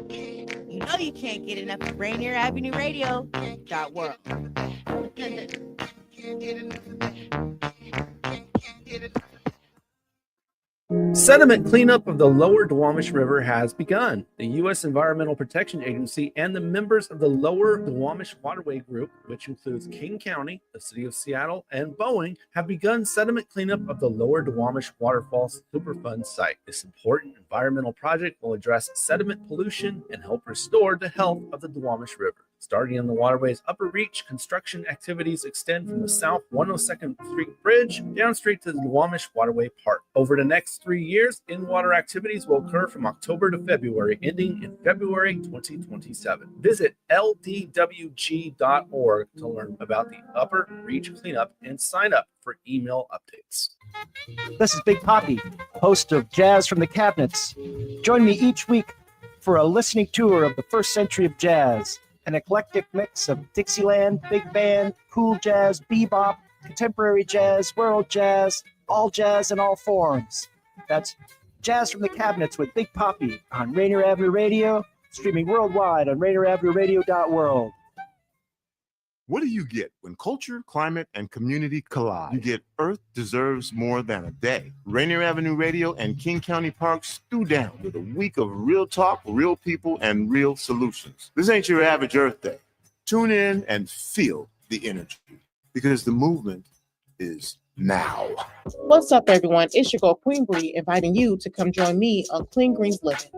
You know you can't get enough of Rainier Avenue Radio. .world. Sediment cleanup of the lower Duwamish River has begun. The U.S. Environmental Protection Agency and the members of the Lower Duwamish Waterway Group, which includes King County, the City of Seattle, and Boeing, have begun sediment cleanup of the Lower Duwamish Waterfalls Superfund site. This important environmental project will address sediment pollution and help restore the health of the Duwamish River. Starting on the waterway's upper reach, construction activities extend from the South 102nd Street Bridge down straight to the Duwamish Waterway Park. Over the next 3 years, in-water activities will occur from October to February, ending in February 2027. Visit ldwg.org to learn about the upper reach cleanup and sign up for email updates. This is Big Poppy, host of Jazz from the Cabinets. Join me each week for a listening tour of the first century of jazz. An eclectic mix of Dixieland, big band, cool jazz, bebop, contemporary jazz, world jazz, all jazz in all forms. That's Jazz from the Cabinets with Big Poppy on Rainier Avenue Radio, streaming worldwide on RainierAvenueRadio.world. What do you get when culture, climate, and community collide? You get Earth Deserves More Than a Day. Rainier Avenue Radio and King County Park stew down with a week of real talk, real people, and real solutions. This ain't your average Earth Day. Tune in and feel the energy, because the movement is now. What's up, everyone? It's your girl, Queen Bree, inviting you to come join me on Clean Greens Living.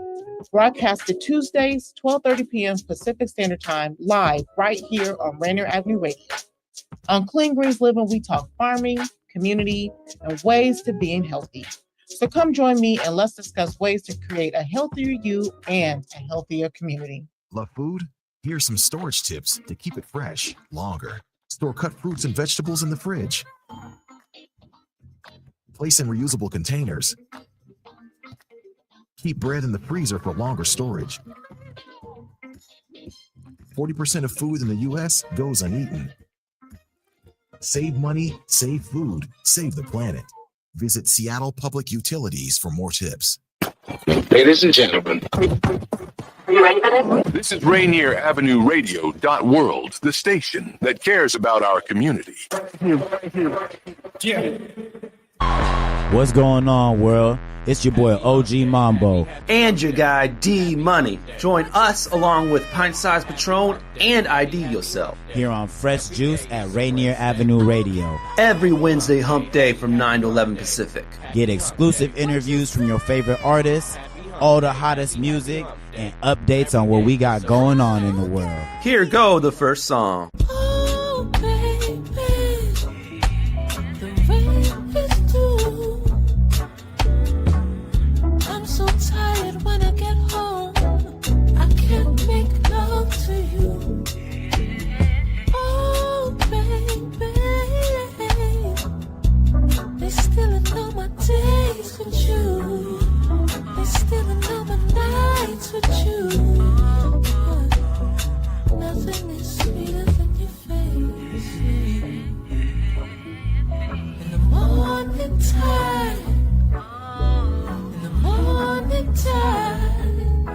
Broadcasted Tuesdays, 12:30 p.m. Pacific Standard Time, live right here on Rainier Avenue Radio. On Clean Greens Living, we talk farming, community, and ways to being healthy. So come join me and let's discuss ways to create a healthier you and a healthier community. Love food? Here's some storage tips to keep it fresh longer. Store cut fruits and vegetables in the fridge. Place in reusable containers. Keep bread in the freezer for longer storage. 40% of food in the U.S. goes uneaten. Save money, save food, save the planet. Visit Seattle Public Utilities for more tips. Ladies and gentlemen, are you ready for this? This is Rainier Avenue Radio.world, the station that cares about our community. Yeah. What's going on, world? It's your boy OG Mambo and your guy D Money. Join us along with Pint Size Patron and ID Yourself here on Fresh Juice at Rainier Avenue Radio every Wednesday hump day from 9 to 11 Pacific. Get exclusive interviews from your favorite artists, all the hottest music, and updates on what we got going on in the world. Here go the first song. Oh, baby, the rain is due. I'm so tired when I get home. I can't make love to you. Oh, baby, they still know my days with you. They still know my nights with you. Nothing is sweeter than your face. In the morning time, in the morning time,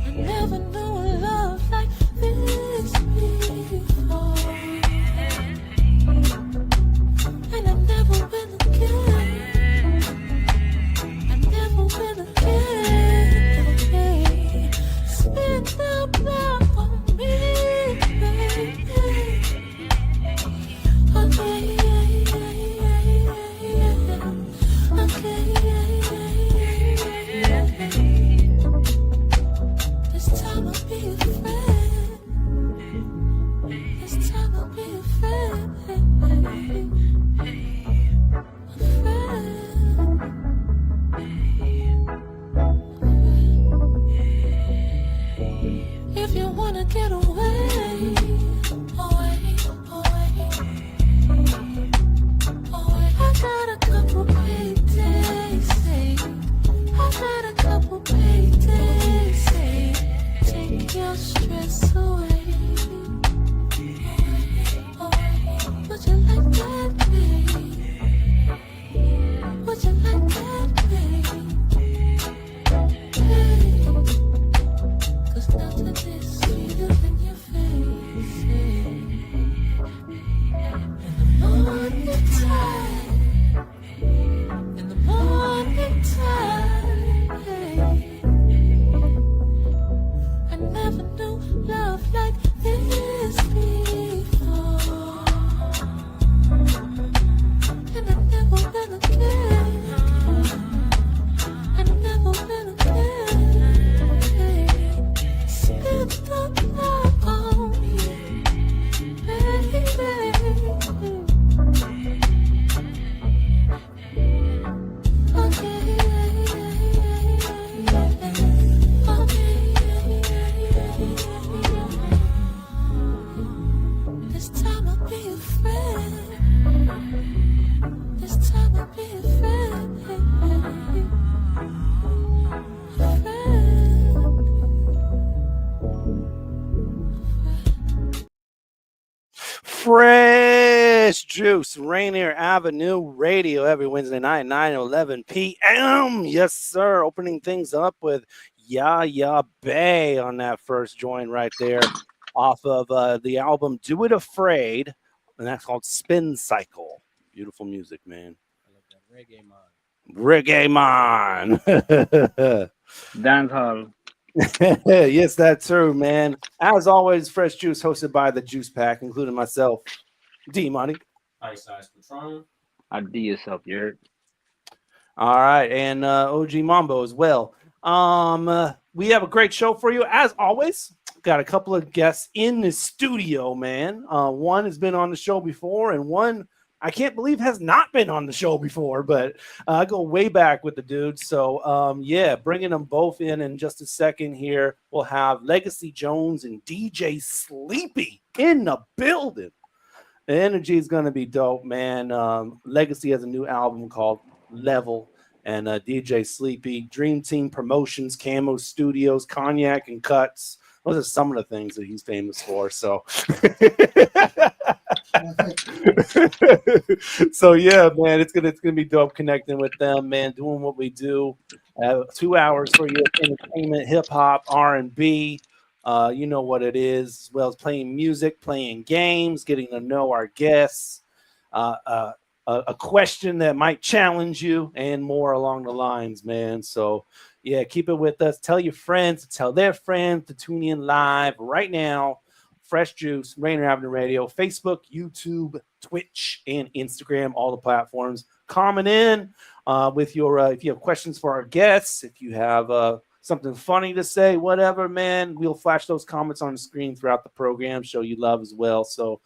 I never knew a love like this before, and I never will again. I never will again. Spin the block on me, baby. Okay, this time I'll be a friend. This time I'll be a friend. A friend. If you wanna get away, away, away, away, I got a couple paydays saved. I got a couple paydays saved. Take your stress away, away, away. Would you like that, babe? Would you like that, babe? Fresh Juice, Rainier Avenue Radio, every Wednesday night, 9 to 11 p.m. Yes, sir. Opening things up with Ya Ya Bay on that first joint right there off of the album Do It Afraid, and that's called Spin Cycle. Beautiful music, man. I love that. Reggae man. Reggae man. Dancehall. Yes, that's true, man. As always, Fresh Juice hosted by the Juice Pack, including myself, D Money. Pint Size Patron. IDYourself, you heard? All right, and OG Mambo as well. We have a great show for you, as always. Got a couple of guests in the studio, man. One has been on the show before, and one I can't believe has not been on the show before, but I go way back with the dudes. So, yeah, bringing them both in just a second here. We'll have Lega'c Jones and DJ Sleepy in the building. The energy is going to be dope, man. Lega'c has a new album called Level, and DJ Sleepy, Dream Team Promotions, Camo Studios, Cognac and Cuts. Those are some of the things that he's famous for. So, so yeah, man, it's gonna be dope connecting with them, man. Doing what we do, 2 hours for you, entertainment, hip hop, R&B. You know what it is, as well as playing music, playing games, getting to know our guests, a question that might challenge you, and more along the lines, man. So. Yeah, keep it with us. Tell your friends to tell their friends to tune in live right now. Fresh Juice, Rainier Avenue Radio, Facebook, YouTube, Twitch, and Instagram, all the platforms. Comment in with your, if you have questions for our guests, if you have something funny to say, whatever, man, we'll flash those comments on the screen throughout the program, show you love as well. So,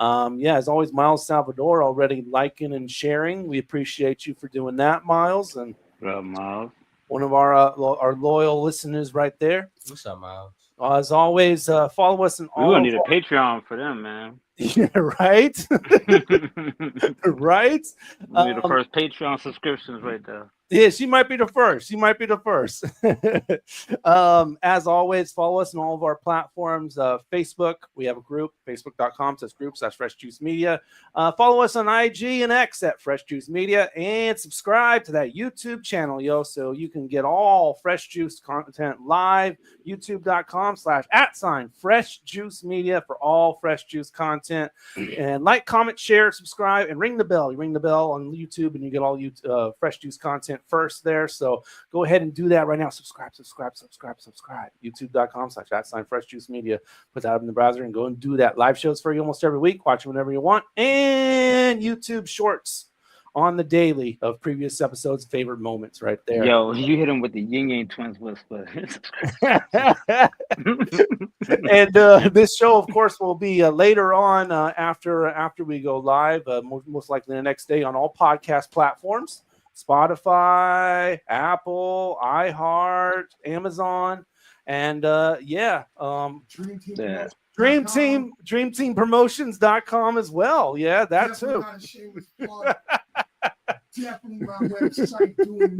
yeah, as always, Miles Salvador already liking and sharing. We appreciate you for doing that, Miles. And What up, Miles? One of our loyal listeners right there. What's up, Miles? As always, follow us in all. We're going to need a Patreon for them, man. Yeah, right? Right? We need the first Patreon subscriptions right there. Yeah, she might be the first. She might be the first. As always, follow us on all of our platforms. Facebook, we have a group, facebook.com/group/Fresh Juice Media. Follow us on IG and X at Fresh Juice Media, and subscribe to that YouTube channel, yo, so you can get all Fresh Juice content live. YouTube.com/@Fresh Juice Media for all Fresh Juice content. And like, comment, share, subscribe, and ring the bell. You ring the bell on YouTube, and you get all Fresh Juice content first there. So go ahead and do that right now. Subscribe. YouTube.com/@Fresh Juice Media. Put that up in the browser and go and do that. Live shows for you almost every week. Watch them whenever you want. And YouTube shorts on the daily of previous episodes, favorite moments right there. Yo, you hit him with the Yin Yang Twins whisper. And this show, of course, will be later on after we go live, most likely the next day on all podcast platforms. Spotify, Apple, iHeart, Amazon, and DreamTeamPromotions.com as well. Yeah, that too. Definitely my website doing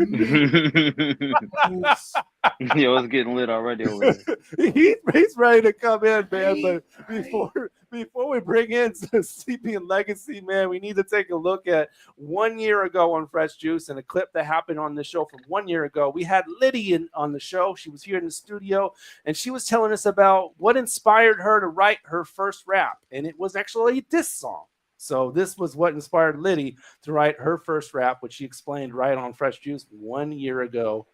Yo, it's getting lit already over there. He's ready to come in, man. But before we bring in CP and Lega'c, man, we need to take a look at 1 year ago on Fresh Juice and a clip that happened on the show from 1 year ago. We had Liddy on the show. She was here in the studio, and she was telling us about what inspired her to write her first rap, and it was actually this song. So this was what inspired Liddy to write her first rap, which she explained right on Fresh Juice 1 year ago.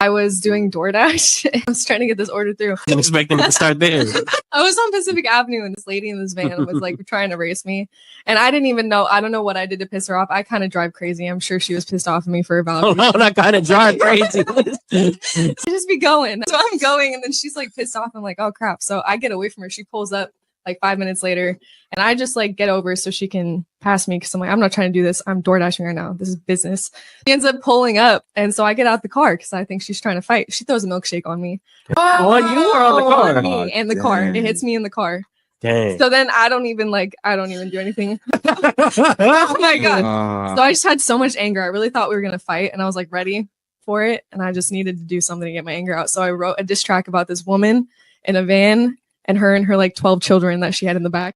I was doing DoorDash. I was trying to get this order through. I didn't expect them to start there. I was on Pacific Avenue and this lady in this van was like trying to race me. And I didn't even know. I don't know what I did to piss her off. I kind of drive crazy. I'm sure she was pissed off at me for about. Oh, I kind of drive crazy. Just be going. So I'm going and then she's like pissed off. I'm like, oh crap. So I get away from her. She pulls up like 5 minutes later and I just like get over so she can pass me because I'm like, I'm not trying to do this. I'm door dashing right now. This is business. She ends up pulling up and so I get out the car because I think she's trying to fight. She throws a milkshake on me. Oh, you were on the car. Me in the car. It hits me in the car. Dang. So then I don't even do anything. Oh my God. So I just had so much anger. I really thought we were going to fight and I was like ready for it. And I just needed to do something to get my anger out. So I wrote a diss track about this woman in a van and her like 12 children that she had in the back.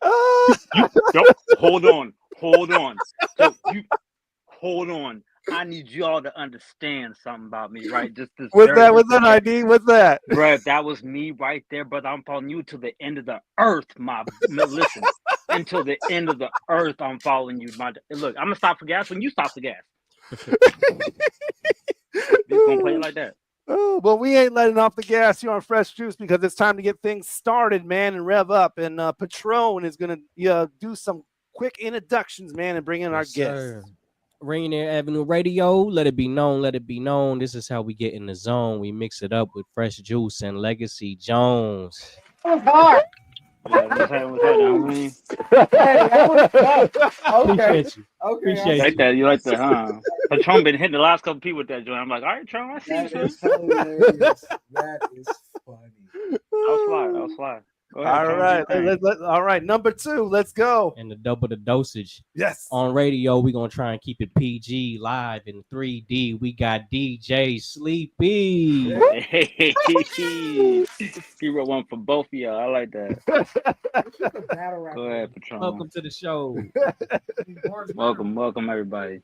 Hold on. So hold on. I need y'all to understand something about me, right? What's that ID? What's that? Bruh, that was me right there, brother. I'm following you to the end of the earth, listen. Until the end of the earth, I'm following you. Look, I'm gonna stop for gas when you stop for gas. We're gonna play it like that. Oh, well, we ain't letting off the gas here on Fresh Juice because it's time to get things started, man, and rev up. And Patron is gonna do some quick introductions, man, and bring in our guests. Rainier Avenue Radio, let it be known. This is how we get in the zone. We mix it up with Fresh Juice and Lega'c Jones. What's hard? What's happening? Okay. Appreciate you. Like that. You like that, huh? Patron been hitting the last couple people with that joint. I'm like, all right, Tron, I see you. That is hilarious. That is funny. I was fly. Go ahead, All right. Number 2, let's go. And to double the dosage. Yes. On radio, we're going to try and keep it PG live in 3D. We got DJ Sleepy. Hey, he wrote one for both of y'all. I like that. Go ahead, Patron. Welcome to the show. Welcome, everybody.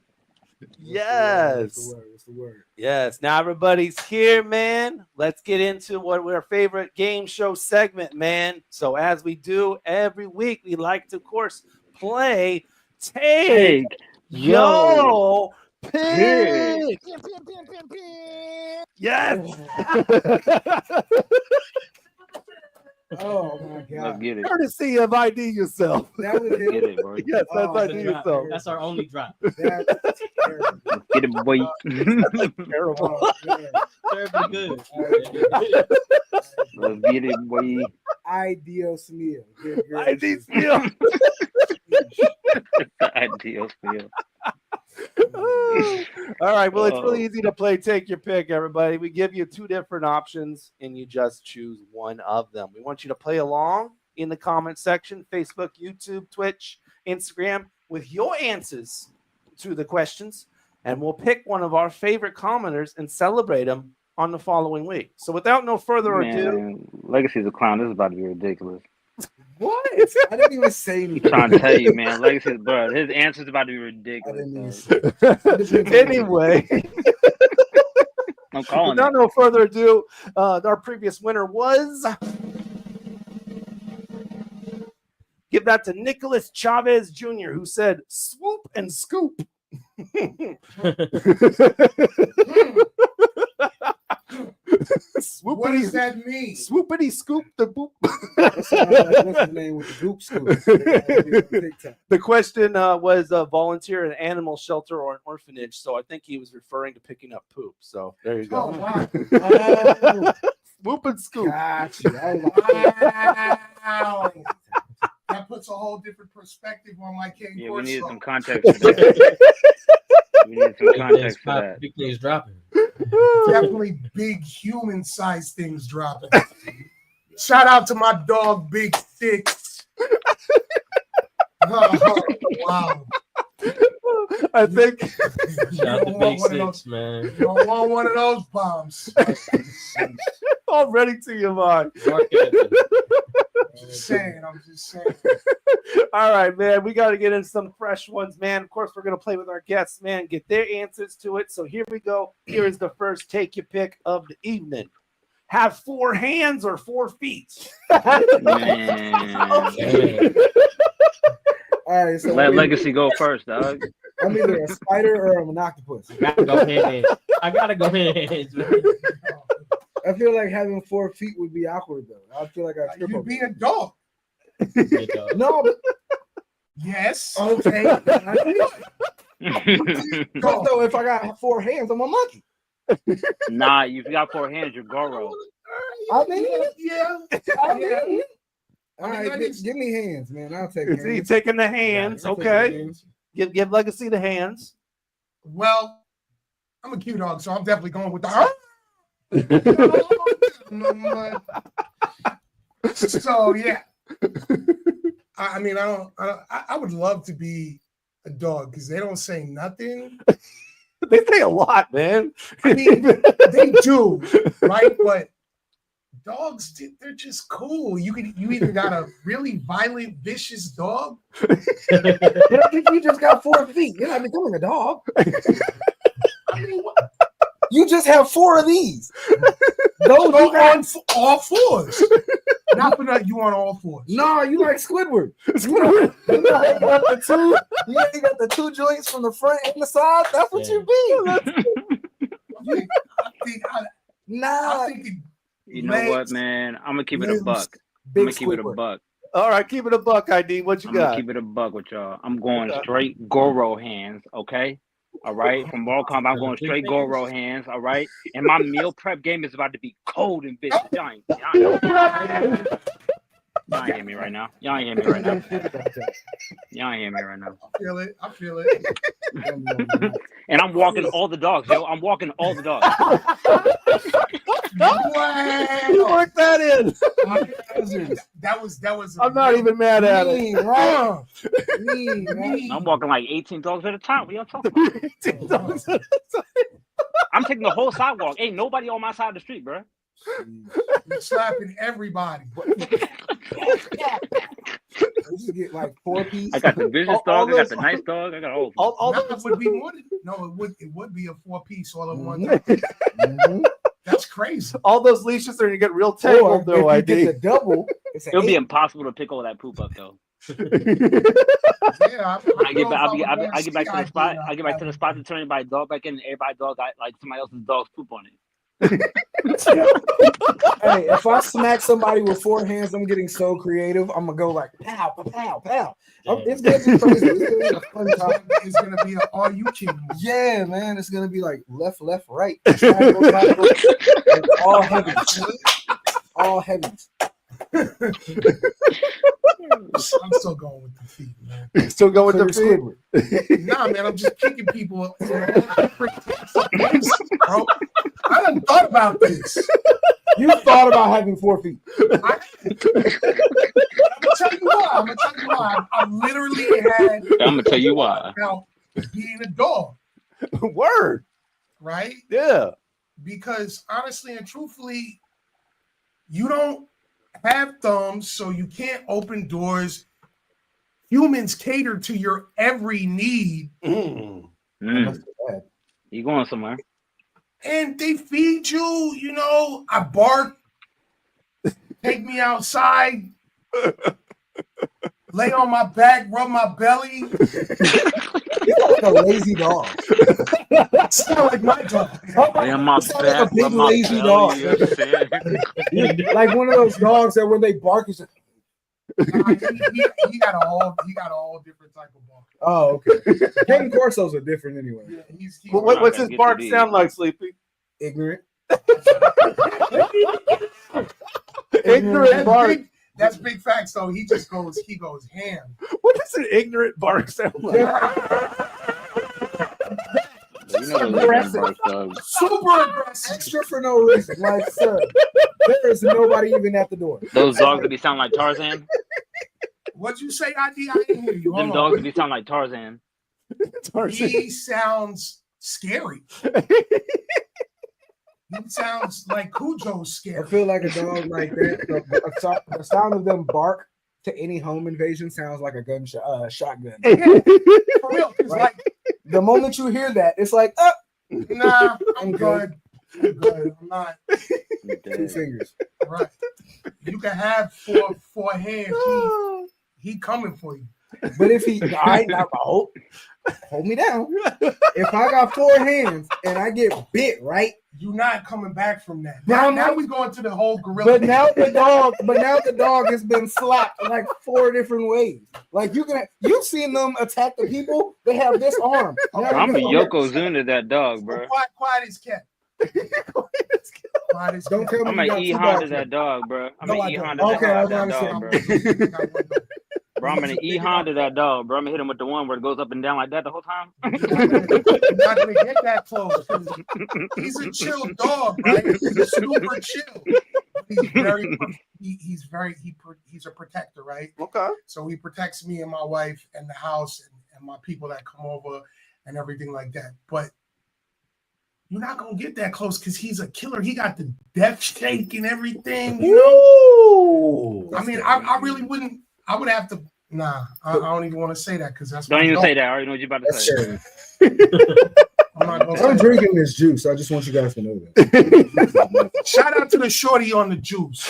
Yes. What's the word? Yes. Now everybody's here, man. Let's get into what our favorite game show segment, man. So as we do every week, we like to, of course, play Take Yo Pick. Yes. Oh my God! Let's get it. Courtesy of ID Yourself. That was it. Get it, bro. Yes, that's ID Yourself. That's our only drop. That's terrible. Get it, boy. Terrible. Oh, man. Terribly good. Let's get it, boy. Ideal Smil. ID Smil. Ideal Smil. All right. Well, it's really easy to play Take Your Pick, everybody. We give you 2 different options, and you just choose one of them. We want you to play along in the comment section, Facebook, YouTube, Twitch, Instagram, with your answers to the questions, and we'll pick one of our favorite commenters and celebrate them on the following week. So without no further ado, Legacy's a clown. This is about to be ridiculous. What? I didn't even say anything. I'm trying to tell you, man. Legacy's, bro, his answer's about to be ridiculous. Anyway, I'm calling without no further ado, our previous winner was... Give that to Nicholas Chavez Jr., who said, swoop and scoop. What does that mean? Swoopity scoop the boop. What's the name with the goop scoop? The question was volunteer in an animal shelter or an orphanage. So I think he was referring to picking up poop. So there you go. Oh, wow. Swoop and scoop. Gotcha. Wow. That puts a whole different perspective on my King. Yeah, we needed some context for that. We need some context for that. Big things dropping. Definitely big human-sized things dropping. Shout out to my dog, Big Six. Oh, wow. I think Shout out to Big Six, man. You don't want one of those bombs. already to your mind. I'm just saying. All right, man. We got to get in some fresh ones, man. Of course, we're going to play with our guests, man, get their answers to it. So here we go. Here is the first take your pick of the evening. Have 4 hands or 4 feet? Man. Okay. All right, so let Legacy go first, dog. I'm either a spider or I'm an octopus. I gotta go ahead. I feel like having 4 feet would be awkward, though. I feel like I trip. You'd be a dog. No. But... Yes. Okay. So if I got 4 hands, I'm a monkey. Nah, if you got 4 hands, you're Goro. I mean, yeah. All right, give me hands, man. I'll take hands. He's taking the hands. Okay. Give Legacy the hands. Well, I'm a cute dog, so I'm definitely going with the So yeah. I mean, I would love to be a dog because they don't say nothing. They say a lot, man. I mean, they do, right? But dogs, they're just cool. You either got a really violent, vicious dog. But I think you just got 4 feet. You're not becoming a dog. I mean, You just have 4 of these. Those you on all 4s. Not for that, you on all 4s. No, you like Squidward. You ain't got the 2 joints from the front and the side. That's what you be. I think you know what, man? I'm gonna keep it a buck. I'm gonna keep it a buck. All right, keep it a buck, ID. What you I'm got? gonna keep it a buck with y'all. I'm going straight Goro hands, okay? All right, from Mortal Kombat, I'm going straight Goro hands, all right? And my meal prep game is about to be cold and bitch. Y'all ain't hear me right now. Y'all ain't hear me right now. Y'all ain't hear me right now. I feel it. And I'm walking all the dogs, yo. I'm walking all the dogs. You worked that in. That was. I'm not even mad at it. I'm walking like 18 dogs at a time. What y'all talking about? 18 dogs at a time. I'm taking the whole sidewalk. Ain't nobody on my side of the street, bro. You're slapping everybody. You get like 4 pieces. I got the vicious dog. I got the nice dog. I got all It would be more than, it would be a 4-piece all at one time. That's crazy. All those leashes are gonna get real tangled, though. If you get the double, it'll be impossible to pick all that poop up, though. Yeah, I get back to the spot. I get back to the spot to turn everybody's dog back in, and everybody's dog got like somebody else's dog's poop on it. Hey, if I smack somebody with 4 hands, I'm getting so creative. I'm gonna go like pow, pow, pow. It's gonna be crazy. It's gonna be a fun time. It's gonna be an all you can. Yeah, man. It's gonna be like left, right. Triangle, all heavens. All heavens. I'm still going with the feet, man. Still going with the feet? Nah, man. I'm just kicking people. Bro, I done thought about this. You thought about having 4 feet. I'm gonna tell you why. I literally had. I'm gonna tell you why. About being a dog. Word. Right? Yeah. Because honestly and truthfully, you don't have thumbs, so you can't open doors. Humans cater to your every need. You going somewhere? And they feed you, I bark, take me outside, lay on my back, rub my belly. You're like a lazy dog. Sound like my dog. Lay on my back, like a big rub my lazy belly, dog. Like one of those dogs that when they bark, it's like, he got all different type of bark. oh, okay. King Corsos are different anyway. Yeah, What's his bark sound like, Sleepy? Ignorant. Ignorant bark. That's big facts, though. He goes ham. What does an ignorant bark sound like? Super aggressive. Extra for no reason. Like, sir, there is nobody even at the door. Those dogs that be sound like Tarzan. What'd you say, ID? I didn't hear you. Them dogs that be sound like Tarzan. He sounds scary. He sounds like Cujo's scary. I feel like a dog like that. The sound of them bark to any home invasion sounds like a shotgun. Yeah, for real. It's like the moment you hear that, it's like, nah, I'm good. I'm not. 2 fingers. Right. You can have four hands. He coming for you. But if hold me down. If I got 4 hands and I get bit, right? You're not coming back from that. Now we going to the whole gorilla. But now the dog has been slapped like 4 different ways. Like you've seen them attack the people. They have this arm. I'm a Yokozuna that dog, bro. Quiet as kept. Don't tell me I'm an E Honda that dog, bro. I'm an E Honda that dog, bro. Bro, I'm gonna E Honda that dog, bro. I'm gonna hit him with the one where it goes up and down like that the whole time. You're not gonna get that close. He's a chill dog, right? He's super chill. He's a protector, right? Okay. So he protects me and my wife and the house and my people that come over and everything like that. But you're not gonna get that close because he's a killer. He got the death shake and everything. You know. I mean, I really wouldn't. I would have to. Nah, I don't even want to say that because that's. Don't even say that. I already know what you're about to say. I'm drinking this juice. I just want you guys to know that. Shout out to the shorty on the juice.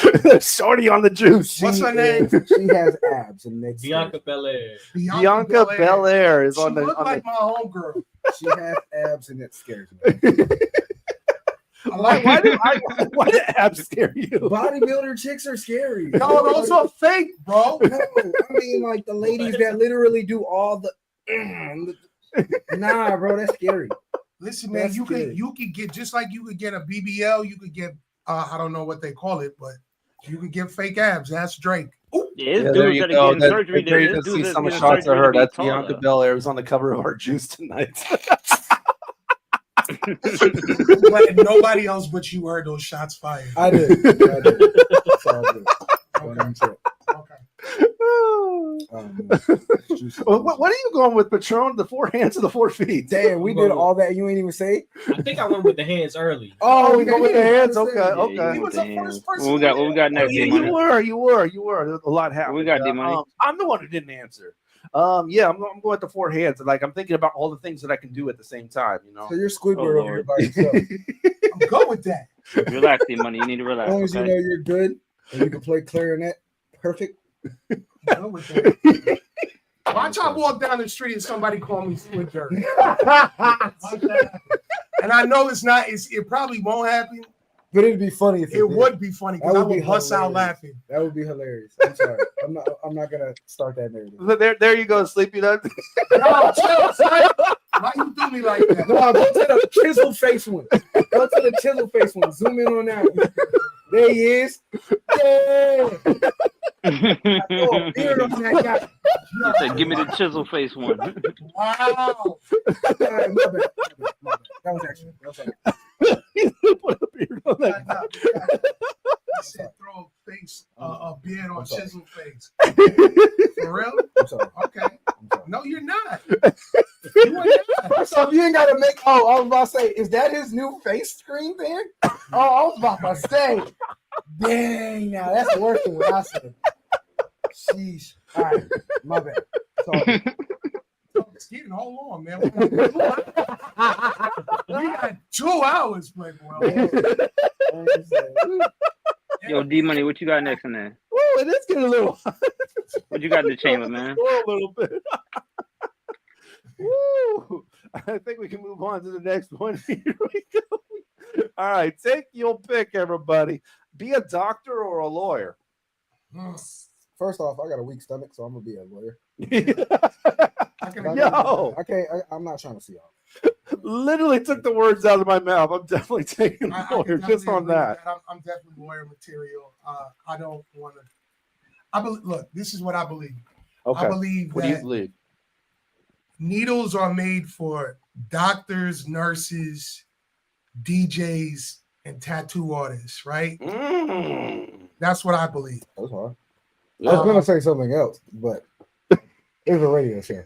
Shorty on the juice. What's her name? She has abs. And Bianca Belair. Bianca Belair is on the. She look like my homegirl. She has abs, and it scares me. Why do abs scare you? Bodybuilder chicks are scary. No, those are fake, bro. No, I mean like the ladies that literally do all the. Nah, bro, that's scary. Listen, man, you could get just like you could get a BBL, you could get I don't know what they call it, but you could get fake abs. That's Drake. Yeah, there you go. There you can see some shots of her. That's Bianca Belair. Is on the cover of our juice tonight. Nobody else but you heard those shots fired. I did. It's all good. What are you going with, Patron? The 4 hands or the 4 feet? Damn, we did all that. You ain't even say. I think I went with the hands early. Oh, we go with the hands. Okay, Yeah, okay. he was the first person. What we got next? You were. A lot happened. We got D-Money. I'm the one who didn't answer. Yeah, I'm going with the 4 hands. Like I'm thinking about all the things that I can do at the same time. You know. So you're Squidward over here by yourself. I'm good with that. Relax, D-Money. You need to relax. As long as you know you're good and you can play clarinet, perfect. Watch I walk down the street and somebody call me Squidward. And I know it's not. It probably won't happen. But it'd be funny if it would be funny because I would bust out laughing. That would be hilarious. I'm sorry. I'm not gonna start that narrative. There you go, Sleepy. No, chill, son. Why you do me like that? No, go to the chisel face one. Go to the chisel face one. Zoom in on that one. There he is. Yeah. He said, "Give me the chisel face one." Wow. My bad. That was actually. Put a beard on that. I said throw a beard on chisel face. For real? I'm sorry. Okay. No, you're not. First off, you ain't gotta make. Oh, I was about to say, is that his new face screen thing? Oh, I was about to say. Dang, now that's worse than what I said. Sheesh. All right, my bad. Sorry. Steven, hold on, man. We got 2 hours, Playboy. Yo, D-Money, what you got next in there? Oh, it is getting a little. What you got in the chamber, man? A little bit. Woo. I think we can move on to the next one. Here we go. All right, take your pick, everybody. Be a doctor or a lawyer. First off, I got a weak stomach, so I'm gonna be a lawyer. I'm not trying to see y'all. Literally took the words out of my mouth. I'm definitely taking lawyer just on that. I'm definitely lawyer material. I don't want to. Look, this is what I believe. Okay. I believe what do you believe? Needles are made for doctors, nurses, DJs, and tattoo artists, right? That's what I believe. That's hard. I was gonna say something else, but it's a radio show.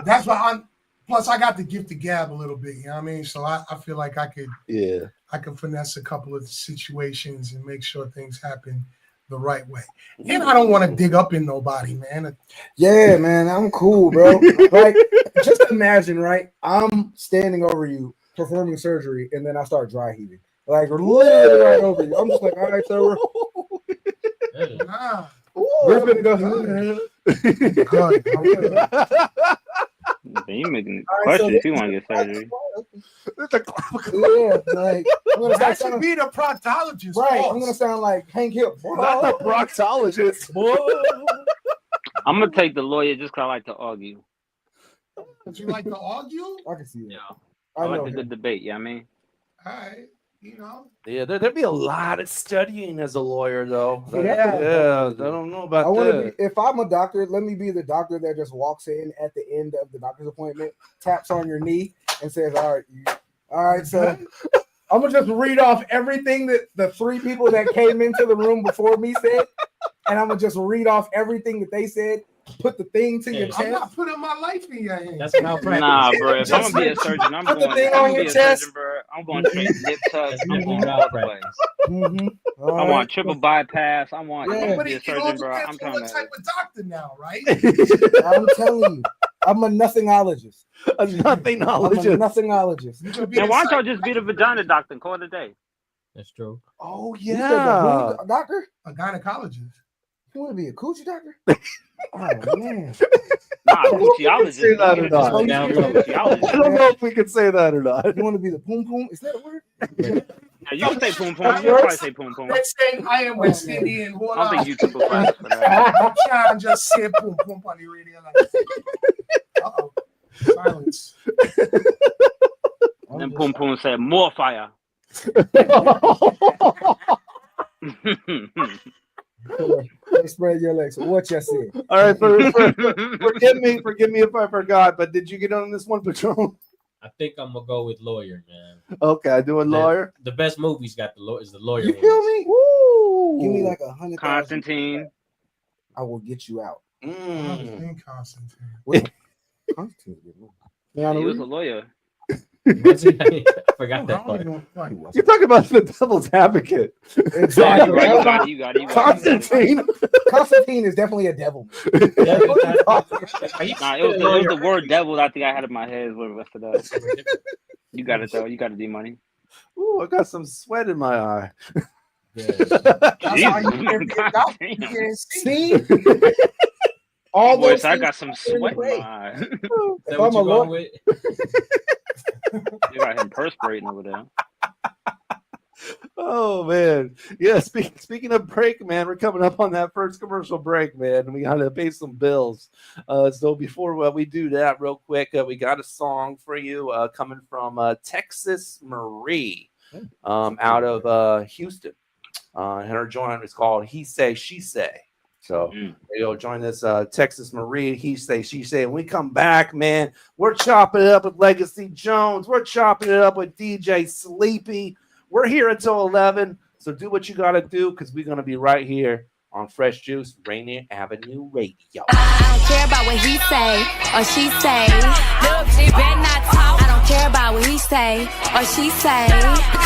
That's why I'm. Plus, I got the gift of gab a little bit. You know what I mean? So I feel like I could. Yeah. I can finesse a couple of situations and make sure things happen the right way. And I don't want to dig up in nobody, man. Yeah, man, I'm cool, bro. Like, just imagine, right? I'm standing over you performing surgery, and then I start dry heaving. Like, literally right over you. I'm just like, all right, sir. Nah. We're gonna go. You making questions if you want to get surgery. Yeah, like I'm gonna that should be the proctologist. Right, I'm gonna sound like Hank Hill. Not the proctologist. I'm gonna take the lawyer just because I like to argue. Would you like to argue? I can see that. Yeah. I like the good debate. Yeah, I mean. All right. You know. Yeah, there'd be a lot of studying as a lawyer, though. Yeah. I don't know about that. If I'm a doctor, let me be the doctor that just walks in at the end of the doctor's appointment, taps on your knee, and says, all right, so I'm gonna just read off everything that the 3 people that came into the room before me said, and I'm gonna just read off everything that they said, put the thing to your I'm chest. not putting my life in your hands. That's malpractice. Nah, bro. If I'm gonna be a surgeon, I'm Put the going. thing If on I'm gonna your be a chest. surgeon, bro. I'm going straight nip tuck. I'm going all the way. I want triple bypass. I want. If I'm gonna be a surgeon, bro. I'm trying what to. type of doctor now, right? I'm telling you, I'm a nothingologist. A nothingologist. I'm a nothingologist. Now, why don't y'all just be the vagina doctor and call it a day? That's true. Oh You said the who doctor? A gynecologist. You want to be a coochie doctor? Oh man. Nah, coochiologist. Say that or not. Oh, I don't know if we can say that or not. You want to be the poom poom? Is that a word? Now, you can say poom poom. You can probably say poom poom. Let's say I am West Indian. Hold I don't on. think you took a class for that. I can't just say poom poom on the radio like that. Uh-oh. Silence. Then poom poom said more fire. Hey, spread your legs. What you said? All right, forgive me if I forgot, but did you get on this one, Patron? I think I'm gonna go with lawyer, man. Okay, I do a lawyer. The best movies got the lawyer. Is the lawyer? You feel me? Woo! Give me like 100,000. Constantine. I will get you out. Constantine. Constantine's a good movie. He was a lawyer. I forgot that part. You're talking about the devil's advocate. Exactly. You got it. Constantine. Constantine is definitely a devil. Nah, it was the word devil I think I had in my head. What the rest of that? You got it though. You got it, D Money. Ooh, I got some sweat in my eye. See? All Boy, those so I things got some sweat in my eye. If I'm a lawyer, You got him perspirating over there. Oh man, yeah. Speaking of break, man, we're coming up on that first commercial break, man, and we gotta pay some bills. So before we do that, real quick, we got a song for you coming from Texas Marie, out of Houston, and her joint is called "He Say She Say." So you'll join this Texas Marie, He Say She Say. When we come back, man, we're chopping it up with Lega'c Jones. We're chopping it up with DJ Sleepy. We're here until 11, so do what you got to do because we're going to be right here on Fresh Juice, Rainier Avenue Radio. I don't care about what he say or she say. Look, she better not talk. I don't care about what he say or she say.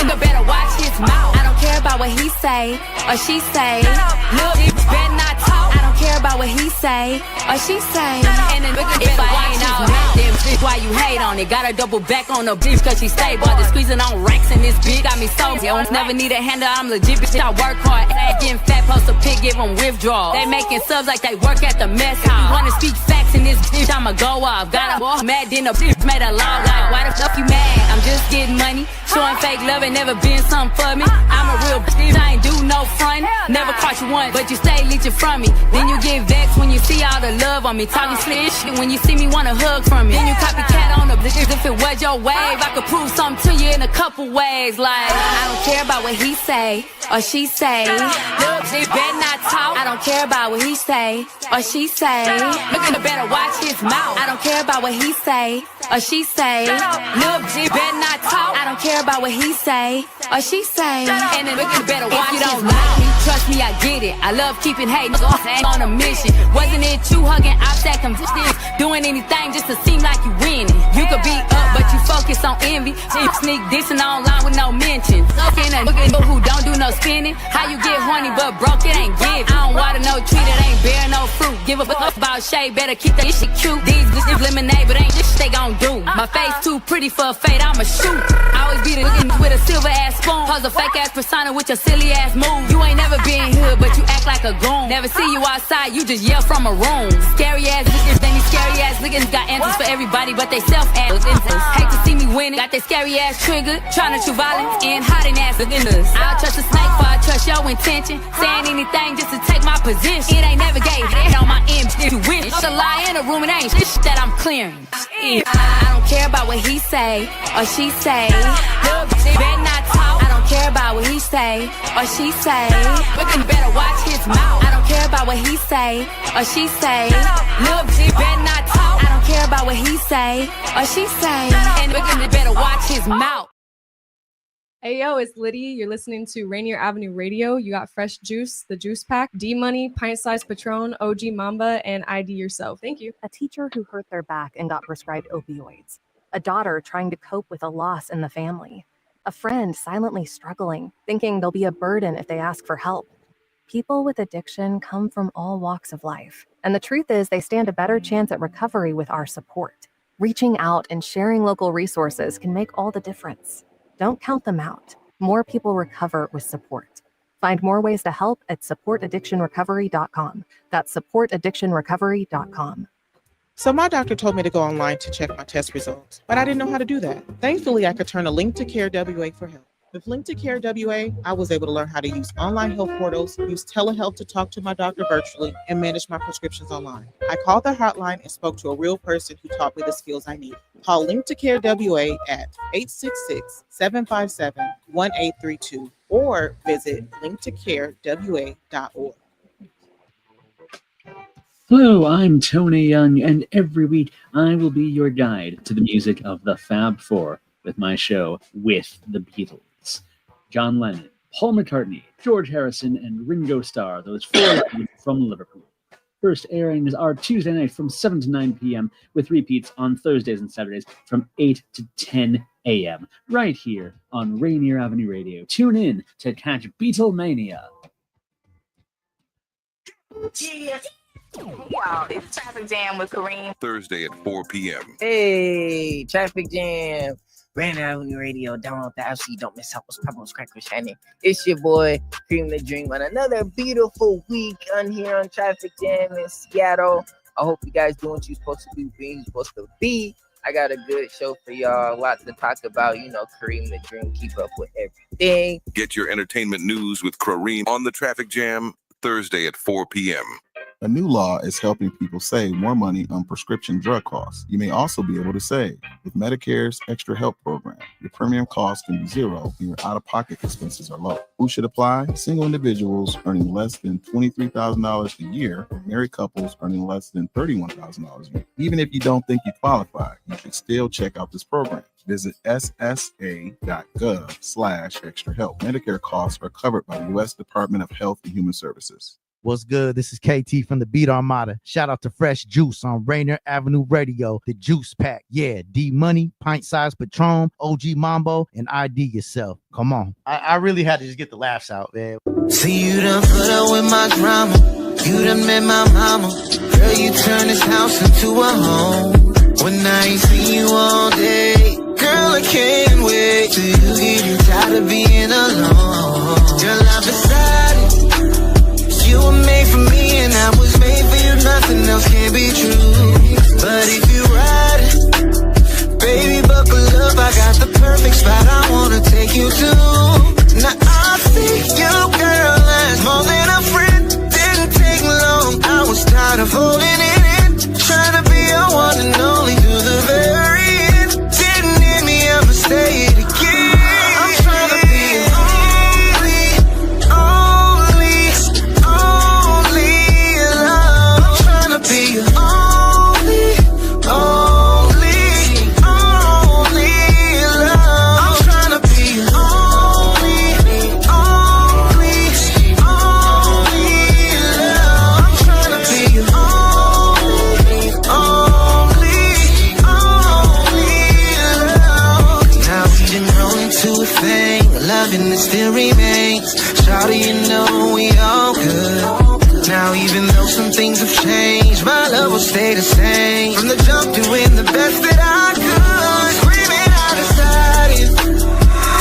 Nigga better watch his mouth. I don't care about what he say or she say. Look, she better not talk. I don't care about what he say or she say. And then if I ain't all that, then bitch, why you hate on it? Gotta double back on the bitch cause she stay. Boy, the squeezing on racks in this bitch got me so. Never need a handle, I'm legit, bitch. I work hard. Getting fat, post a pic, give them withdrawal. They making subs like they work at the mess hall. Wanna speak facts in this bitch, I'ma go off. Got a mad, then a bitch made a law. Like, why the fuck you mad? I'm just getting money. Showing fake love ain't never been something for me. I'm a real bitch, I ain't do no front. Never caught you once, but you stay leeching from me. Then you get vexed when you see all the love on me. Talking slick shit when you see me wanna hug from me. Then you copycat on the bitches. If it was your wave, I could prove something to you in a couple ways. Like, I don't care about what he say or she say. Look, she better not talk. I don't care about what he say or she say. Look, you better watch his mouth. I don't care about what he say or she say. Look, she better not talk. I don't care about what he say or she say. And then look, you better watch his mouth. Trust me, I get it. I love keeping hating on a mission. Wasn't it you hugging outside convictions? Doing anything just to seem like you winning. You could be up, but you focus on envy. Sneak dissing online with no mention. Looking at who don't do no spinning. How you get horny but broke, it ain't giving. I don't water no tree that ain't bear no fruit. Give a fuck about shade, better keep that shit cute. These bitches lemonade, but ain't this shit they gon' do. My face too pretty for a fade, I'ma shoot. I always be the with a silver ass spoon. Pose a fake ass persona with your silly ass move. You ain't never been here, but you act like a goon. Never see you outside, you just yell from a room. Scary ass bitches, then these scary ass niggas got answers for everybody, but they self-ass. Hate to see me winning, got that scary ass trigger, trying to true violence and hiding ass niggas. I'll trust a snake before I trust your intention. Saying anything just to take my position. It ain't never gave it on my end, if you wish. To lie in a room, it ain't shit that I'm clearing. I don't care about what he say or she say. Look, she better not talk. I don't care about what he say or she say. Look, you better watch his mouth. I don't care about what he say or she say. Look, she better not talk. I don't care about what he say or she say. And look, you better watch his mouth. Hey, yo, it's Liddy. You're listening to Rainier Avenue Radio. You got Fresh Juice, The Juice Pack, D-Money, Pint Size Patron, OG Mambo, and ID Yourself. Thank you. A teacher who hurt their back and got prescribed opioids. A daughter trying to cope with a loss in the family. A friend silently struggling, thinking they'll be a burden if they ask for help. People with addiction come from all walks of life. And the truth is they stand a better chance at recovery with our support. Reaching out and sharing local resources can make all the difference. Don't count them out. More people recover with support. Find more ways to help at supportaddictionrecovery.com. That's supportaddictionrecovery.com. So my doctor told me to go online to check my test results, but I didn't know how to do that. Thankfully, I could turn to Link to Care WA for help. With Link to Care WA, I was able to learn how to use online health portals, use telehealth to talk to my doctor virtually, and manage my prescriptions online. I called the hotline and spoke to a real person who taught me the skills I needed. Call Link to Care WA at 866-757-1832 or visit linktocarewa.org. Hello, I'm Tony Young, and every week I will be your guide to the music of the Fab Four with my show With the Beatles. John Lennon, Paul McCartney, George Harrison, and Ringo Starr, those four legends from Liverpool. First airings are Tuesday night from 7 to 9 p.m. with repeats on Thursdays and Saturdays from 8 to 10 a.m. right here on Rainier Avenue Radio. Tune in to catch Beatlemania. Yeah. Hey y'all, it's Traffic Jam with Kareem. Thursday at 4 p.m. Hey, Traffic Jam. Rainier Avenue Radio, download the app so you don't miss out what's poppin' with Crackers Shining. It's your boy, Cream the Dream, on another beautiful week on here on Traffic Jam in Seattle. I hope you guys doing what you're supposed to be, being supposed to be. I got a good show for y'all, a lot to talk about. You know, Kareem the Dream, keep up with everything. Get your entertainment news with Kareem on the Traffic Jam, Thursday at 4 p.m. A new law is helping people save more money on prescription drug costs. You may also be able to save with Medicare's Extra Help program. Your premium cost can be zero and your out-of-pocket expenses are low. Who should apply? Single individuals earning less than $23,000 a year, or married couples earning less than $31,000 a year. Even if you don't think you qualify, you should still check out this program. Visit ssa.gov/extra help. Medicare costs are covered by the U.S. Department of Health and Human Services. What's good? This is KT from the Beat Armada. Shout out to Fresh Juice on Rainier Avenue Radio, the Juice Pack. Yeah, D-Money, Pint Size Patron, OG Mambo, and ID Yourself. Come on. I really had to just get the laughs out, man. See, you done put up with my drama. You done met my mama. Girl, you turn this house into a home. When I ain't seen you all day, girl, I can't wait till you get tired of being alone. Girl, I've decided you were made for me and I was made for you. Nothing else can be true. But if you ride it, baby, buckle up. I got the perfect spot I wanna take you to. Now I see you, girl, as more than a friend. Didn't take long, I was tired of holding it in. Trying to be your one and only to the very end. Didn't need me, I'ma say it again. I'm trying to be your be your only love. I'm trying to be your only love. I'm trying to be your only love. Now we done grown into a thing, loving that still remains. Shawty, you know we all good. Now even though some things have changed, my love will stay the same. From the jump, doing the best that I could. Screaming, I decided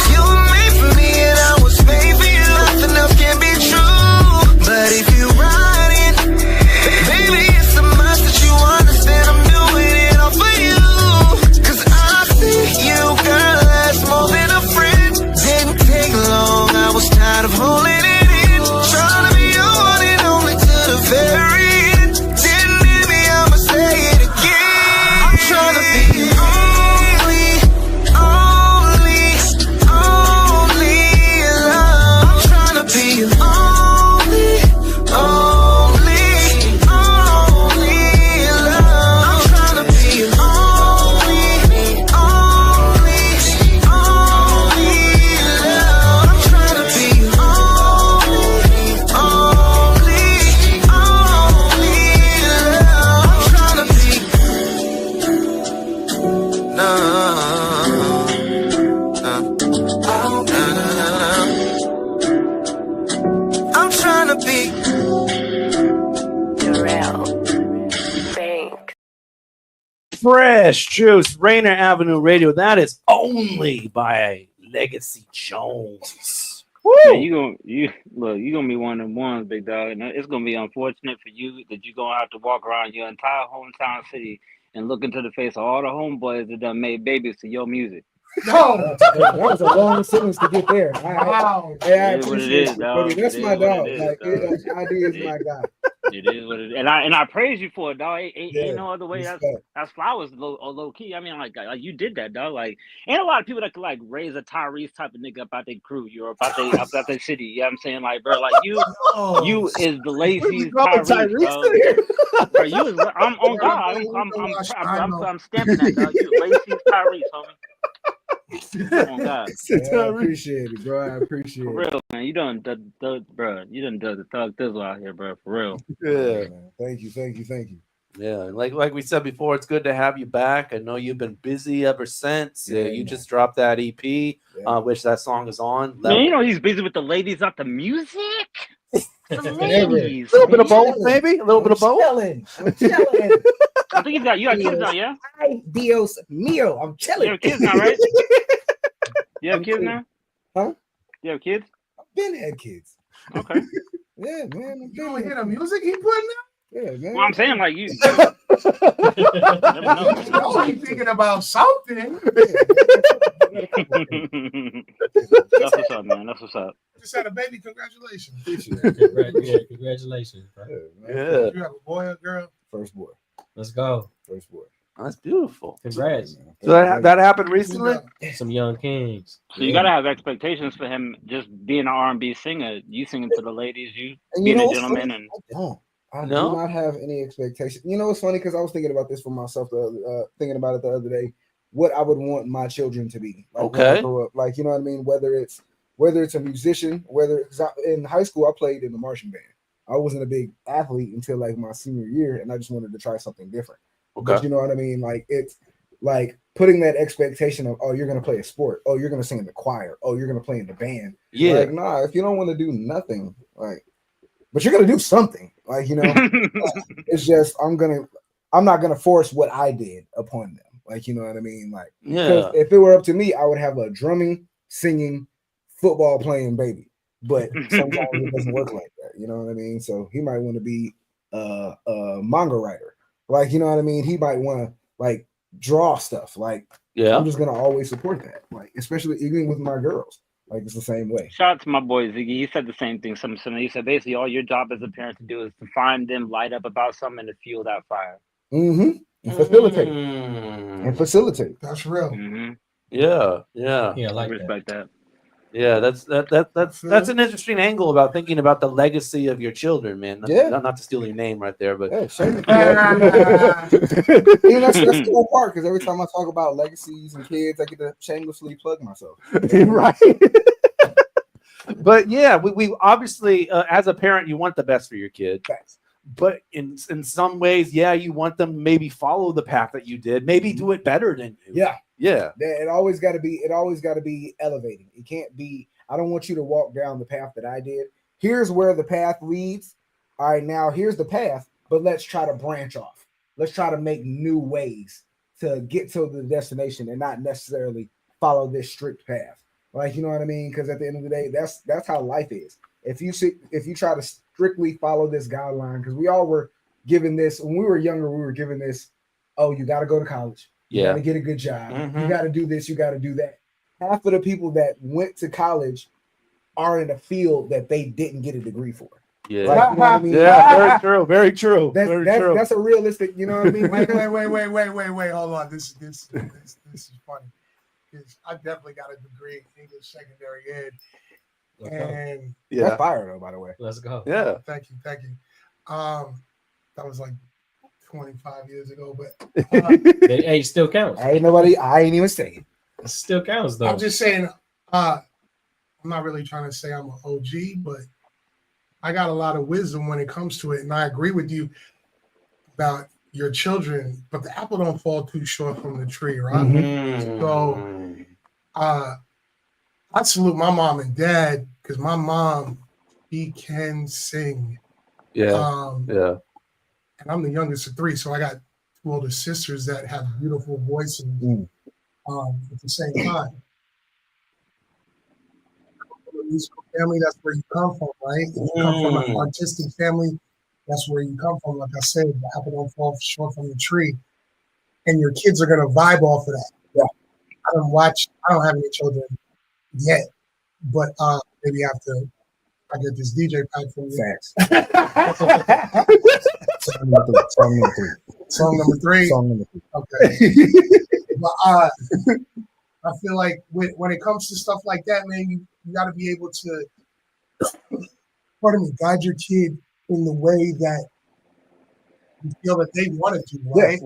you were made for me and I was made for you. Nothing else can be true. But if you ride it, baby, it's a must that you understand I'm doing it all for you. Cause I see you, girl, as more than a friend. Didn't take long, I was tired of holding it in. Trying to be your one and only to the very end. Didn't need me, I'ma say it again. I'm I'm trying to be Fresh Juice, Rainier Avenue Radio. That is only by Lega'c Jones. Man, you gonna be one of them ones, big dog. And it's gonna be unfortunate for you that you're gonna have to walk around your entire hometown city and look into the face of all the homeboys that done made babies to your music. No, that was a long sentence to get there. Wow. I appreciate it, buddy. That's my dog. Like, ID is my guy. It is what it is, and I praise you for it, dog. Ain't no other way. That's flowers low key. I mean, like you did that, dog. Like, ain't a lot of people that could like raise a Tyrese type of nigga up out their crew, about their city. You know what I'm saying? Like, bro, like you is the Lacey's Tyrese, dog. Bro, you is. I'm on God. I'm stamping that, dog. You Lacey's Tyrese, homie. Oh God. I appreciate it, bro. I appreciate for real, man. You done the bro. You done the thug thizzle out here, bro. For real. Yeah. Thank you. Yeah, like we said before, it's good to have you back. I know you've been busy ever since. You just dropped that EP, which that song is on. Man, you know he's busy with the ladies, not the music. The ladies. A little bit of both, maybe. A little bit of both. I'm chilling. I think you got kids now, yeah? Dios mío, I'm chilling. You have kids now, right? You have kids now? Huh? You have kids? I've been had kids. Okay. Yeah, man. You don't hear the music he putting out? Yeah, man. Well, I'm saying like you. I'll be thinking about something. That's what's up, man. That's what's up. Just had a baby. Congratulations. Congratulations, bro. Yeah. You have a boy or girl? First boy. Let's go. First boy. That's beautiful. Congrats. So that happened recently? Some young kings. So you gotta have expectations for him just being an R&B singer. You singing to the ladies, you And being you know a gentleman, and I do not have any expectation. You know, it's funny because I was thinking about this for myself, thinking about it the other day. What I would want my children to be. Like, when I grow up. Like, you know what I mean? Whether it's a musician, in high school I played in the marching band. I wasn't a big athlete until like my senior year, and I just wanted to try something different. Okay. But you know what I mean? Like, it's like putting that expectation of, oh, you're gonna play a sport, oh, you're gonna sing in the choir, oh, you're gonna play in the band. Yeah. Like, nah, if you don't want to do nothing, like, but you're gonna do something. Like, you know, it's just I'm not gonna force what I did upon them. Like, you know what I mean? Like, yeah. If it were up to me, I would have a drumming, singing, football playing baby. But sometimes it doesn't work like that. You know what I mean? So he might want to be a manga writer. Like, you know what I mean? He might want to like draw stuff. Like, I'm just gonna always support that. Like, especially even with my girls. Like, it's the same way. shout out to my boy Ziggy. He said the same thing. Something similar. He said basically all your job as a parent to do is to find them light up about something and to fuel that fire. And facilitate. That's real. Yeah. Yeah, I like respect that. Yeah, that's an interesting angle about thinking about the legacy of your children, man. Not to steal your name right there, but that's the cool part, because every time I talk about legacies and kids, I get to shamelessly plug myself. Right. But yeah, we obviously, as a parent, you want the best for your kid. But in some ways, you want them to maybe follow the path that you did, maybe do it better than you. Yeah. It always got to be elevating. It can't be, I don't want you to walk down the path that I did. Here's where the path leads. All right, now here's the path, but let's try to branch off. Let's try to make new ways to get to the destination and not necessarily follow this strict path. Like, you know what I mean? Because at the end of the day, that's how life is. If you try to strictly follow this guideline, because we all were given this when we were younger, we were given this, oh, you got to go to college. You got to get a good job. You got to do this. You got to do that. Half of the people that went to college are in a field that they didn't get a degree for. Yeah. Like, you know what I mean? Yeah, very true. Very true. That's a realistic, you know what I mean? Wait. Hold on. This is funny. Because I definitely got a degree in English secondary ed. And that's fire though, by the way. Let's go. Yeah. Thank you. That was like 25 years ago, but hey, it still counts. I ain't even saying it still counts though. I'm just saying, I'm not really trying to say I'm an OG, but I got a lot of wisdom when it comes to it, and I agree with you about your children, but the apple don't fall too short from the tree, right? Mm-hmm. So I salute my mom and dad because my mom, she can sing. Yeah. Yeah. And I'm the youngest of three, so I got two older sisters that have beautiful voices at the same time. Musical family, that's where you come from, right? If you come from an artistic family, that's where you come from. Like I said, the apple don't fall short from the tree. And your kids are gonna vibe off of that. Yeah. I don't have any children yet, but maybe after I get this DJ pack from you. Song number three. Okay. But I feel like when it comes to stuff like that, man, you got to be able to, guide your kid in the way that you feel that they want it to, right?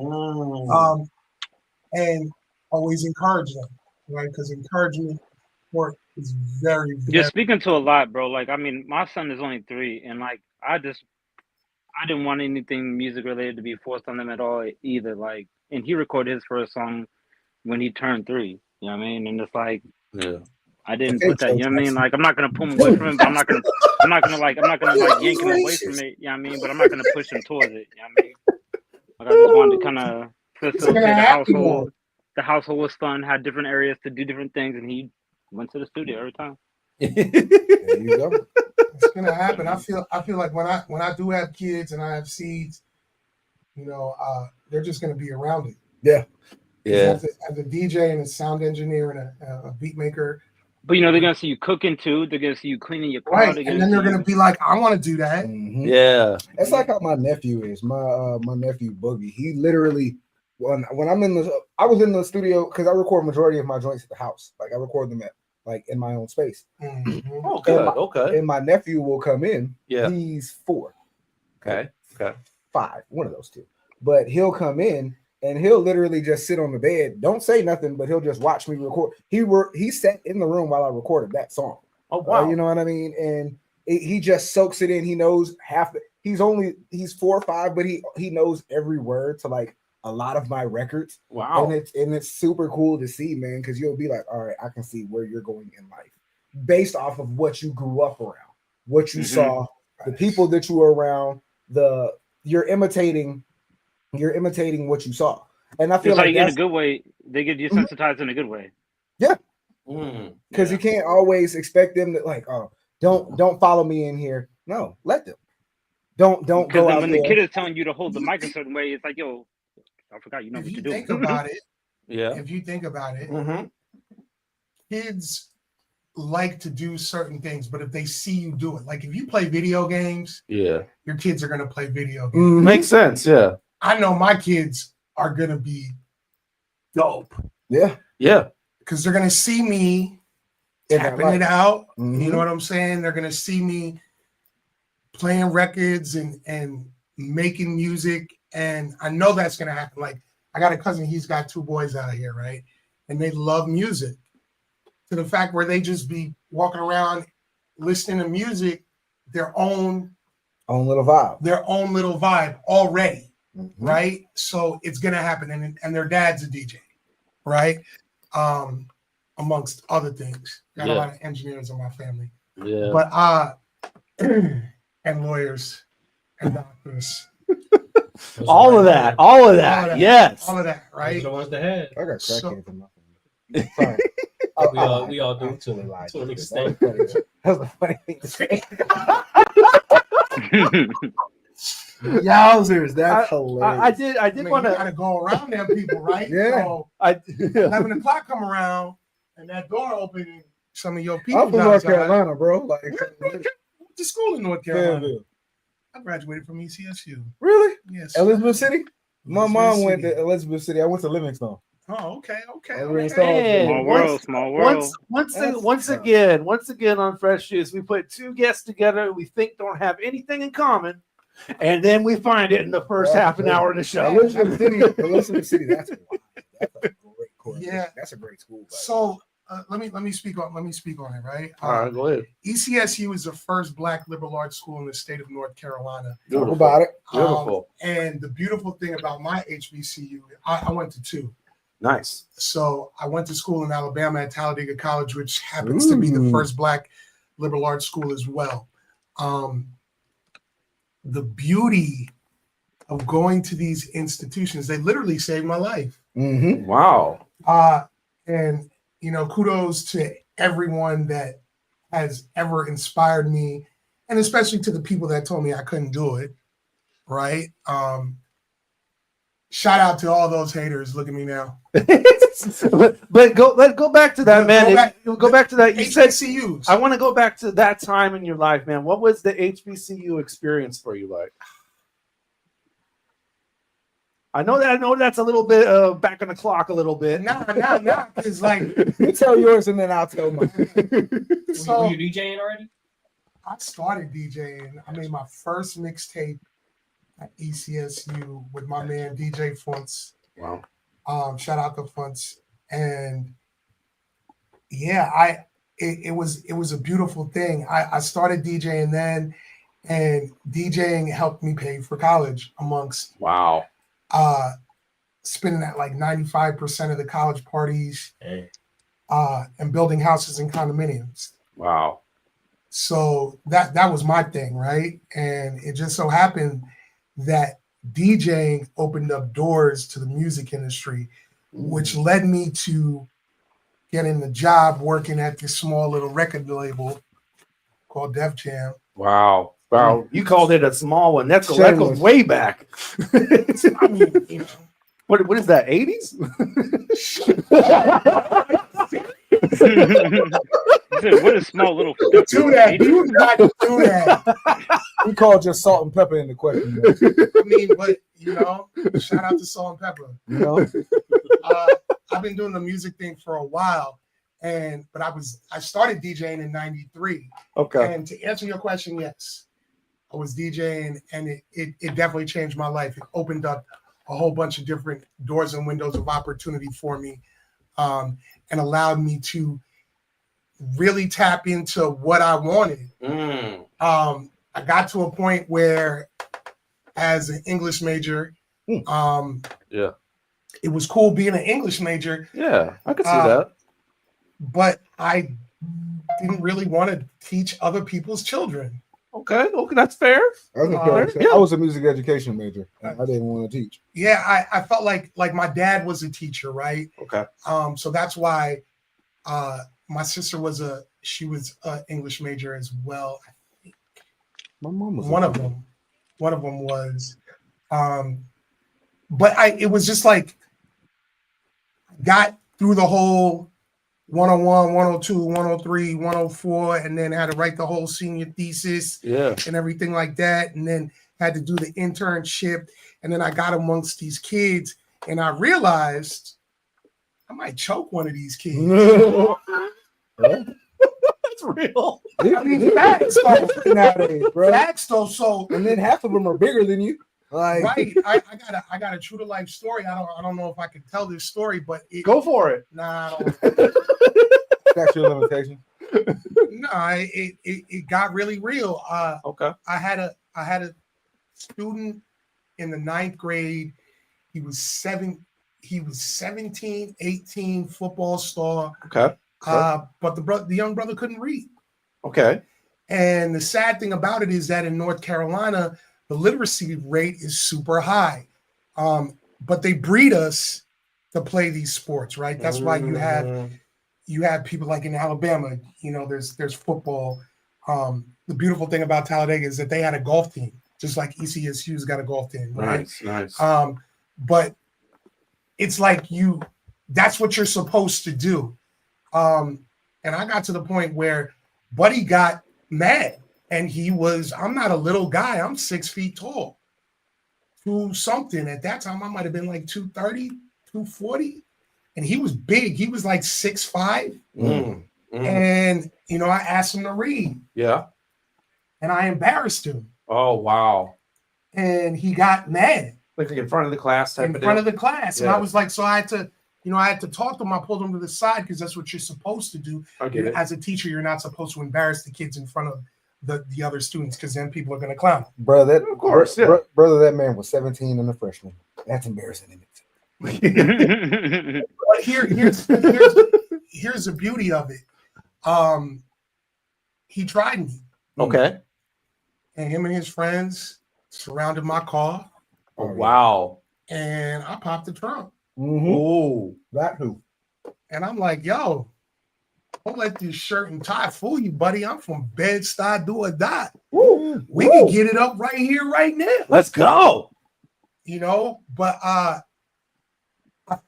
And always encourage them, right? Because encouragement support is very, very. You're speaking to a lot, bro. Like, I mean, my son is only 3, and like, I didn't want anything music related to be forced on them at all either. Like, and he recorded his first song when he turned 3. You know what I mean? And it's like, I didn't put that. You know what I mean? Like, I'm not gonna pull him away from it, but I'm not gonna like yank him away from it. You know what I mean? But I'm not gonna push him towards it. You know what I mean? Like, I just wanted to kind of facilitate the household. The household was fun, had different areas to do different things, and he went to the studio every time. There you go. It's gonna happen. I feel like when I do have kids and I have seeds, you know, they're just gonna be around it. Yeah. As a DJ and a sound engineer and a beat maker. But you know, they're gonna see you cooking too. They're gonna see you cleaning your car. Right, and then they're gonna be like, "I want to do that." Mm-hmm. Yeah, that's like how my nephew is. My nephew Boogie. He literally, when I was in the studio because I record majority of my joints at the house. Like I record them at in my own space. Mm-hmm. Oh, good. Okay. And my nephew will come in. Yeah. He's 4. Okay. 5. One of those two. But he'll come in. And he'll literally just sit on the bed, don't say nothing, but he'll just watch me record. He sat in the room while I recorded that song. Oh wow! You know what I mean? And he just soaks it in. He knows he's 4 or 5, but he knows every word to like a lot of my records. Wow! And it's super cool to see, man, because you'll be like, all right, I can see where you're going in life based off of what you grew up around, what you saw, the people that you were around. You're imitating what you saw, and I feel like in a good way. They get you sensitized in a good way. Yeah, because you can't always expect them to like, oh, don't follow me in here. No, let them. Don't go out when there. the kid is telling you to hold the mic a certain way, it's like, yo, I forgot you know what to do. Think about it. Yeah. If you think about it, kids like to do certain things, but if they see you do it, like if you play video games, your kids are gonna play video games. Makes sense. Yeah. I know my kids are gonna be dope. Yeah. Because they're gonna see me tapping it out. You know what I'm saying? They're gonna see me playing records and making music. And I know that's gonna happen. Like I got a cousin, he's got 2 boys out here, right? And they love music to the fact where they just be walking around listening to music, their own little vibe already. Right, so it's gonna happen, and their dad's a DJ, right? Amongst other things, got a lot of engineers in my family, but and lawyers and doctors, all of that, yes, all of that, right? The ones that had. I got crackheads in my family. Sorry, we all do to an extent. That's a funny thing to say. Yowzers, that's hilarious. I did want to. You gotta go around them people, right? Yeah. So 11 o'clock come around and that door open. And some of your people. I'm from North Carolina, bro. Like, went to school in North Carolina. I graduated from ECSU. Really? Yes. Elizabeth City. My mom went to Elizabeth City. I went to Livingstone. Oh, okay. Small world. Once again on Fresh Juice, we put 2 guests together we think don't have anything in common, and then we find it in the first half an hour of the show. Elizabeth City, that's a great course. Yeah, that's a great school. So let me speak on it, right? All right, go ahead. ECSU is the first Black liberal arts school in the state of North Carolina. Beautiful. About it. Beautiful. And the beautiful thing about my HBCU, I went to two. Nice. So I went to school in Alabama at Talladega College, which happens to be the first Black liberal arts school as well. The beauty of going to these institutions, they literally saved my life. Mm-hmm. Wow. And, you know, kudos to everyone that has ever inspired me, and especially to the people that told me I couldn't do it, right? Shout out to all those haters. Look at me now. But go back to that, man. Go back to that. You said HBCUs. I want to go back to that time in your life, man. What was the HBCU experience for you like? I know that's a little bit back on the clock a little bit. Nah. It's like you tell yours and then I'll tell mine. So, were you DJing already? I started DJing. I made my first mixtape at ECSU with my man DJ Funts. Wow. Shout out to Funts. And yeah, it was a beautiful thing. I started DJing then, and DJing helped me pay for college amongst spending at like 95% of the college parties and building houses and condominiums. Wow. So that was my thing, right? And it just so happened that DJing opened up doors to the music industry, which led me to getting the job working at this small little record label called Def Jam. Wow. You called it a small one. That goes way back. I mean, you know. What is that, 80s? What a small little do that. Do not do that. We called just salt and pepper in the question. I mean, but you know, shout out to Salt and Pepper. You know, I've been doing the music thing for a while, but I started DJing in '93. Okay. And to answer your question, yes, I was DJing, and it definitely changed my life. It opened up a whole bunch of different doors and windows of opportunity for me, and allowed me to really tap into what I wanted. I got to a point where, as an English major, it was cool being an English major. Yeah, I could see that. But I didn't really want to teach other people's children. Okay, that's fair. I was a music education major. I didn't want to teach. Yeah, I felt like my dad was a teacher, right? Okay. So that's why my sister was an English major as well. I think my mom was one of them was. But it was just like got through the whole 101, 102, 103, 104, and then had to write the whole senior thesis and everything like that. And then had to do the internship. And then I got amongst these kids and I realized I might choke one of these kids. That's real. I mean, facts nowadays, bro. Facts though. So and then half of them are bigger than you. Like, right. I got a true to life story. I don't know if I can tell this story, but go for it. Nah, statute of limitation. No, it got really real. Okay. I had a student in the 9th grade. He was 17, 18, football star. Okay. But the young brother couldn't read. Okay. And the sad thing about it is that in North Carolina, the literacy rate is super high. But they breed us to play these sports, right? That's why you have people like in Alabama, you know, there's football. The beautiful thing about Talladega is that they had a golf team, just like ECSU's got a golf team, right? Nice. But it's like that's what you're supposed to do. And I got to the point where Buddy got mad. And I'm not a little guy. I'm 6 feet tall. 2 something. At that time, I might have been like 230, 240. And he was big. He was like 6'5". And, you know, I asked him to read. Yeah. And I embarrassed him. Oh, wow. And he got mad. Like in front of the class type of In front of the class. Yeah. And I was like, so I had to I had to talk to him. I pulled him to the side because that's what you're supposed to do. I get it. As a teacher, you're not supposed to embarrass the kids in front of the other students because then people are going to clown them. Brother, of course, brother, that man was 17 and a freshman. That's embarrassing. But here's the beauty of it. He tried me. Okay. And him and his friends surrounded my car. Oh, wow. And I popped the trunk. Oh, that who? And I'm like, yo, don't let this shirt and tie fool you, buddy. I'm from Bed-Stuy, do or die. We can get it up right here, right now. Let's go. But I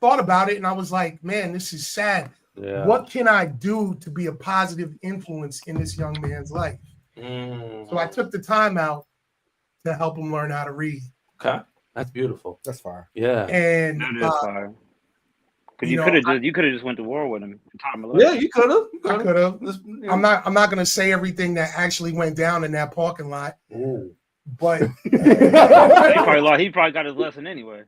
thought about it and I was like, man, this is sad. Yeah. What can I do to be a positive influence in this young man's life? So I took the time out to help him learn how to read. Okay. That's beautiful. That's fire. Yeah. And That is fire. Because you could have just went to war with him. Yeah, you could have. I could have. I'm not going to say everything that actually went down in that parking lot. Ooh. But he probably got his lesson anyway.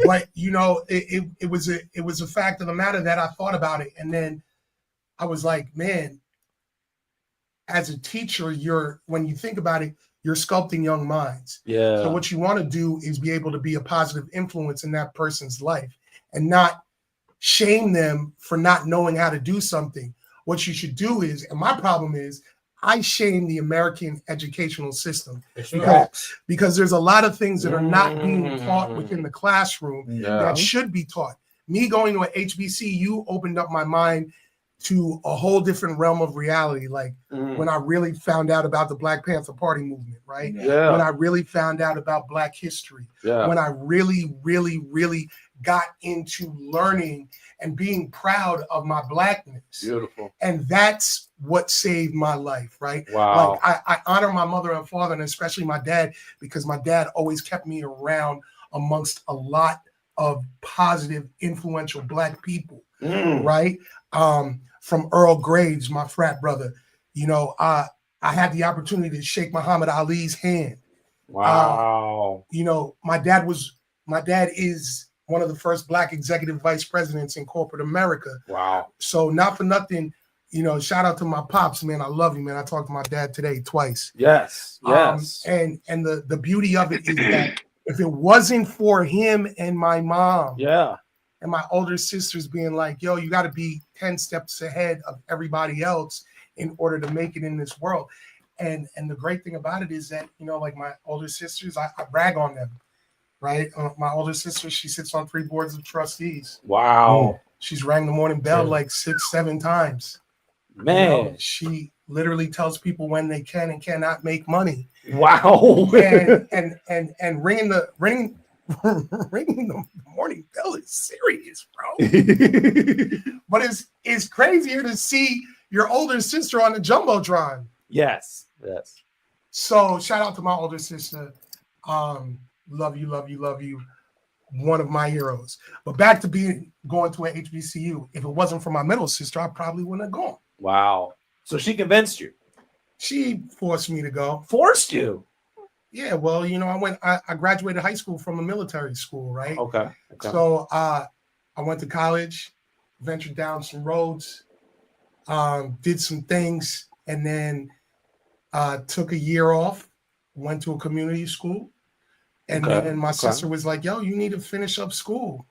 But it was a fact of the matter that I thought about it, and then I was like, man, as a teacher, when you think about it, you're sculpting young minds. Yeah. So what you want to do is be able to be a positive influence in that person's life and not shame them for not knowing how to do something. What you should do is, and my problem is, I shame the American educational system because there's a lot of things that are not being taught within the classroom that should be taught. Me going to an HBCU opened up my mind to a whole different realm of reality. Like when I really found out about the Black Panther Party movement, right? Yeah. When I really found out about Black history, when I really, really, really got into learning and being proud of my Blackness. Beautiful. And that's what saved my life, right? Wow. Like I honor my mother and father, and especially my dad, because my dad always kept me around amongst a lot of positive, influential Black people, right? From Earl Graves, my frat brother, I had the opportunity to shake Muhammad Ali's hand. Wow. My dad is one of the first Black executive vice presidents in corporate America. Wow. So not for nothing, shout out to my pops, man. I love you, man. I talked to my dad today twice. Yes. Yes. And the beauty of it is that if it wasn't for him and my mom, and my older sisters being like, yo, you got to be 10 steps ahead of everybody else in order to make it in this world. And the great thing about it is that, like my older sisters, I brag on them, right? My older sister, she sits on 3 boards of trustees. Wow. She's rang the morning bell like 6-7 times. Man. She literally tells people when they can and cannot make money. Wow. and ringing the morning bell is serious, bro. But it's crazier to see your older sister on the Jumbotron. Yes. Yes. So shout out to my older sister. Love you, love you, love you. One of my heroes. But back to going to an HBCU. If it wasn't for my middle sister, I probably wouldn't have gone. Wow. So she convinced you? She forced me to go. Forced you? Yeah, well, I graduated high school from a military school, right? Okay. So I went to college, ventured down some roads, did some things, and then took a year off, went to a community school. And then my sister was like, yo, you need to finish up school.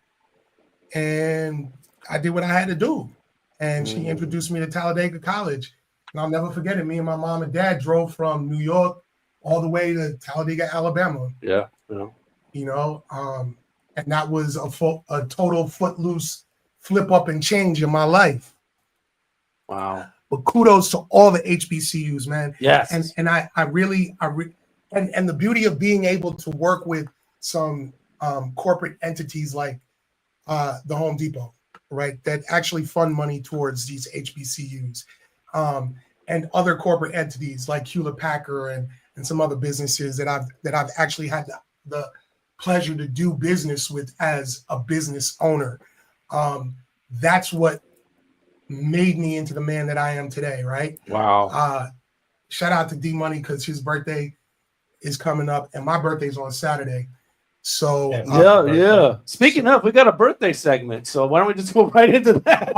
And I did what I had to do. And she introduced me to Talladega College. And I'll never forget it. Me and my mom and dad drove from New York all the way to Talladega, Alabama. Yeah. And that was a total footloose flip up and change in my life. Wow. But kudos to all the HBCUs, man. Yes. And I really and the beauty of being able to work with some corporate entities like the Home Depot, right, that actually fund money towards these HBCUs, and other corporate entities like Hewlett Packard and some other businesses that I've actually had the pleasure to do business with as a business owner. That's what made me into the man that I am today, right? Wow. Shout out to D Money because his birthday is coming up and my birthday's on Saturday. So yeah. Speaking of, we got a birthday segment, so why don't we just go right into that?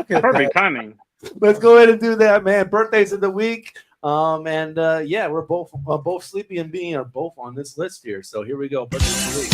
Perfect timing. Let's go ahead and do that, man. Birthdays of the week. Yeah, we're both Sleepy and Bean are both on this list here. So here we go. Birthdays of the week.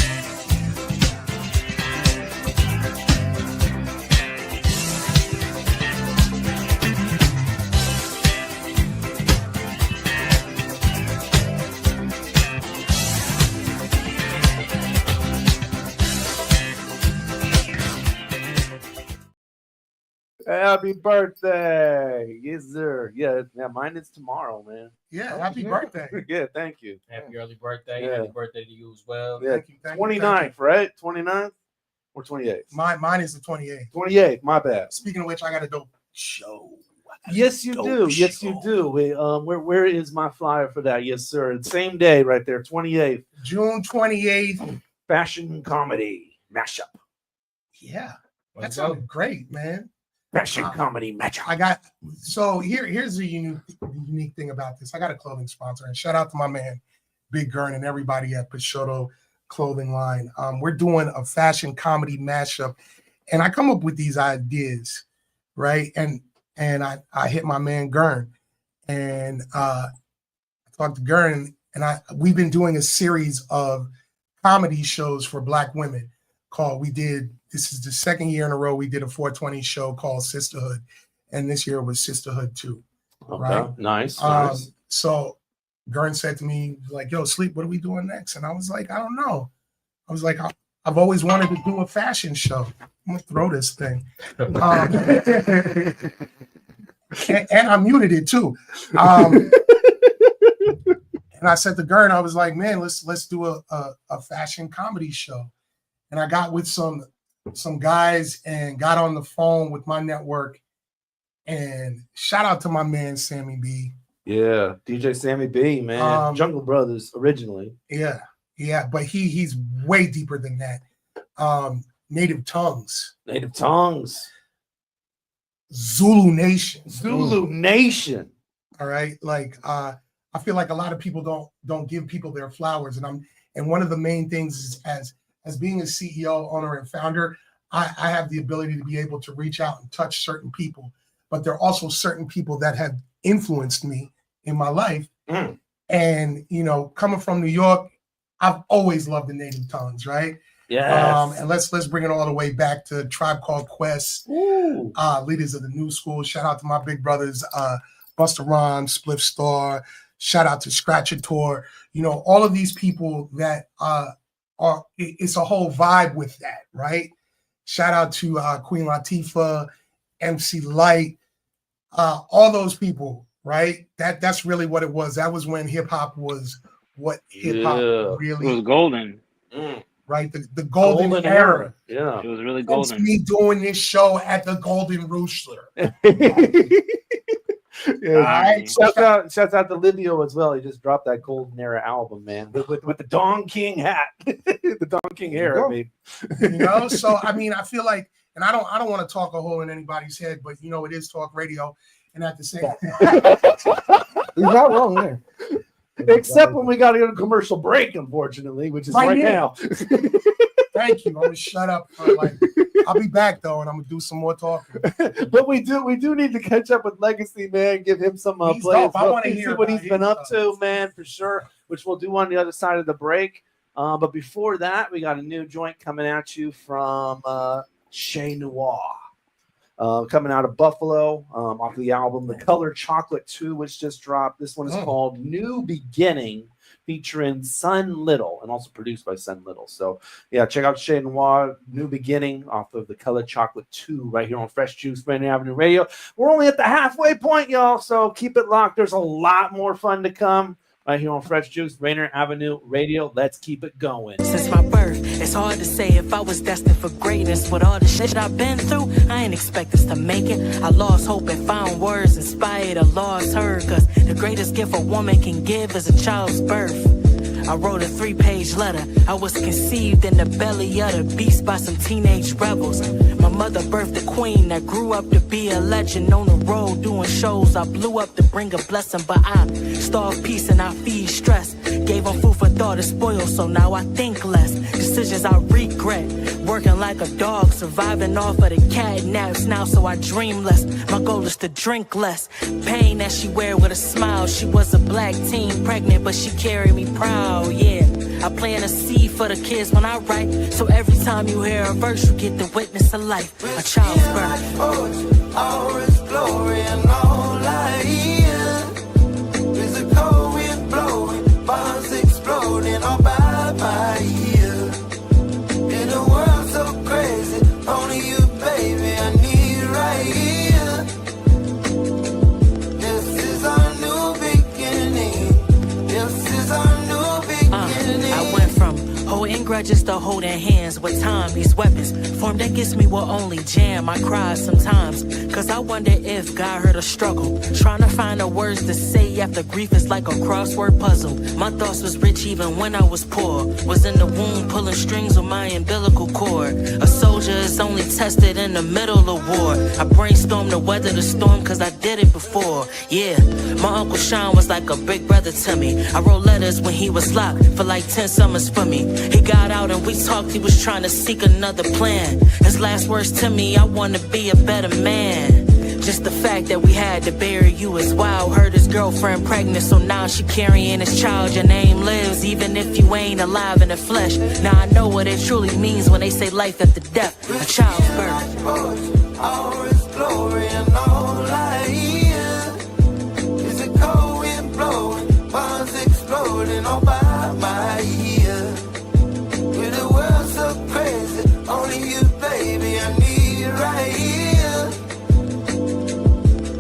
Happy birthday. Yes, sir. Yeah, mine is tomorrow, man. Yeah, happy birthday. Yeah, thank you. Happy early birthday. Yeah. Happy birthday to you as well. Yeah, 29th, right? 29th or 28th? Mine is the 28th. 28th, my bad. Speaking of which, I got a dope show. Yes, you do. Yes, you do. Where is my flyer for that? Yes, sir. Same day right there, 28th. June 28th. Fashion comedy mashup. Yeah. That sounded great, man. Fashion comedy matchup. I got here's the unique thing about this. I got a clothing sponsor, and shout out to my man Big Gurn and everybody at Peixoto Clothing Line. We're doing a fashion comedy mashup, and I come up with these ideas, right? And I hit my man Gurn, and I talked to Gurn, and we've been doing a series of comedy shows for Black women this is the second year in a row we did a 420 show called Sisterhood, and this year was Sisterhood 2. Okay. Right? Nice. So Gurn said to me, like, yo, Sleep, what are we doing next? And I was like, I don't know. I was like, I've always wanted to do a fashion show. I'm gonna throw this thing. And I muted it too. And I said to Gurn, I was like, man, let's do a fashion comedy show. And I got with some guys and got on the phone with my network, and shout out to my man Sammy B. Yeah, DJ Sammy B, man. Jungle Brothers originally. Yeah, but he's way deeper than that. Native Tongues. Zulu Nation. All right. Like I feel like a lot of people don't give people their flowers. And one of the main things is as being a CEO, owner, and founder, I have the ability to be able to reach out and touch certain people. But there are also certain people that have influenced me in my life. And, coming from New York, I've always loved the Native Tongues, right? Yes. And let's bring it all the way back to Tribe Called Quest, leaders of the new school. Shout out to my big brothers, Busta Rhymes, Spliff Star. Shout out to Scratchator. All of these people that it's a whole vibe with that, right? Shout out to Queen Latifah, MC Light, all those people, right? That's really what it was. That was when hip hop was what hip hop really it was golden. Right? The golden era. Yeah. It was really golden. That's me doing this show at the Golden Rooster. Yeah. Shouts out to Livio as well. He just dropped that Golden Era album, man, with the Don King hat, the Don King hair. I mean, So I feel like, and I don't want to talk a hole in anybody's head, but it is talk radio, and at the same he's not wrong there. Except when we got to go to commercial break, unfortunately, which is right now. Thank you. I'm gonna shut up. I'll be back though, and I'm gonna do some more talking. But we do need to catch up with Legacy, man. Give him some play. I want to hear what he's been up to, man, for sure. Which we'll do on the other side of the break. But before that, we got a new joint coming at you from Chez Noir. Coming out of Buffalo, off the album The Color Chocolate 2, which just dropped. This one is called New Beginning, featuring Sun Little, and also produced by Sun Little. So, yeah, check out Chez Noir, New Beginning, off of The Color Chocolate 2, right here on Fresh Juice, Rainier Avenue Radio. We're only at the halfway point, y'all, so keep it locked. There's a lot more fun to come right here on Fresh Juice, Rainier Avenue Radio. Let's keep it going. Since my birth, it's hard to say if I was destined for greatness. With all the shit I've been through, I ain't expect us to make it. I lost hope and found words inspired. I lost her, cause the greatest gift a woman can give is a child's birth. I wrote a 3-page letter. I was conceived in the belly of the beast by some teenage rebels. My mother birthed a queen that grew up to be a legend on the road doing shows. I blew up to bring a blessing, but I starve peace and I feed stress. Gave them food for thought to spoil, so now I think less. Decisions I regret. Working like a dog, surviving off of the cat naps now, so I dream less. My goal is to drink less. Pain that she wear with a smile. She was a black teen pregnant, but she carried me proud, yeah. I plant a seed for the kids when I write, so every time you hear a verse, you get the witness of life, a child's birth. All is glory and all I hear is a cold wind blowing, bombs exploding all by my ear. In a world so crazy, only you, baby, I need right here. This is our new beginning. This is our new beginning. I went from holding grudges to holding hands. With time, these weapons formed against me will only jam. I cry sometimes, cause I wonder if God heard a struggle. Trying to find the words to say after grief is like a crossword puzzle. My thoughts was rich even when I was poor. Was in the womb pulling strings with my umbilical cord. A soldier is only tested in the middle of war. I brainstormed to weather the storm cause I did it before. Yeah, my Uncle Sean was like a big brother to me. I wrote letters when he was locked for like 10 summers for me. He got out and we talked, he was trying to seek another plan. His last words to me, I want to be a better man. Just the fact that we had to bury you is wild. Heard his girlfriend pregnant, so now she carrying his child. Your name lives even if you ain't alive in the flesh. Now I know what it truly means when they say life after death, a child's birth. All is glory and all I hear is a cold wind blowing, bombs exploding all by my ear. With a world so crazy, only you, baby, I need right here.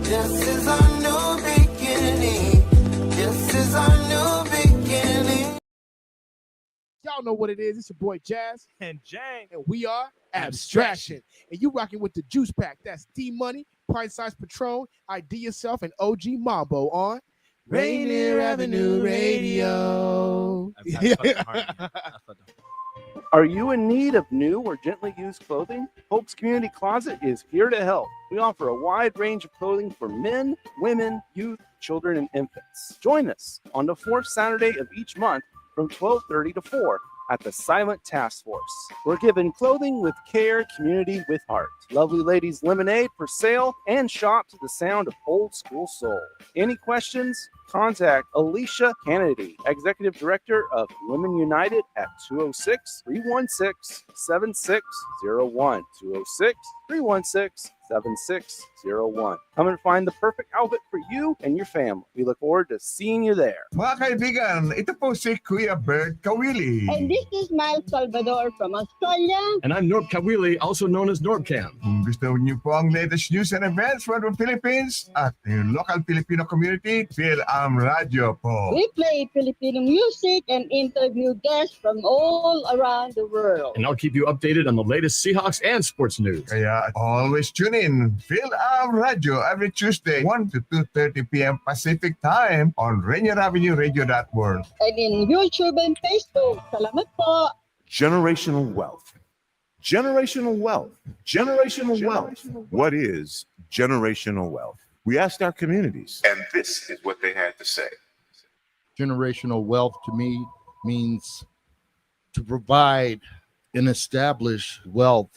This is our new beginning. This is our new beginning. Y'all know what it is. It's your boy Jazz and Jang, and we are Abstraction. And you rocking with the Juice Pack. That's D Money, Pint Size Patron, ID Yourself, and OG Mambo on Rainier Avenue Radio. Are you in need of new or gently used clothing? Hope's Community Closet is here to help. We offer a wide range of clothing for men, women, youth, children, and infants. Join us on the fourth Saturday of each month from 12:30 to 4 at the Silent Task Force. We're giving clothing with care, community with heart. Lovely Ladies Lemonade for sale, and shop to the sound of old school soul. Any questions? Contact Alicia Kennedy, Executive Director of Women United at 206-316-7601. 206-316-7601. Come and find the perfect outfit for you and your family. We look forward to seeing you there. Mga kaibigan, ito po si Kuya Bert Kawili. And this is Miles Salvador from Australia. And I'm Norb Kawili, also known as Norbcam. Kung gusto niyo po ang latest news and events from the Philippines at the local Filipino community, feel Radio po. We play Filipino music and interview guests from all around the world. And I'll keep you updated on the latest Seahawks and sports news. Kaya always tune in. Feel Radio every Tuesday, 1 to 2:30 p.m. Pacific Time on RainierAvenueRadio.world. And in YouTube and Facebook. Salamat po. Generational wealth. Generational wealth. Generational wealth. What is generational wealth? We asked our communities, and this is what they had to say. Generational wealth to me means to provide and establish wealth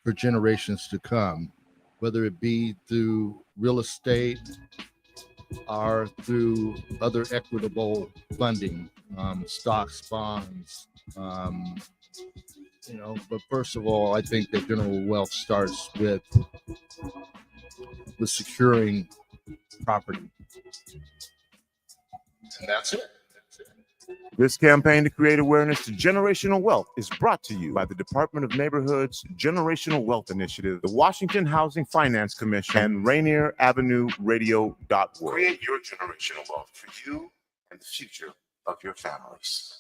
for generations to come, whether it be through real estate or through other equitable funding, stocks, bonds, but first of all, I think that general wealth starts with securing property. And that's it. This campaign to create awareness to generational wealth is brought to you by the Department of Neighborhood's Generational Wealth Initiative, the Washington Housing Finance Commission, and Rainier Avenue Radio.org. Create your generational wealth for you and the future of your families.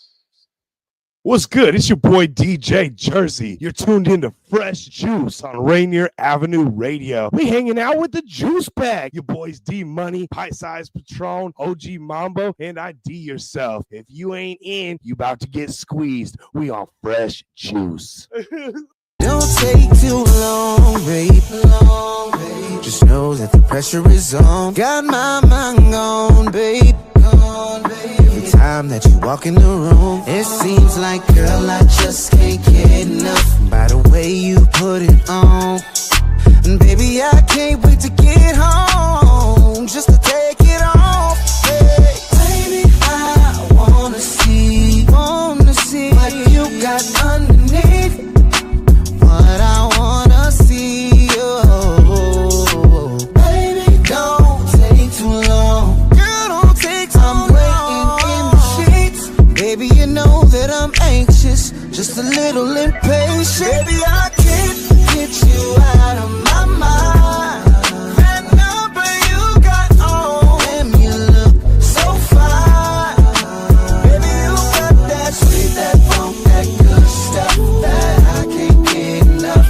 What's good? It's your boy DJ Jersey. You're tuned in to Fresh Juice on Rainier Avenue Radio. We hanging out with the Juice Pack. Your boys D Money, Pint Size Patron, OG Mambo, and ID Yourself. If you ain't in, you about to get squeezed. We on Fresh Juice. Don't take too long, babe. Just know that the pressure is on. Got my mind gone, babe. Every time that you walk in the room, it seems like, girl, I just can't get enough. By the way you put it on, and baby, I can't wait to get home just to take it off. Hey, baby, I wanna see what you got underneath. What I wanna see, oh, baby, don't take too long. Girl, don't take too long. I'm waiting in the sheets. Baby, you know that I'm anxious, just a little impatient. Baby, I can't get you out of my mind. That number you got on, damn, you look so fine. Baby, you got that sweet, that funk, that good stuff that I can't get enough.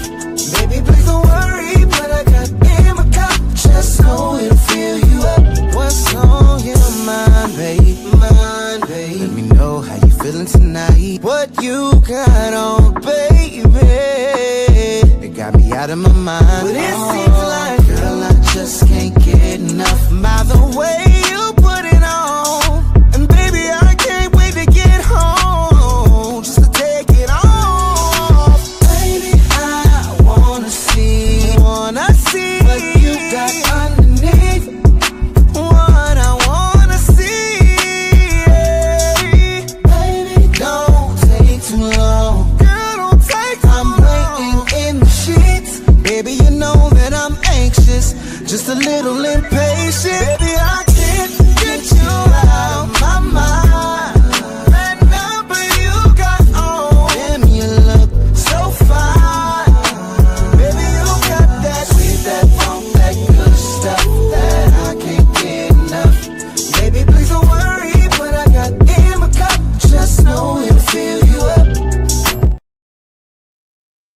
Baby, please don't worry, but I got in my cup. Just know it'll fill you up. What's on your mind, babe? Mind, babe. Let me know how you feeling tonight. What you got on, baby? It got me out of my mind. But it seems like, girl, I just can't get enough. By the way you put it on, and baby, I can't wait to get home just to take it off. Baby, I wanna see what you got underneath. What I wanna see, baby, don't take too long. Girl, don't take too long. I'm waiting in the sheets. Baby, you know that I'm anxious, just a little impatient. Baby, I can't get you out my mind. That number you got on, damn, you look so fine. Baby, you got that sweet, that funk, that good stuff that I can't get enough. Baby, please don't worry, but I got in my cup. Just know it'll fill you up.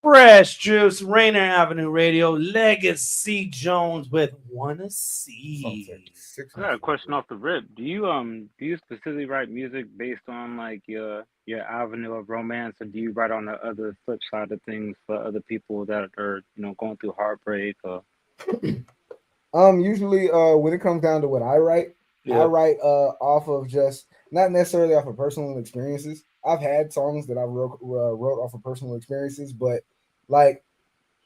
Fresh Juice, Rainier Avenue Radio, Lega'c Jones with Wanna See. I got a question off the rip. Do you specifically write music based on like your avenue of romance, or do you write on the other flip side of things for other people that are going through heartbreak? Or Usually when it comes down to what I write, I write off of just not necessarily off of personal experiences. I've had songs that I wrote off of personal experiences, but like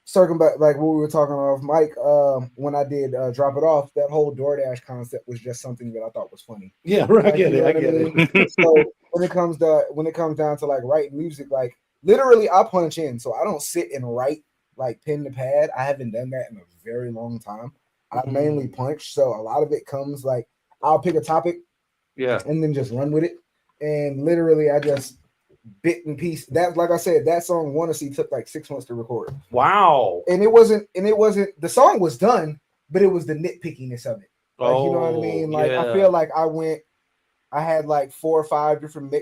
circling back, like what we were talking off mic, when I did Drop It Off, that whole DoorDash concept was just something that I thought was funny. Yeah, right. Like, I get it. So when it comes down to like writing music, like literally I punch in, so I don't sit and write like pen to pad. I haven't done that in a very long time. I mainly punch, so a lot of it comes like I'll pick a topic, and then just run with it. And literally, I just bit and piece. That, like I said, that song "Wanna See" took like 6 months to record. Wow! And it wasn't. The song was done, but it was the nitpickiness of it. Like, you know what I mean? Like I feel like I had like 4 or 5 different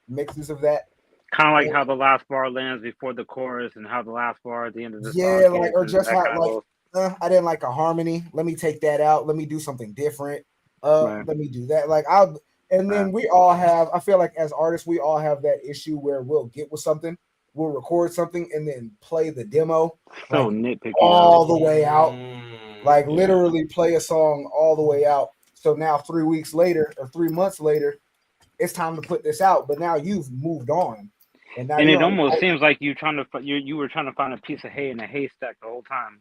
mixes of that. kind of like how the last bar lands before the chorus, and how the last bar at the end of the Yeah, song. like or just how like I didn't like a harmony. Let me take that out. Let me do something different. Let me do that. Like then we all have, I feel like as artists, we all have that issue where we'll get with something, we'll record something and then play the demo So nitpicky. all the way out. Like literally play a song all the way out. So now 3 weeks later or 3 months later, it's time to put this out. But now you've moved on. And it almost seems like you were trying to find a piece of hay in a haystack the whole time.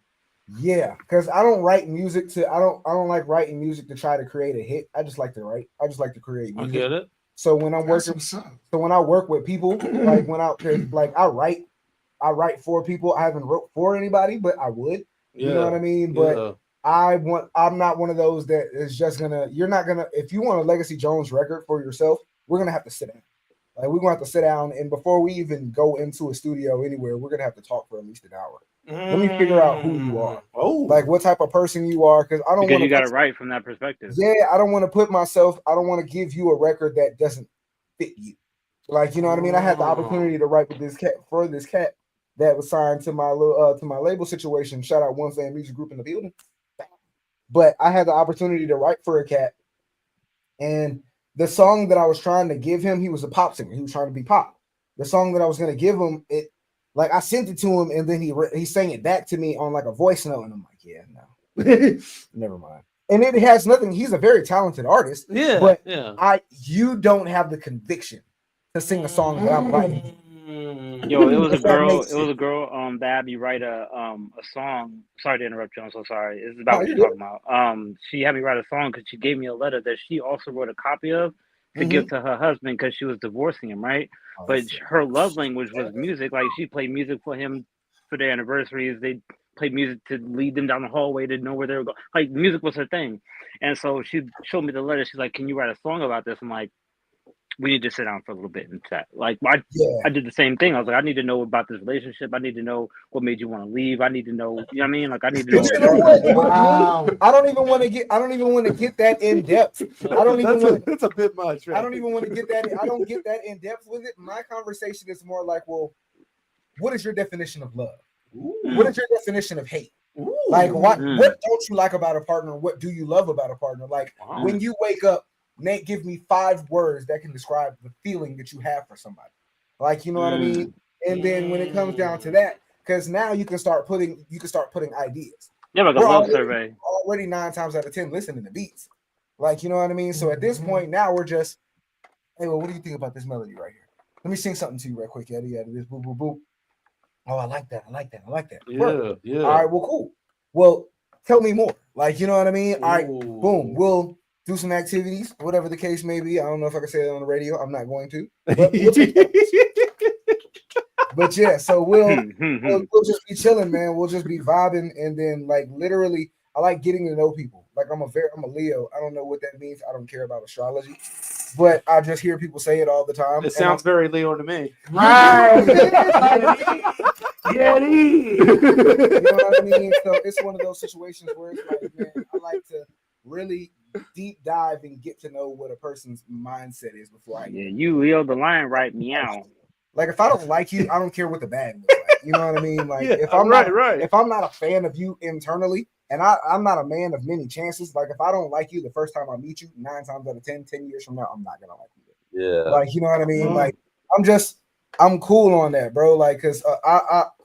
Yeah, because I don't write music I don't like writing music to try to create a hit. I just like to write. I just like to create music. I get it. So when I'm working, when I work with people, like I write for people. I haven't wrote for anybody, but I would. You know what I mean? But I'm not one of those that is just gonna. You're not gonna. If you want a Lega'c Jones record for yourself, we're gonna have to sit down. Like we're gonna have to sit down, and before we even go into a studio anywhere, we're gonna have to talk for at least an hour. Let me figure out who you are. Like what type of person you are, because I don't want you got to write from that perspective. Yeah, I don't want to put myself. I don't want to give you a record that doesn't fit you. Like, you know what I mean? I had the opportunity to write with this cat that was signed to my little to my label situation. Shout out One Fan Music Group in the building. But I had the opportunity to write for a cat, and the song that I was trying to give him, he was a pop singer. He was trying to be pop. The song that I was going to give him, I sent it to him, and then he sang it back to me on like a voice note, and I'm like, yeah, no, never mind. And it has nothing. He's a very talented artist. Yeah, but yeah. You don't have the conviction to sing a song that I'm writing. Yo, it was a girl. It was a girl. That had me write a song. Sorry to interrupt you. I'm so sorry. This is about what you're talking about. She had me write a song because she gave me a letter that she also wrote a copy of to give to her husband because she was divorcing him, right? But her love language was music. Like she played music for him for their anniversaries. They played music to lead them down the hallway to know where they were going. Like music was her thing. And so she showed me the letter. She's like, "Can you write a song about this?" I'm like, we need to sit down for a little bit and chat. Like I did the same thing. I was like, I need to know about this relationship. I need to know what made you want to leave. I need to know, you know what I mean? Like I need to know. You know what? Wow. I don't even want to get that in depth. That's a bit much, right? I don't even want to get that. I don't get that in depth with it. My conversation is more like, well, what is your definition of love? Ooh. What is your definition of hate? Ooh. Like what don't you like about a partner? What do you love about a partner? Like when you wake up, Nate, give me 5 words that can describe the feeling that you have for somebody. Like, you know what I mean? And then when it comes down to that, because now you can start putting ideas. Yeah, like a love survey. Already 9 times out of 10 listening to beats. Like, you know what I mean? So at this point now we're just, hey, well, what do you think about this melody right here? Let me sing something to you real quick. Yada yada this boop boop boop. Oh, I like that. Yeah. All right, well, cool. Well, tell me more. Like, you know what I mean? All right, boom, we'll do some activities, whatever the case may be. I don't know if I can say that on the radio. I'm not going to. But yeah, so we'll just be chilling, man. We'll just be vibing, and then like literally, I like getting to know people. Like I'm a Leo. I don't know what that means. I don't care about astrology, but I just hear people say it all the time. It sounds very Leo to me. Right. Yeah, you know what I mean? So it's one of those situations where it's like, man, I like to really deep dive and get to know what a person's mindset is before I you Leo the lion, right? Meow. Like if I don't like you, I don't care what the bag looks like. You know what I mean? Like if I'm not a fan of you internally, and I'm not a man of many chances. Like if I don't like you the first time I meet you, 9 times out of 10 years from now, I'm not gonna like you. Yeah. Like you know what I mean? Like I'm cool on that, bro. Like because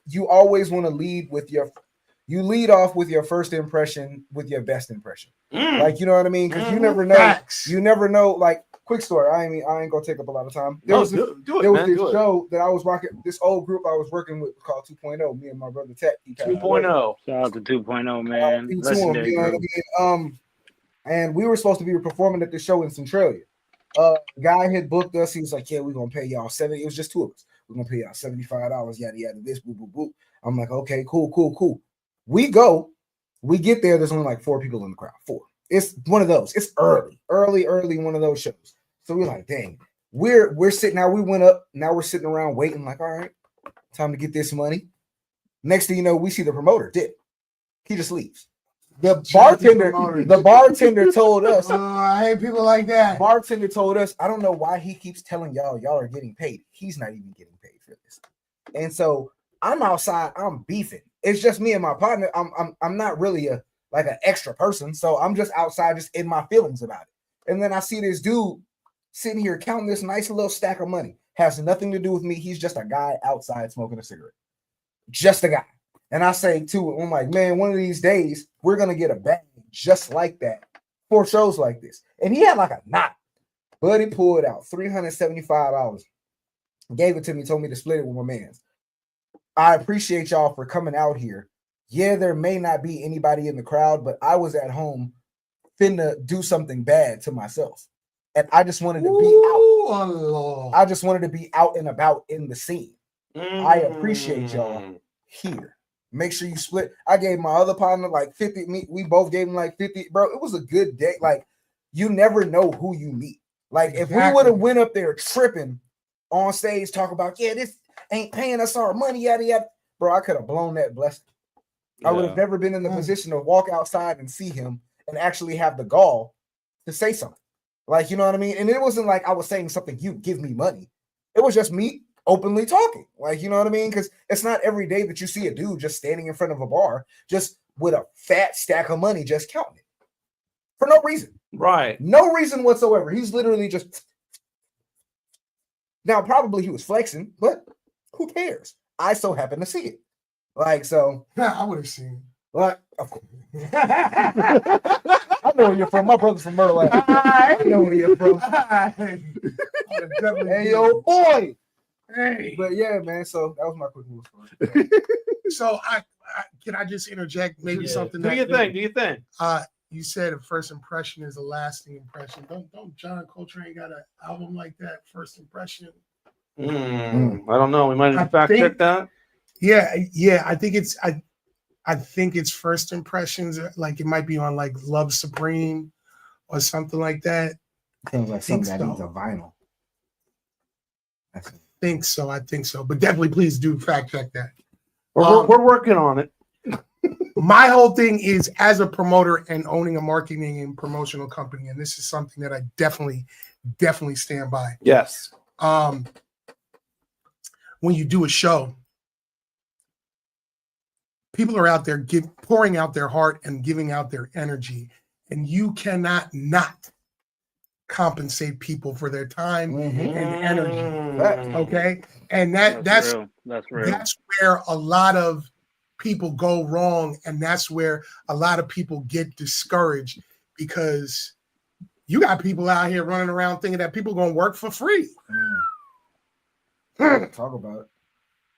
you always want to lead off with your first impression with your best impression. Like you know what I mean? Because you never know. Facts. You never know. Like quick story. I ain't gonna take up a lot of time. There was this show that I was rocking. This old group I was working with called 2.0. Me and my brother Tech. 2.0. Shout out to 2.0, man. You know what I mean? And we were supposed to be performing at the show in Centralia. Guy had booked us. He was like, "Yeah, we're gonna pay y'all $70." It was just 2 of us. We're gonna pay y'all $75. Yada yada. This boop boop boop. I'm like, okay, cool. We go. We get there. There's only like 4 people in the crowd. 4. It's one of those. It's early. One of those shows. So we're like, dang, we're sitting now. We went up. Now we're sitting around waiting. Like, all right, time to get this money. Next thing you know, we see the promoter dip. He just leaves. The bartender told us. I hate people like that. Bartender told us, I don't know why he keeps telling y'all are getting paid. He's not even getting paid for this. And so I'm outside. I'm beefing. It's just me and my partner. I'm not really an extra person. So I'm just outside, just in my feelings about it. And then I see this dude sitting here counting this nice little stack of money. Has nothing to do with me. He's just a guy outside smoking a cigarette. Just a guy. And I say to him, I'm like, man, one of these days we're gonna get a bag just like that for shows like this. And he had like a knot. Buddy pulled out $375. Gave it to me, told me to split it with my mans. I appreciate y'all for coming out here. Yeah, there may not be anybody in the crowd, but I was at home finna do something bad to myself. And I just wanted to be out. I just wanted to be out and about in the scene. I appreciate y'all here. Make sure you split. I gave my other partner like 50. We both gave him like 50. Bro, it was a good day. Like, you never know who you meet. Like, if we would have went up there tripping on stage, talk about, yeah, this ain't paying us our money, yada, yada. Bro, I could have blown that blessing. I would have never been in the position to walk outside and see him and actually have the gall to say something. Like, you know what I mean? And it wasn't like I was saying something, you give me money. It was just me openly talking. Like, you know what I mean? Because it's not every day that you see a dude just standing in front of a bar, just with a fat stack of money, just counting it for no reason. Right. No reason whatsoever. He's literally just. Now, probably he was flexing, but who cares? I so happen to see it. Like, so. I would have seen it. Like, I know where you're from. My brother's from Myrtle Avenue. I know where you're from. Hey, yo, boy. Hey. But yeah, man. So that was my quick move. So I can I just interject maybe something? Do you think? You said a first impression is a lasting impression. Don't John Coltrane got an album like that? First impression. I don't know. We might have to fact check that. Yeah. I think it's I think it's first impressions. Like it might be on like Love Supreme or something like that. Sounds like something that needs a vinyl. I think so. But definitely, please do fact check that. We're working on it. My whole thing is as a promoter and owning a marketing and promotional company, and this is something that I definitely stand by. Yes. When you do a show, people are out there pouring out their heart and giving out their energy, and you cannot not compensate people for their time and energy. Okay, and that's real. That's where a lot of people go wrong, and that's where a lot of people get discouraged because you got people out here running around thinking that people are going to work for free. Talk about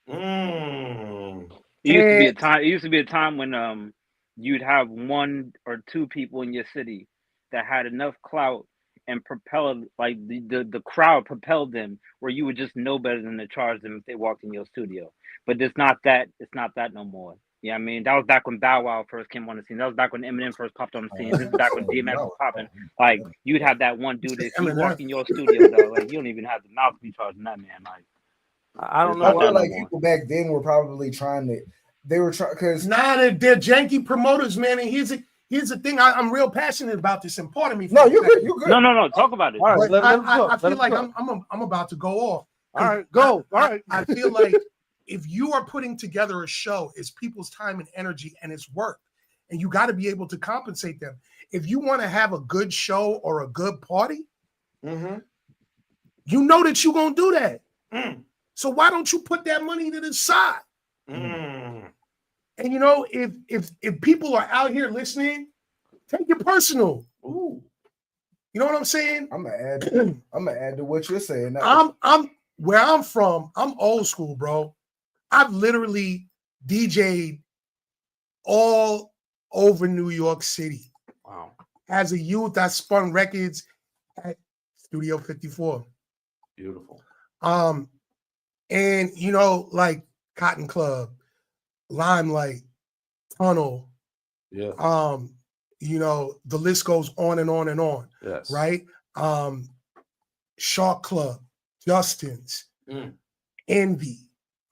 it. It used to be a time when you'd have one or two people in your city that had enough clout and propelled, like the crowd propelled them, where you would just know better than to charge them if they walked in your studio. But it's not that no more. Yeah, I mean, that was back when Bow Wow first came on the scene. That was back when Eminem first popped on the scene. This is back when DMX was popping. Like, you'd have that one dude that you walk in your studio, though, like, you don't even have the mouth to be charging that man. Like, I don't know. I feel like people back then were probably trying because they're janky promoters, man. And here's the thing. I'm real passionate about this, and part of me. No, you're good. No. Talk about it. All right, I feel like I'm about to go off. All right, go. All right. I feel like if you are putting together a show, it's people's time and energy, and it's work, and you got to be able to compensate them. If you want to have a good show or a good party, you know that you're gonna do that. So why don't you put that money to the side? And you know, if people are out here listening, take it personal. Ooh. You know what I'm saying? I'm gonna add to what you're saying. I'm where I'm from, I'm old school, bro. I've literally DJ'd all over New York City. Wow. As a youth, I spun records at Studio 54. Beautiful. And you know, like Cotton Club, Limelight, Tunnel. Yeah. You know, the list goes on and on and on. Yes. Right? Shark Club, Justin's, Envy.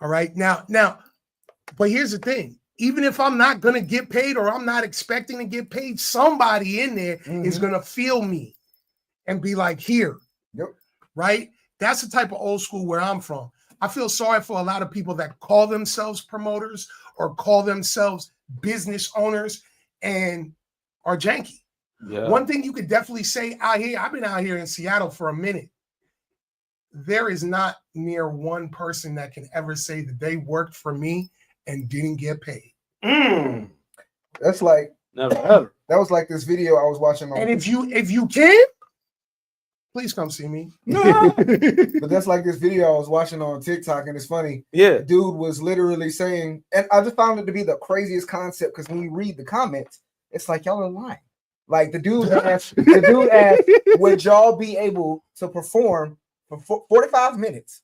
All right. Now, but here's the thing. Even if I'm not gonna get paid or I'm not expecting to get paid, somebody in there is gonna feel me and be like, here. Yep. Right? That's the type of old school where I'm from. I feel sorry for a lot of people that call themselves promoters or call themselves business owners and are janky. Yeah. One thing you could definitely say out here, I've been out here in Seattle for a minute. There is not near one person that can ever say that they worked for me and didn't get paid. That's like never. That was like this video I was watching on. And if you can, please come see me. But that's like this video I was watching on TikTok, and it's funny. Yeah, dude was literally saying, and I just found it to be the craziest concept because when you read the comments, it's like y'all are lying. Like the dude asked, would y'all be able to perform for 45 minutes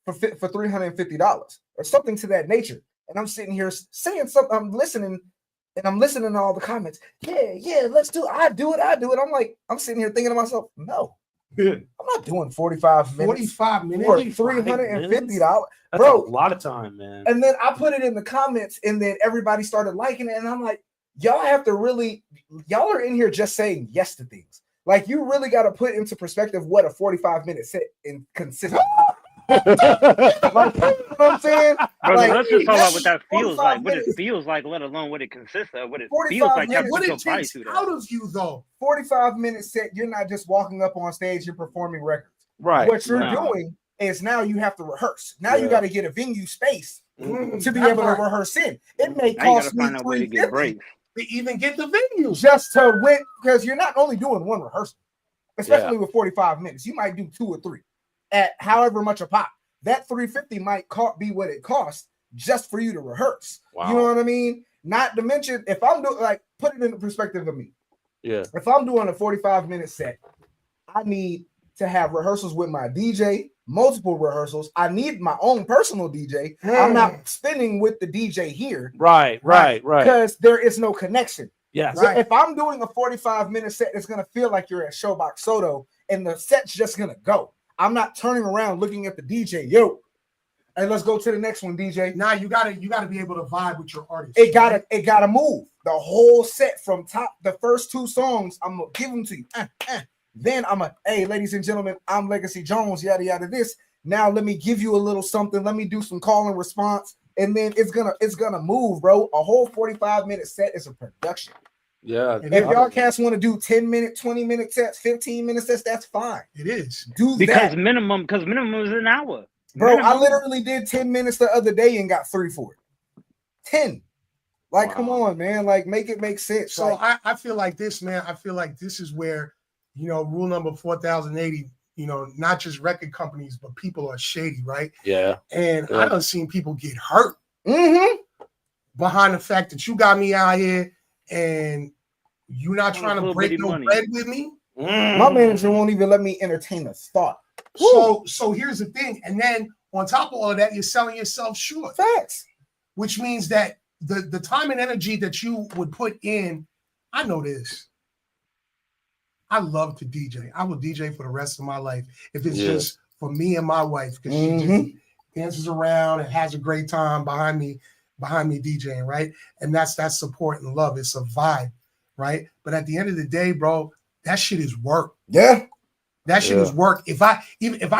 for $350 or something to that nature? And I'm sitting here saying something. I'm listening to all the comments. Yeah, let's do it. I do it. I'm like, I'm sitting here thinking to myself, no. I'm not doing 45 minutes. 45 minutes for $350. That's Bro, a lot of time, man. And then I put it in the comments, and then everybody started liking it. And I'm like, y'all are in here just saying yes to things. Like, you really got to put into perspective what a 45-minute set consists of. Like, you know what I'm saying? Bro, Like, let's just talk about what that feels 45 like. What it minutes. feels like, let alone what it consists of. What it 45 feels like. minutes. What Your it body takes through that. out of you, though. 45-minute set, you're not just walking up on stage, you're performing records. Right. What you're Nah. doing is now you have to rehearse. Now you Yeah. got to get a venue space to be That able to part. rehearse in. It may Now you cost gotta me find a way to get $350 breaks. To even get the venue. just to win, because you're not only doing one rehearsal, especially with 45 minutes. You might do 2 or 3 at however much a pop. That $350 might be what it costs just for you to rehearse. Wow. You know what I mean? Not to mention, if I'm doing, like, put it in the perspective of me. Yeah. If I'm doing a 45-minute set, I need to have rehearsals with my DJ, multiple rehearsals. I need my own personal DJ. I'm not spinning with the DJ here. Right. Because there is no connection. Yes. So if I'm doing a 45-minute set, it's going to feel like you're at Showbox Soto and the set's just going to go. I'm not turning around looking at the DJ. Yo, hey, let's go to the next one, DJ. Now you gotta be able to vibe with your artist. It gotta move. The whole set from top, the first 2 songs, I'm gonna give them to you. Then hey, ladies and gentlemen, I'm Lega'c Jones, yada yada this. Now let me give you a little something. Let me do some call and response. And then it's gonna move, bro. A whole 45-minute set is a production. Yeah. If y'all cats want to do 10-minute, 20-minute sets, 15-minute sets, that's fine. It is. Because minimum is an hour. Bro, Minimum. I literally did 10 minutes the other day and got 3 for it. 10. Like, come on, man. Like, make it make sense. So like, I feel like this, man. I feel like this is where, rule number 4080, not just record companies, but people are shady, right? Yeah. And I done seen people get hurt behind the fact that you got me out here and you're not trying to break no bread with me. my manager won't even let me entertain a thought. So here's the thing. And then on top of all of that, you're selling yourself short. Facts. Which means that the time and energy that you would put in, I know this. I love to DJ. I will DJ for the rest of my life if it's just for me and my wife, because she just dances around and has a great time behind me DJing, right? And that's support and love. It's a vibe, right? But at the end of the day, bro, that shit is work. Yeah. That shit is work. If I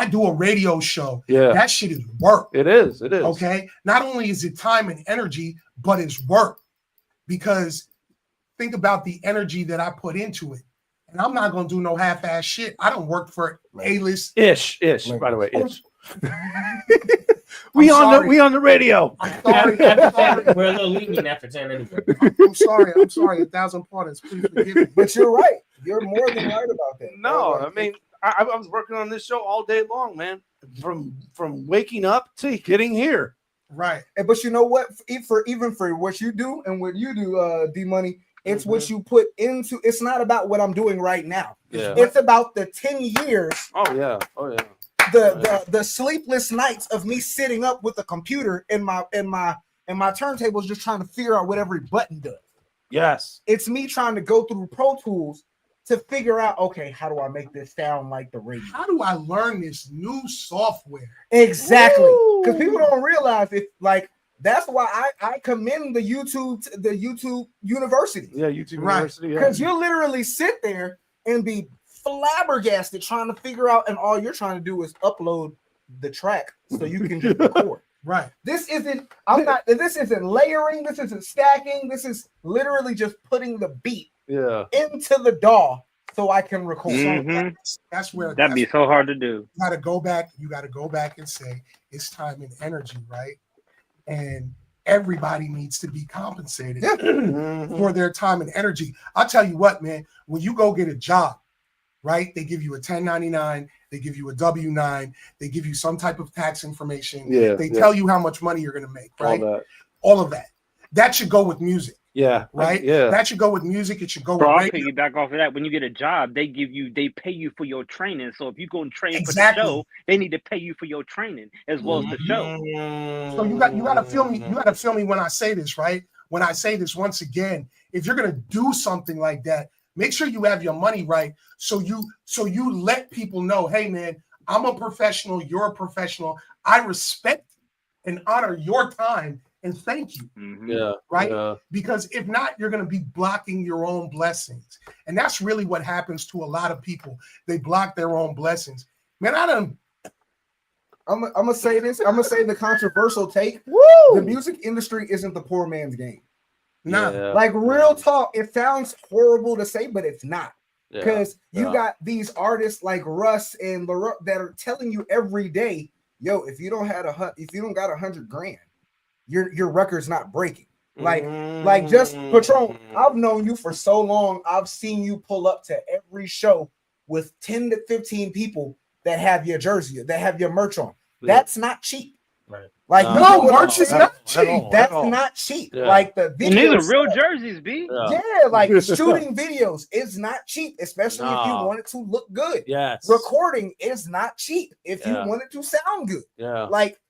do a radio show, that shit is work. It is. Okay. Not only is it time and energy, but it's work. Because think about the energy that I put into it. And I'm not gonna do no half-ass shit. I don't work for A-list. Ish. By the way, ish. we on the radio. I'm sorry. We're a little lenient after 10 anyway. I'm sorry. 1,000 pardons. Please forgive me. But you're right. You're more than right about that. No, I mean, I was working on this show all day long, man. From waking up to getting here. Right. But you know what? Even for what you do and what you do, D-Money, it's what you put into. It's not about what I'm doing right now. Yeah. It's about the 10 years. Oh yeah. The sleepless nights of me sitting up with a computer and my turntables just trying to figure out what every button does. Yes. It's me trying to go through Pro Tools to figure out, okay, how do I make this sound like the radio? How do I learn this new software? Exactly. Because people don't realize it. Like, that's why I commend the YouTube University. Yeah, YouTube University. Because you literally sit there and be flabbergasted trying to figure out, and all you're trying to do is upload the track so you can just record. Right. This isn't layering, this isn't stacking, this is literally just putting the beat into the DAW so I can record. That's where that'd be so hard to do. You gotta go back and say it's time and energy, right? And everybody needs to be compensated for their time and energy. I'll tell you what, man, when you go get a job, right? They give you a 1099, they give you a W-9, they give you some type of tax information. They tell you how much money you're going to make, right? All of that. That should go with music. Yeah. Right? Yeah. That should go with music. It should go Bro, with I'll radio. piggyback off of that. When you get a job, they pay you for your training. So if you go and train for the show, they need to pay you for your training as well as the show. So you gotta feel me. You gotta feel me when I say this, right? When I say this once again, if you're gonna do something like that, make sure you have your money right. So you let people know, hey man, I'm a professional, you're a professional. I respect and honor your time and thank you. Yeah. Right? Yeah. Because if not, you're going to be blocking your own blessings. And that's really what happens to a lot of people. They block their own blessings. Man, I'm gonna say this. I'm gonna say the controversial take. Woo! The music industry isn't the poor man's game. No, Yeah. Like real talk. It sounds horrible to say, but it's not. Yeah. Because you Yeah. got these artists like Russ and LaRoe that are telling you every day, yo, if you don't got $100,000, your record's not breaking. Like just Patron, I've known you for so long. I've seen you pull up to every show with 10 to 15 people that have your jersey, that have your merch on. That's not cheap. Right. Like no, merch is not cheap. That's not cheap. Yeah. Like the And these videos, are real jerseys, B. yeah, like shooting videos is not cheap, especially if you No. want it to look good. Yes. Recording is not cheap if you Yeah. want it to sound good. Yeah. Like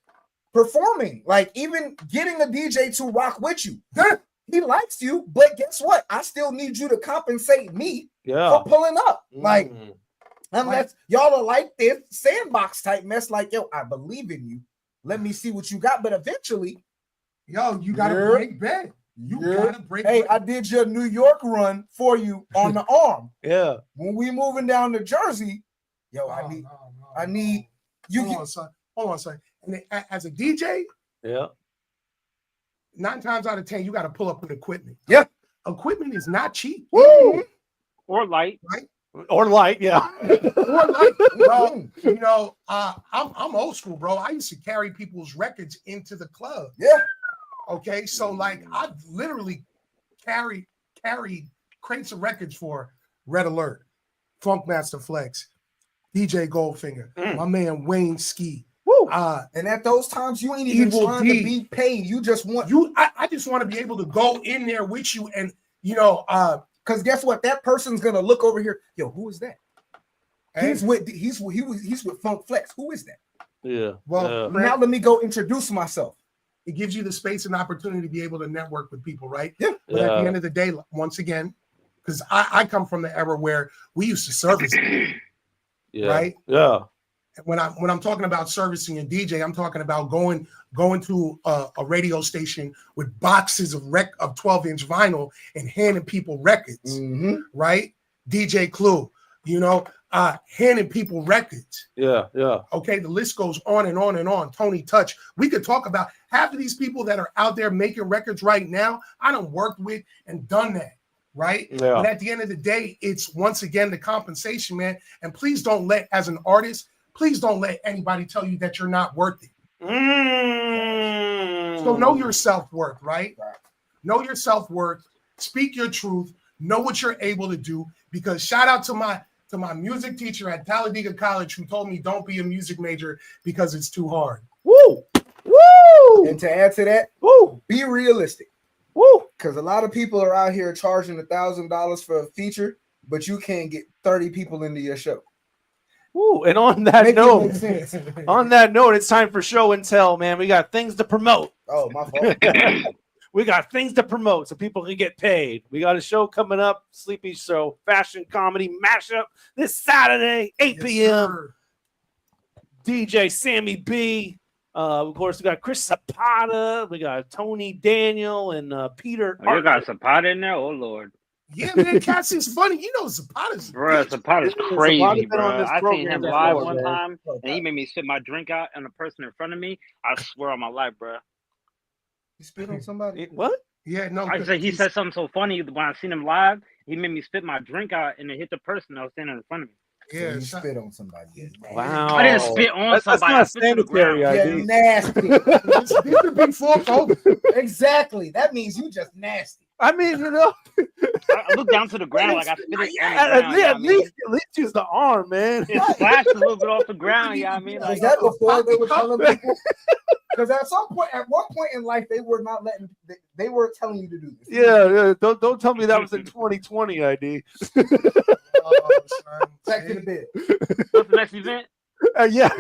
performing, like even getting a DJ to rock with you. He likes you, but guess what? I still need you to compensate me Yeah. for pulling up. Like, Mm. unless y'all are like this sandbox type mess, like, yo, I believe in you. Let me see what you got. But eventually, yo, you gotta Yeah. break bread. You gotta break hey, bread. I did your New York run for you on the arm. Yeah. When we moving down to Jersey, yo, I need you. Hold on, son. Hold on, son. And then, as a DJ, Yeah. 9 times out of 10, you got to pull up with equipment. Yeah. Equipment is not cheap. Woo! Or light. Right? Or light, yeah. Or like, bro, you know, I'm old school, bro. I used to carry people's records into the club. Yeah. Okay, so like I literally carried crates of records for Red Alert, Funkmaster Flex, DJ Goldfinger, my man Wayne Ski. Woo! And at those times, you ain't even Evil trying D. to be paid. You just want you. I just want to be able to go in there with you, and you know, because guess what? That person's gonna look over here. Yo, who is that? He's with Funk Flex. Who is that? Yeah. Well, now let me go introduce myself. It gives you the space and opportunity to be able to network with people, right? Yeah. But at the end of the day, once again, because I come from the era where we used to service, Yeah. right? Yeah. When I'm talking about servicing a DJ, I'm talking about going to a radio station with boxes of 12-inch vinyl and handing people records, right? DJ Clue, you know, handing people records. Yeah. Yeah. Okay, the list goes on and on and on. Tony Touch. We could talk about half of these people that are out there making records right now. I done worked with and done that, right? Yeah. But at the end of the day, it's once again the compensation, man. And please don't let, as an artist, please don't let anybody tell you that you're not worth it. So know your self-worth, right? Know your self-worth. Speak your truth. Know what you're able to do. Because shout out to my music teacher at Talladega College who told me don't be a music major because it's too hard. Woo! Woo! And to add to that, woo, be realistic. Woo! Because a lot of people are out here charging $1,000 for a feature, but you can't get 30 people into your show. Woo! And on that note, it's time for show and tell, man. We got things to promote. Oh, my fault. We got things to promote so people can get paid. We got a show coming up, Sleepy Show, fashion comedy mashup this Saturday, 8 p.m. DJ Sammy B. Of course, we got Chris Zapata. We got Tony Daniel and Peter. Oh, you got Zapata in there? Oh, Lord. Yeah, man, Cass is funny. You know Zapata's Zapata's crazy, Zapata's been bro. on this I seen program him before, live one man. time, and he made me spit my drink out on the person in front of me. I swear on my life, bro. You spit on somebody? What? Yeah, no. I said he said something so funny when I seen him live. He made me spit my drink out, and it hit the person that was standing in front of me. Yeah, you spit on somebody. Wow. I didn't spit on That's somebody. not I spit to the sanitary, ground. ID. You're nasty. These are big four Exactly. That means you just nasty. I mean, you know. I looked down to the ground like I spit it on the ground. At least use the arm, man. It splashed a little bit off the ground. Yeah, I mean, Was like, that before they were telling people? Because at one point in life, they were not letting. They were telling you to do this. Yeah. Don't tell me that was in 2020, ID. Back to the bed. What's the next event? Yeah.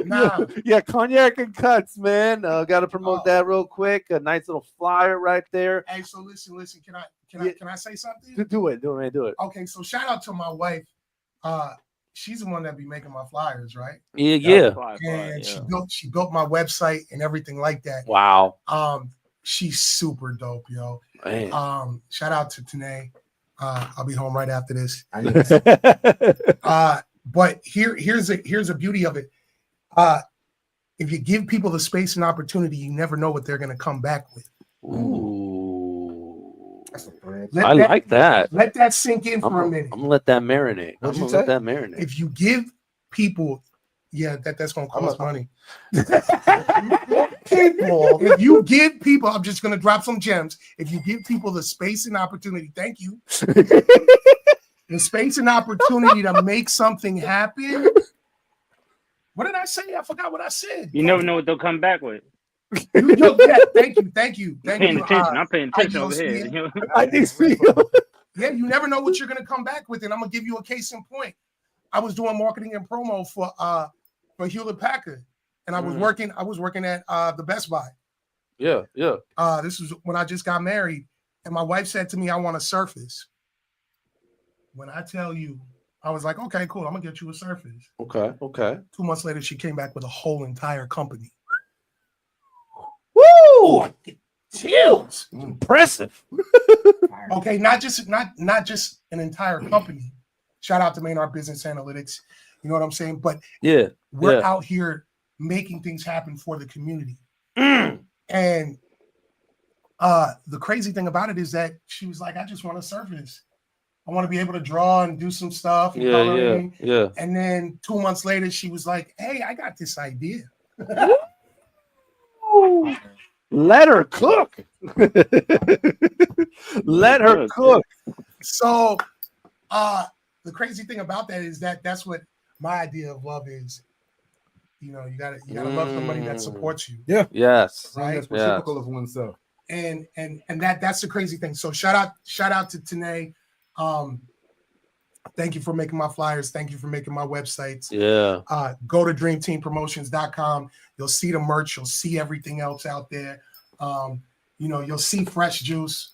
Nah. Yeah, cognac and cuts, man. Got to promote that real quick. A nice little flyer right there. Hey, so listen. Can I say something? Do it, man. Do it. Okay, so shout out to my wife. She's the one that be making my flyers, right? Yeah. And she built my website and everything like that. Wow. She's super dope, yo. Man. Shout out to Tanae. I'll be home right after this. But here's a beauty of it. If you give people the space and opportunity, you never know what they're going to come back with. Ooh. I like that. Let that sink in for a minute. I'm gonna let that marinate. What'd I'm you gonna let say? that marinate. If you give people, that's going to cost money. If you give people, I'm just going to drop some gems. If you give people the space and opportunity, thank you. The space and opportunity to make something happen. What did I say? I forgot what I said. You never know what they'll come back with. Thank you. I'm paying attention over here. Yeah, you never know what you're going to come back with, and I'm going to give you a case in point. I was doing marketing and promo for Hewlett Packard, and I was working at the Best Buy. Yeah. This was when I just got married, and my wife said to me, "I want a Surface." When I tell you, I was like, "Okay, cool, I'm gonna get you a Surface." Okay. 2 months later, she came back with a whole entire company. Woo! Chills. Impressive. Okay, not just an entire company. Shout out to Maynard Business Analytics. You know what I'm saying? But we're out here making things happen for the community. And the crazy thing about it is that she was like, "I just want a Surface. I want to be able to draw and do some stuff." And coloring. And then 2 months later, she was like, "Hey, I got this idea." Let her cook. Let her cook. So the crazy thing about that is that that's what my idea of love is. You know, you gotta love somebody that supports you. Yeah. Yes. Right. That's reciprocal of oneself. And that's the crazy thing. So shout out to Tanae. Thank you for making my flyers. Thank you for making my websites. Yeah. Go to dreamteampromotions.com. You'll see the merch. You'll see everything else out there. You'll see Fresh Juice.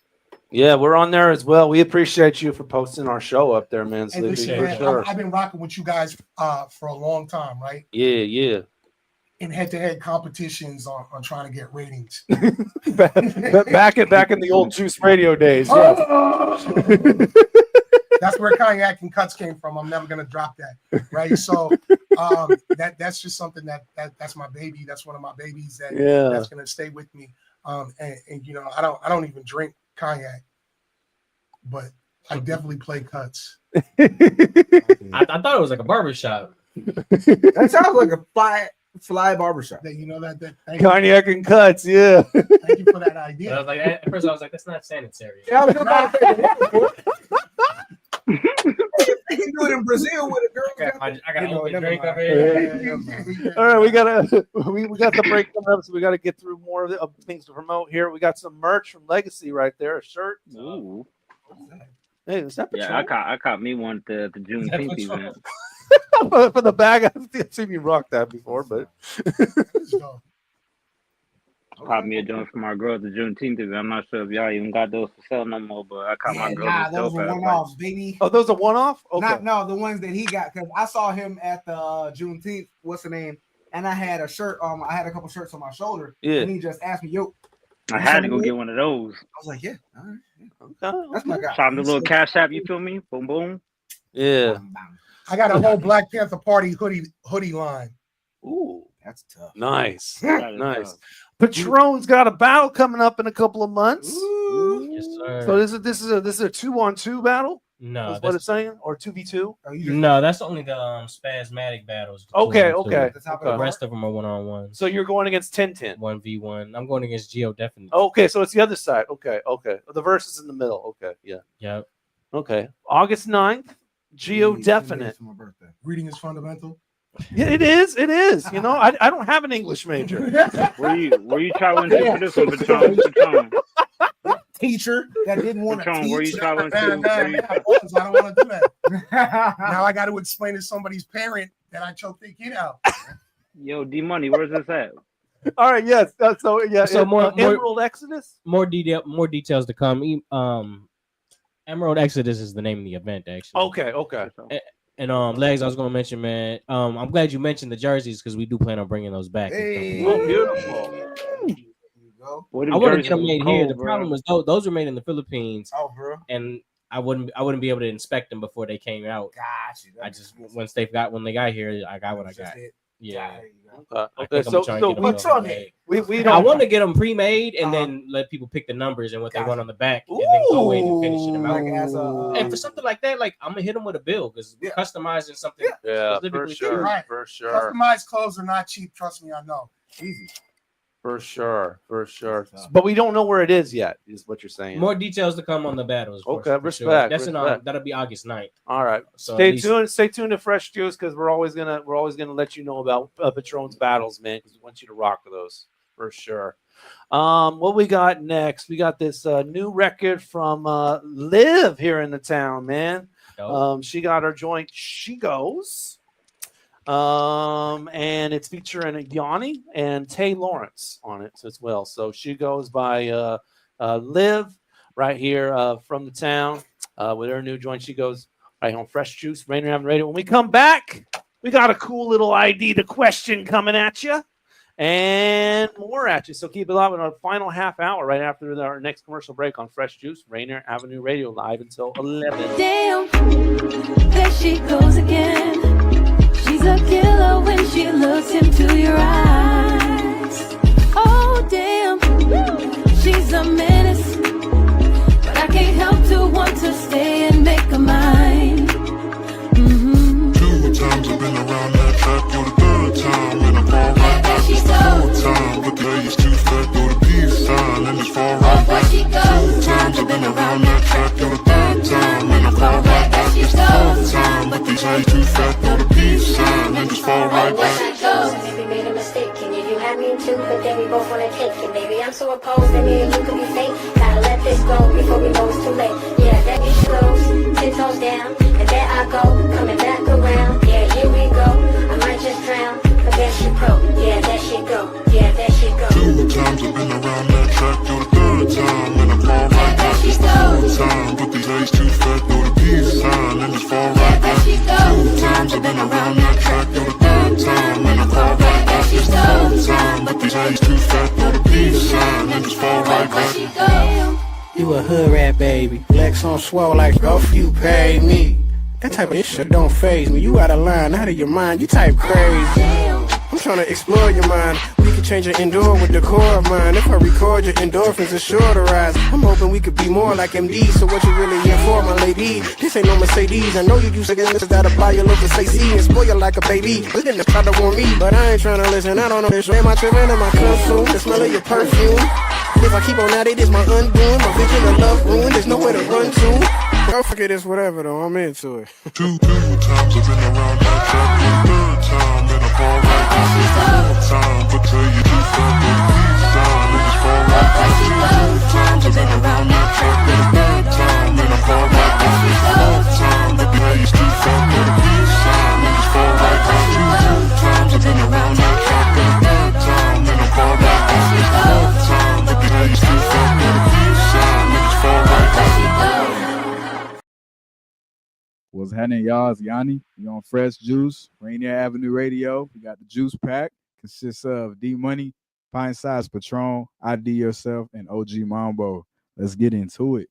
Yeah, we're on there as well. We appreciate you for posting our show up there, man. And listen, man, I've been rocking with you guys for a long time, right? Yeah. In head-to-head competitions on trying to get ratings. back in the old Juice Radio days. That's where Cognac and Cuts came from. I'm never gonna drop that, right? So that's just something that's my baby. That's one of my babies that's gonna stay with me. And you know, I don't even drink cognac, but I definitely play Cuts. I thought it was like a barbershop. That sounds like a fly barbershop. You know that Cognac and Cuts, yeah. Thank you for that idea. I was like, at first I was like, that's not sanitary. Yeah, I was about to say you can do it in Brazil with a girl. I got a drink over here. All right, we got the break coming up, so we got to get through more of things to promote here. We got some merch from Legacy right there, a shirt. Ooh. Hey, is that I caught me one at the Juneteenth event. For the bag, I've seen you rock that before, but caught me a joint from our girl at the Juneteenth event. I'm not sure if y'all even got those for sale no more, but I caught my girl. Those were one-offs, baby. Oh, those are one-off? Okay. No, the ones that he got, because I saw him at the Juneteenth, what's the name? And I had a shirt I had a couple shirts on my shoulder. Yeah. And he just asked me, "Yo." I had to go get one of those. I was like, "Yeah, all right, yeah. Okay. That's my guy." Shot him the little cash app, you feel me? Boom, boom. Yeah. I got a whole Black Panther Party hoodie line. Ooh, that's tough. Nice. Nice. Patron's got a battle coming up in a couple of months. Yes, sir. So this is a 2-on-2 battle? No, that's what it's saying, or 2v2? No, that's only the spasmatic battles. Okay. The rest of them are 1-on-1. So you're going against 10-10. 1v1. I'm going against Geo definitely. Okay, so it's the other side. Okay. The verse is in the middle. Okay, yeah. Yep. Okay. August 9th, Geo definite. Reading is fundamental. Yeah, it is. It is. You know, I don't have an English major. Were you trying to for this one, Patron? Teacher that didn't want to teach. Were you trying to? I don't want to do that. Now I got to explain to somebody's parent that I choked their kid out. Yo, D Money, where's this at? All right. Yes. So more Emerald Exodus. More details to come. Emerald Exodus is the name of the event, actually. Okay. And Legs, I was going to mention, man. I'm glad you mentioned the jerseys because we do plan on bringing those back. Hey, beautiful. I want to get them made here. The problem is those were made in the Philippines. Oh, bro. And I wouldn't be able to inspect them before they came out. Gotcha. I just when they got here, I got what I got. Yeah. Okay. So we I don't want to get them pre-made and then let people pick the numbers and what they want on the back, and then go in and finish them out. And for something like that, like I'm gonna hit them with a bill because customizing something. Yeah, for specifically sure, Right. for sure. Customized clothes are not cheap. Trust me, I know. Easy. For sure. But we don't know where it is yet, is what you're saying. More details to come on the battles. Okay, for sure. respect. That's respect. that'll be August 9th. All right. So Stay at least- tuned. Stay tuned to Fresh Juice because we're always gonna let you know about Patron's battles, man. Because we want you to rock those for sure. What we got next? We got this new record from Liv here in the town, man. She got her joint. She Goes. And it's featuring Yanni and Tay Lawrence on it as well. So She Goes by Liv right here from the town with her new joint. She Goes right on Fresh Juice, Rainier Avenue Radio. When we come back, we got a cool little ID to question coming at you and more at you. So keep it up in our final half hour right after our next commercial break on Fresh Juice, Rainier Avenue Radio, live until 11. Damn, there she goes again. She's a killer when she looks into your eyes. Oh, damn, she's a menace. But I can't help to want to stay and make her mine. Two times I've been around that track, you're the third time. And I fall right back this the fourth time. But the lady's too fat, throw the peace sign and just fall right back. Two times I've been around that track, you're the third time. And I fall right back this the fourth time. But the lady's too fat, throw the peace sign and just fall right back. Maybe made a mistake, and you had me too, but then we both wanna take it. Maybe I'm so opposed that me and you could be fake. Gotta let this go before we know it's too late. Yeah, that be close, 10 toes down, and there I go, coming back around. Yeah, here we go. I might just drown, but there she pro. Yeah, there she go. Yeah, there she go. Two times I've been around that track, you're the third time. And I fall right back this the fourth time. But these ladies too fat, throw the peace sign and just fall right back. Two times I've been around that track, you're the third time. And I fall right back this the fourth time. But these ladies too fat, throw the peace sign and just fall right back. You a hood rat, baby. Flex on swell like off you pay me. That type of shit don't faze me. You out of line, out of your mind. You type crazy. I'm trying to explore your mind. We can change your indoor with the core of mine. If I record your endorphins, it's sure to rise. I'm hoping we could be more like MD. So what you really here for, my lady? This ain't no Mercedes. I know you use again. This is that apply your look to say see and spoil you like a baby. But then they try to warn me, but I ain't trying to listen. I don't know this. Am I tripping? Am I consumed? The smell of your perfume. If I keep on at it, it's my undoing. My vision of love ruined. There's nowhere to run to. Go forget this, whatever though. I'm into it. Two times I've been around that track, for the third time. And I fall right back this the fourth time. But tell you too fat, throw the peace sign and just fall right back. Two times I've been around that track, for the third time. And I fall right back this the fourth time. But the lady's too fat, throw the peace sign and just fall right back. Two times I've been around that track, for the third time. And I fall right back this the fourth time. But the lady's too fat, throw the peace sign and just fall right back. What's happening, y'all? It's Yanni. You on Fresh Juice, Rainier Avenue Radio. We got the juice pack. Consists of D Money, Pint Size Patron, IDYourself, and OG Mambo. Let's get into it.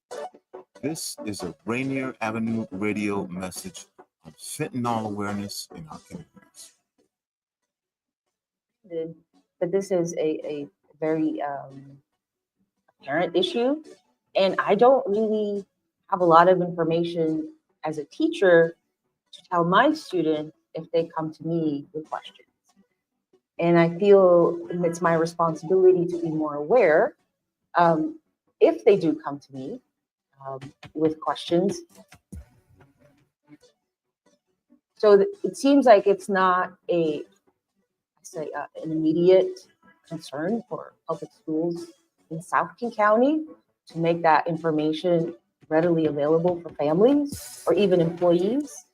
This is a Rainier Avenue Radio message on fentanyl awareness in our communities. But this is a very apparent issue, and I don't really have a lot of information as a teacher to tell my students if they come to me with questions. And I feel it's my responsibility to be more aware if they do come to me with questions. So it seems like it's not an immediate concern for public schools in South King County to make that information readily available for families or even employees.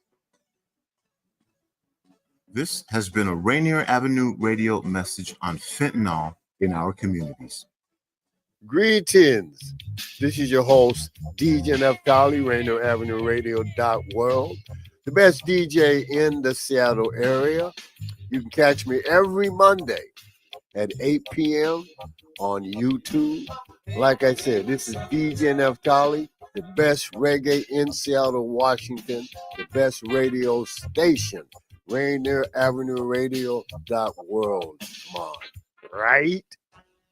This has been a Rainier Avenue Radio message on fentanyl in our communities. Greetings. This is your host, DJ Neftali, Rainier Avenue Radio.world, the best DJ in the Seattle area. You can catch me every Monday at 8 p.m. on YouTube. Like I said, this is DJ Neftali, the best reggae in Seattle, Washington, the best radio station, Rainier Avenue Radio.world, man. Right?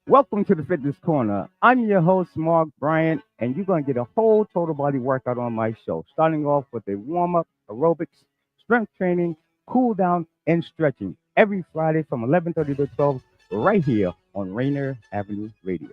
Welcome to the Fitness Corner. I'm your host, Mark Bryant, and you're going to get a whole total body workout on my show, starting off with a warm-up, aerobics, strength training, cool down, and stretching every Friday from 11:30 to 12 right here on Rainier Avenue Radio.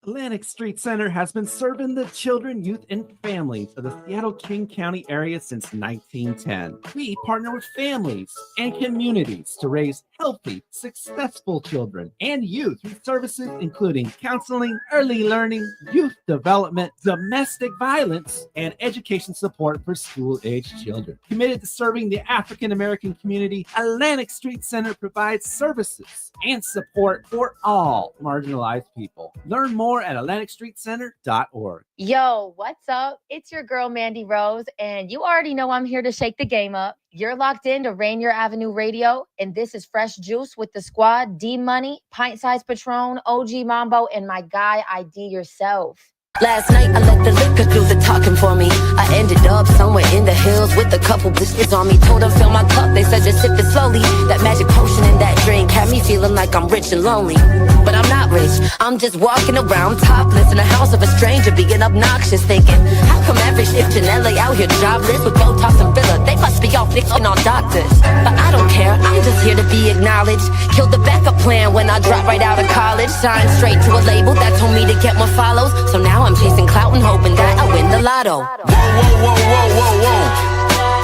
Atlantic Street Center has been serving the children, youth, and families of the Seattle-King County area since 1910. We partner with families and communities to raise healthy, successful children and youth through services including counseling, early learning, youth development, domestic violence, and education support for school-aged children. Committed to serving the African-American community, Atlantic Street Center provides services and support for all marginalized people. Learn more at AtlanticStreetCenter.org. Yo, what's up? It's your girl, Mandy Rose, and you already know I'm here to shake the game up. You're locked into Rainier Avenue Radio, and this is Fresh Juice with the squad, D-Money, Pint Size Patron, OG Mambo, and my guy, ID Yourself. Last night I let the liquor do the talking for me. I ended up somewhere in the hills with a couple bitches on me. Told them fill my cup, they said just sip it slowly. That magic potion in that drink had me feeling like I'm rich and lonely. But I'm not rich, I'm just walking around topless in the house of a stranger being obnoxious, thinking, how come every shift in LA out here jobless with Botox and filler? They must be all fixing on doctors. But I don't care, I'm just here to be acknowledged. Killed the backup plan when I dropped right out of college. Signed straight to a label that told me to get more follows. So now I'm chasing clout and hoping that I win the lotto. Whoa, whoa, whoa, whoa, whoa, whoa.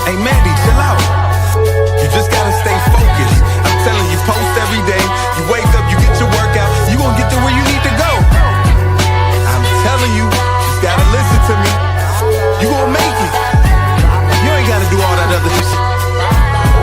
Hey, Mandy, chill out. You just gotta stay focused. I'm telling you, post every day. You wake up, you get your workout. You gonna get to where you need to go. I'm telling you, just gotta listen to me. You gonna make it. You ain't gotta do all that other shit.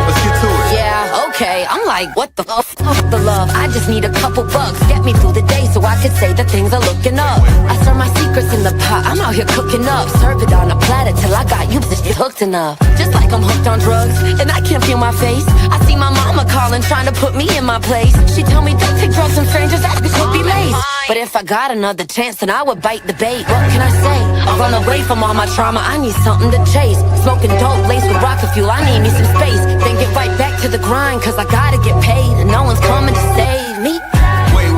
Let's get to it. Yeah, okay. I'm like, what the fuck the love? I just need a couple bucks. Get me through the day so I could say that things are looking up. I serve my secrets in the pot. I'm out here cooking up. Serve it on a platter till I got you hooked enough. Just like I'm hooked on drugs and I can't feel my face. I see my mama calling, trying to put me in my place. She told me don't take drugs from strangers, that could be laced. But if I got another chance, then I would bite the bait. What can I say? I run away from all my trauma. I need something to chase. Smoking dope laced with rocket fuel. I need me some space. Then get right back to the grind, cause I gotta get paid and no one's coming to save me. Wait.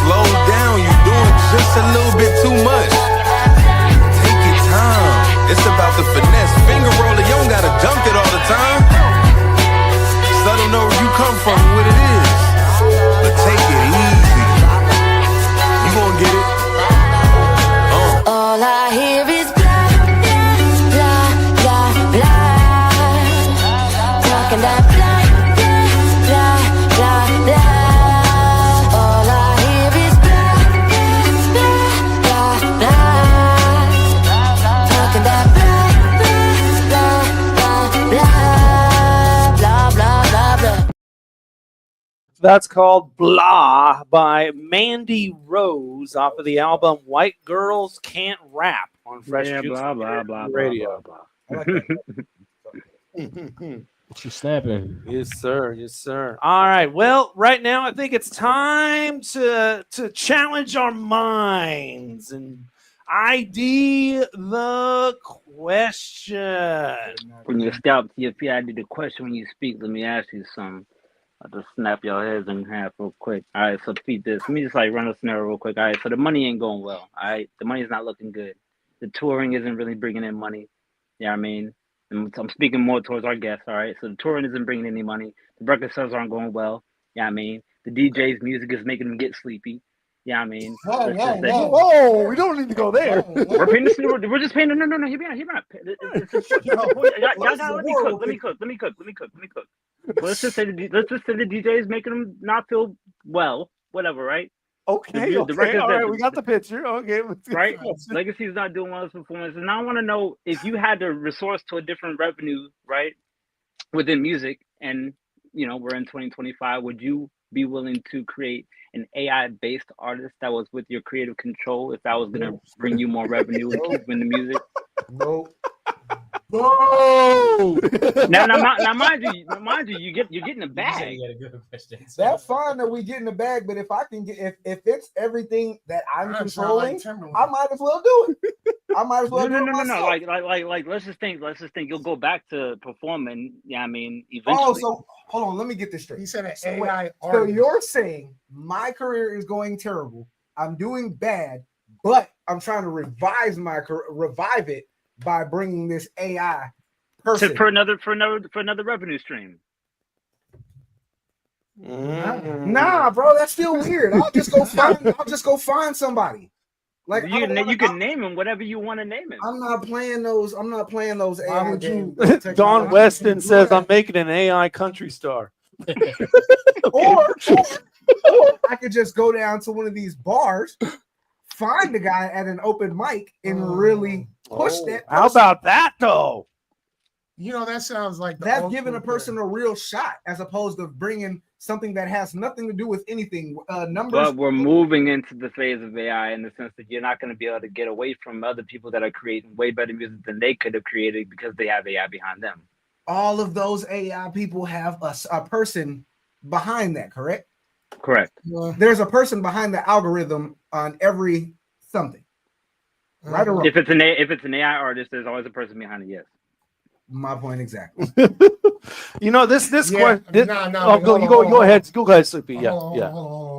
Slow down, you doing just a little bit too much. Take your time. It's about the finesse. Finger roller, you don't gotta dunk it all the time. Just let them know where you come from and what it is. But take it easy. You gonna get it. All I hear is blah, blah, blah, blah. Talking that blah, blah, blah, blah. All I hear is blah, blah, blah, blah. Talking that blah, blah, blah, blah, blah, blah, blah. That's called Blah by Mandy Rose off of the album White Girls Can't Rap on Fresh Juice blah, blah, blah, Radio. blah, blah, She's snapping. Yes, sir. Yes, sir. All right. Well, right now I think it's time to challenge our minds and ID the question. When you stop to your feet, I did the question when you speak. Let me ask you something. I'll just snap your heads in half real quick. All right, so feed this. Let me just run a scenario real quick. All right, so the money ain't going well. All right, the money's not looking good. The touring isn't really bringing in money. You know what I mean? And I'm speaking more towards our guests. All right, so the touring isn't bringing any money. The record sales aren't going well. You know what I mean? The DJ's music is making them get sleepy. You know what I mean? Whoa, we don't need to go there. We're painting this. We're just painting. No. Hear me out. Let me cook. Let's just say the DJ is making them not feel well. Whatever, right? Okay. All right, we got the picture. Okay. Right? Legacy's not doing well as performance. And I want to know if you had to resource to a different revenue, right, within music, and we're in 2025, would you be willing to create an AI-based artist that was with your creative control if that was going to bring you more revenue and keep in the music? No. Now, mind you, you're getting a bag. That's fine that we get in the bag, but if I can get if it's everything that I'm controlling, I might as well do it. I might as well do it No. myself. Like, let's just think. You'll go back to performing. Yeah, I mean, eventually. Oh, so hold on. Let me get this straight. He said an So AI wait, so artist. you're saying my career is going terrible. I'm doing bad, but I'm trying to revive it by bringing this AI person for another revenue stream. Nah, bro, that's still weird. I'll just go find somebody. Like You can name him whatever you want to name him. I'm not playing those AI games. Don Weston says I'm making an AI country star. or I could just go down to one of these bars, find the guy at an open mic, and really push that. How about that though? You know, that sounds like That's giving a person a real shot as opposed to bringing something that has nothing to do with anything. Numbers. But we're moving into the phase of AI in the sense that you're not going to be able to get away from other people that are creating way better music than they could have created because they have AI behind them. All of those AI people have a person behind that, correct? Correct. There's a person behind the algorithm on every something. Right or wrong? If it's an AI artist, there's always a person behind it. Yes. My point exactly. You know this Yeah, question. Go ahead, Sleepy. Yeah.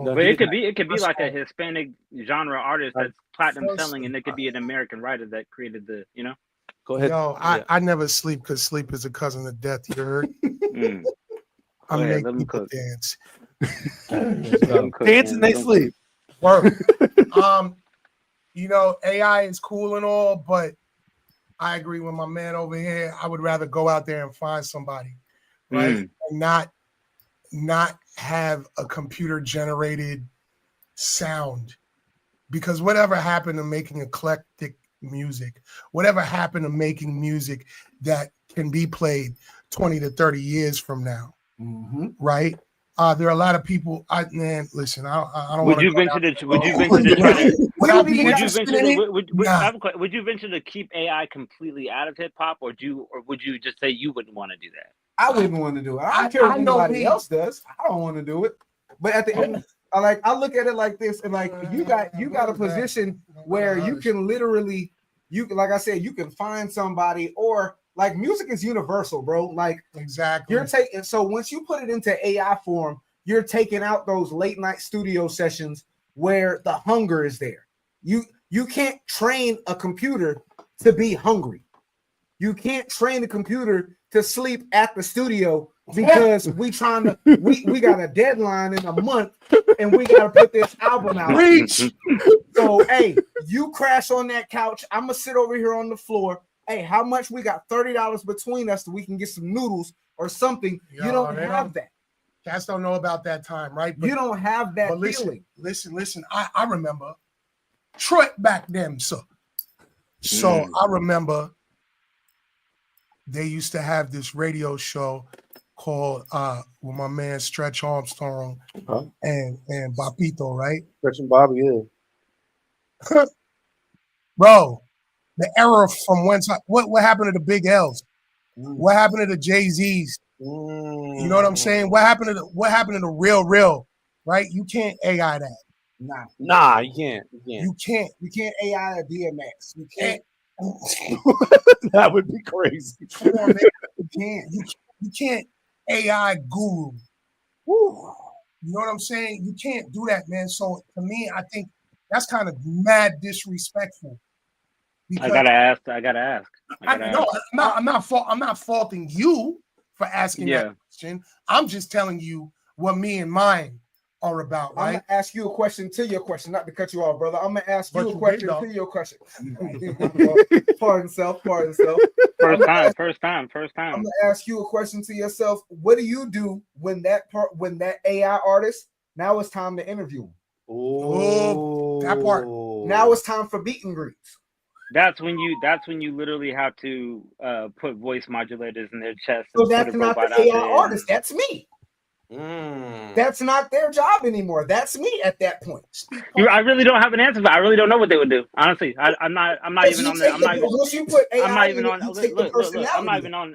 But it could be like a Hispanic genre artist that's platinum selling, and it could be an American writer that created the. Go ahead. Yo, I never sleep because sleep is a cousin of death. You heard? I make people dance. Dance and they sleep. Work. You know, AI is cool and all, but I agree with my man over here. I would rather go out there and find somebody, right? And not have a computer generated sound, because whatever happened to making eclectic music, whatever happened to making music that can be played 20 to 30 years from now, right? There are a lot of people. Listen, I don't. Would you venture to keep AI completely out of hip hop, or would you just say you wouldn't want to do that? I wouldn't want to do it. I don't care what anybody else does. I don't want to do it. But at the end, I look at it like this, and like you got a position where you can literally, like I said, you can find somebody, or like music is universal, bro. Like exactly. You're taking, so once you put it into AI form, you're taking out those late night studio sessions where the hunger is there. You can't train a computer to be hungry. You can't train the computer to sleep at the studio because we got a deadline in a month and we got to put this album out. Reach. So, hey, you crash on that couch. I'm going to sit over here on the floor. Hey, how much? We got $30 between us so we can get some noodles or something. Yo, you don't have that. Cats don't know about that time, right? But you don't have that feeling. Listen. I remember Troy back then, so I remember they used to have this radio show called with my man Stretch Armstrong and Bapito, right? Stretch and Bobby, yeah. Bro, the era from whence what happened to the Big L's? What happened to the Jay-Z's? You know what I'm saying? What happened to the real, right? You can't AI that. Nah, you can't. You can't AI a DMX. You can't. That would be crazy. Come on, man. You can't AI Guru. Woo. You know what I'm saying? You can't do that, man. So to me, I think that's kind of mad disrespectful. I gotta ask. I'm not faulting you for asking that question. I'm just telling you what me and mine are about, right? I'm gonna ask you a question to your question, not to cut you off, brother. I'm gonna ask you a question to your question. Pardon self. First time. I'm gonna ask you a question to yourself. What do you do when that AI artist? Now it's time to interview him. Oh, that part. Now it's time for meet and greets. That's when you literally have to put voice modulators in their chest. So that's not the AI artist. That's me. That's not their job anymore. That's me at that point. I really don't have an answer for. I really don't know what they would do. Honestly, I'm not even on the.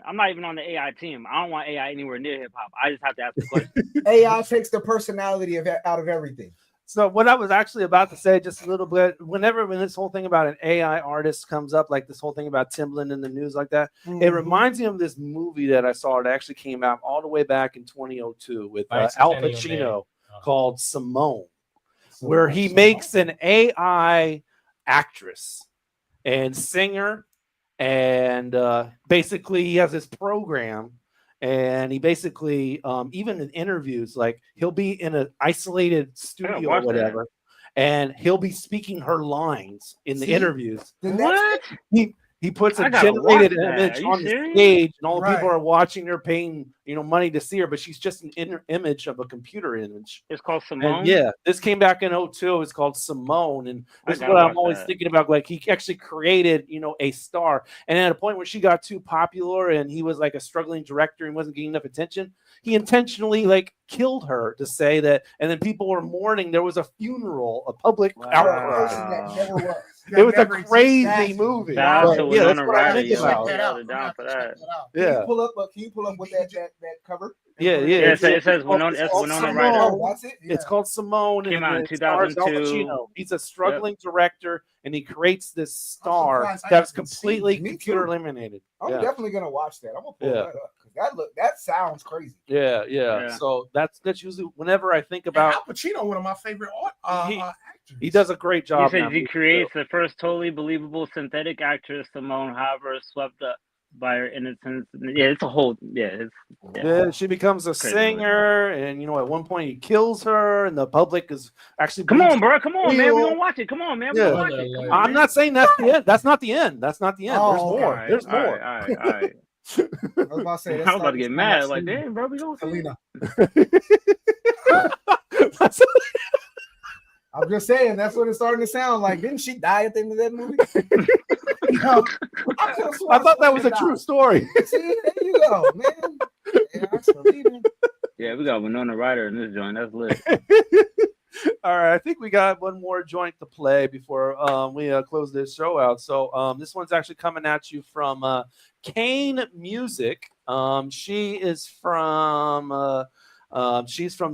I'm not even on the AI team. I don't want AI anywhere near hip hop. I just have to ask the question. AI takes the personality out of everything. So what I was actually about to say, just a little bit, when this whole thing about an AI artist comes up, like this whole thing about Timbaland in the news like that, it reminds me of this movie that I saw. It actually came out all the way back in 2002 with Al Pacino called Simone, where he makes an AI actress and singer, and basically he has this program. And he basically, even in interviews, like he'll be in an isolated studio or whatever, and he'll be speaking her lines in the interviews. What? He puts a generated image on the stage, and all the people are watching her, paying money to see her, but she's just an image of a computer image. It's called Simone. And this came back in 2002. It's called Simone, and this is what I'm always thinking about. Like he actually created, a star, and at a point where she got too popular, and he was like a struggling director and wasn't getting enough attention, he intentionally like killed her to say that, and then people were mourning. There was a funeral, a public outcry. It was a crazy movie. That's what I'm Can Yeah. you pull up what that cover? Yeah. It says Winona Ryder. That's it. It's called Simone. Came out in it stars Al 2002. Pacino. He's a struggling director, and he creates this star that's completely computer eliminated. I'm definitely gonna watch that. I'm gonna pull that up because that sounds crazy. Yeah. So that's usually whenever I think about Al Pacino, one of my favorite actors. He does a great job. He says he creates the first totally believable synthetic actress, Simone, however, swept up by her innocence. Yeah, it's a whole. She becomes a singer, and at one point he kills her, and the public is actually. Come on, bro! Come on, man! We're gonna watch it. Come on, man! We're gonna watch it. I'm not saying that's the end. That's not the end. There's more. Right. There's more. All right. I was about to say, I was about to get mad. Like, damn, bro, we don't. Selena. I'm just saying that's what it's starting to sound like. Didn't she die at the end of that movie? I thought that was a true story. See, there you go, man. Yeah, we got Winona Ryder in this joint. That's lit. All right, I think we got one more joint to play before we close this show out. So this one's actually coming at you from Kane Music. She's from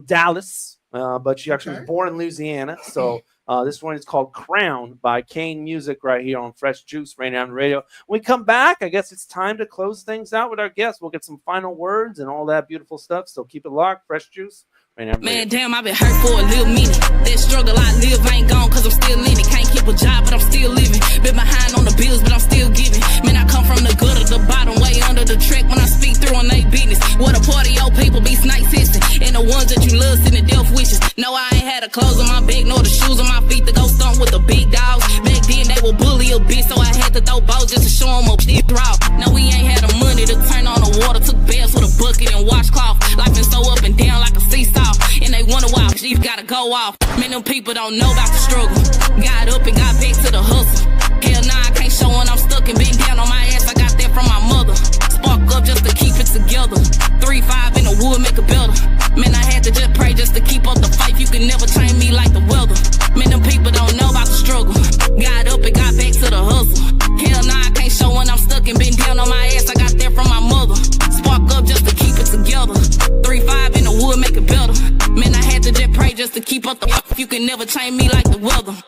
Dallas. But she actually was born in Louisiana. So this one is called Crown by Kane Music right here on Fresh Juice, Rainier Avenue Radio. When we come back, I guess it's time to close things out with our guests. We'll get some final words and all that beautiful stuff. So keep it locked. Fresh Juice, Rainier Avenue Radio. Man, damn, I've been hurt for a little minute. That struggle I live ain't gone because I'm still in it. Can't keep a job, but I'm still living. Been behind on the bills, but I'm still giving. Man, I come from the good of the bottom, way under the track when I speak through on they business. What a party, old people be snipe sisting. And the ones that you love send the death wishes. No, I ain't had the clothes on my back nor the shoes on my feet to go stomp with the big dogs. Back then they would bully a bitch, so I had to throw balls just to show them a big draw. No, we ain't had the money to turn on the water. Took baths with a bucket and washcloth. Life been so up and down like a seesaw. And they wonder why Chief gotta go off. Man, them people don't know about the struggle. Got up and got back to the hustle. Hell nah, I can't show when I'm stuck and been down on my ass. I got that from my mother. Spark up just to keep it together. 3-5 in the wood make a better. Man, I had to just pray just to keep up the fight. You can never train me like the weather. Man, them people don't know about the struggle. Got up and got back to the hustle. Hell nah, I can't show when I'm stuck and been down on my ass. I got that from my mother. Spark up just to keep it together. 3-5 in the wood make it better. Man, I had to just pray just to keep up the fight. You can never train me like the weather.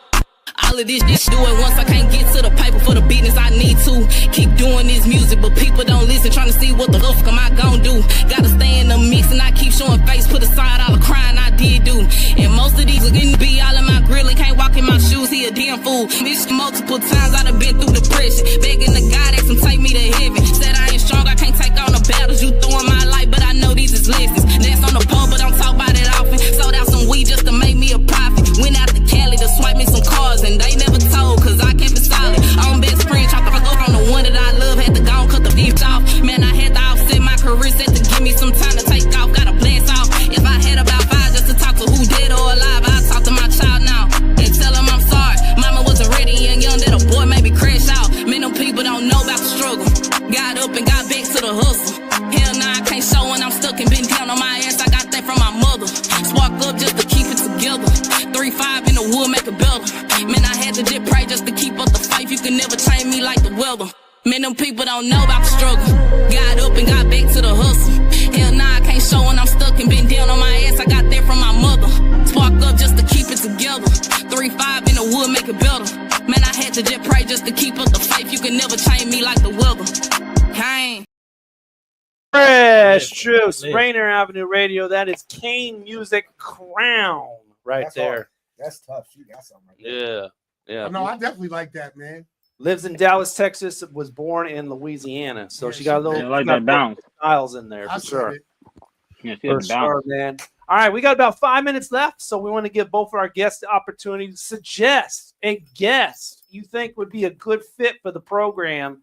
All of this do it once. I can't get to the paper for the business I need to. Keep doing this music, but people don't listen. Trying to see what the fuck am I gon' do. Gotta stay in the mix and I keep showing face. Put aside all the crying I did do. And most of these didn't be all in my grill and can't walk in my shoes. He a damn fool. Bitch, multiple times I done been through depression. Begging the God ask him take me to heaven. Said I ain't strong, I can't take on the battles you throw in my life, but I know these is lessons. Dance on the pole, but don't talk about it often. Sold out some weed just to make me a profit. Went out to Cali to swipe me some cars and they never told, cause I kept it solid. I'm best friend, tried to fuck up on the one that I love. Had to go and cut the beef off. Man, I had to offset my career, set to give me some time to take off. Gotta blast off. If I had about 5 just to talk to who dead or alive, I'd talk to my child now and tell him I'm sorry. Mama wasn't ready and young that a boy maybe crash out. Man, them people don't know about the struggle. Got up and got back to the hustle. Hell nah, I can't show when I'm stuck and been down on my ass. I got that from my mother. Spark up just to keep it together. 3-5 in the wood make it better. Man, I had to just pray just to keep up the fight. You can never train me like the weather. Man, them people don't know about the struggle. Got up and got back to the hustle. Hell nah, I can't show when I'm stuck and been down on my ass. I got that from my mother. Spark up just to keep it together. had to just pray just to keep up the faith. You can never change me like the weather. Kane. Fresh Juice, Rainier Avenue Radio. That is Kane Music Crown That's there. hard. That's tough. You got something right there. Yeah. No, I definitely like that, man. Lives in Dallas, Texas. Was born in Louisiana, so she got a little like that bounce. styles in there I for sure. Yeah, she For has a sure, bounce. man. All right, we got about 5 minutes left, so we want to give both of our guests the opportunity to suggest a guest you think would be a good fit for the program,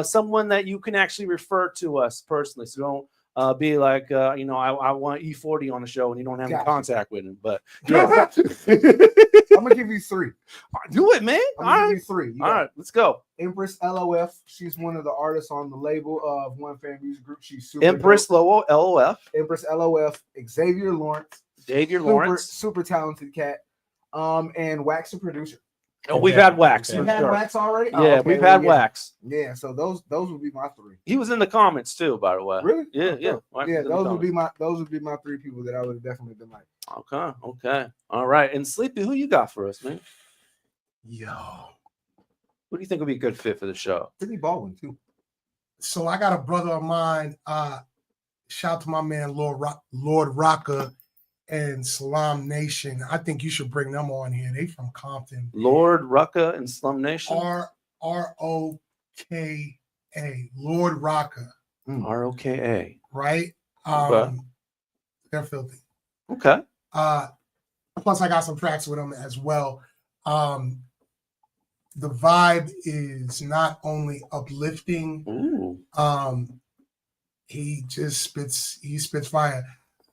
someone that you can actually refer to us personally. So don't be like, I want E40 on the show and you don't have any contact with him. But I'm gonna give you 3. Do it, man. I'm gonna give you 3. All right, let's go. Empress LOF. She's one of the artists on the label of One Fan Music Group. She's super Empress dope. LOF. Empress LOF. Xavier Lawrence. Super talented cat. And Wax, a producer. Oh, we've had Wax. You've had Wax already? Yeah, Oh, okay, we've had yeah. Wax. Yeah, so those would be my 3. He was in the comments too, by the way. Really? Yeah. Wax Yeah, was in the those would comments. be my 3 people that I would have definitely been like. Okay. All right. And Sleepy, who you got for us, man? Yo. Who do you think would be a good fit for the show? Sidney Baldwin, too. So I got a brother of mine. Shout out to my man Lord Rocker and Salam Nation. I think you should bring them on here. They from Compton. Lord Rucka and Slum Nation. ROKA. Lord Rocker. ROKA. Right? Okay. They're filthy. Okay. Plus I got some tracks with them as well. The vibe is not only uplifting. He just spits fire.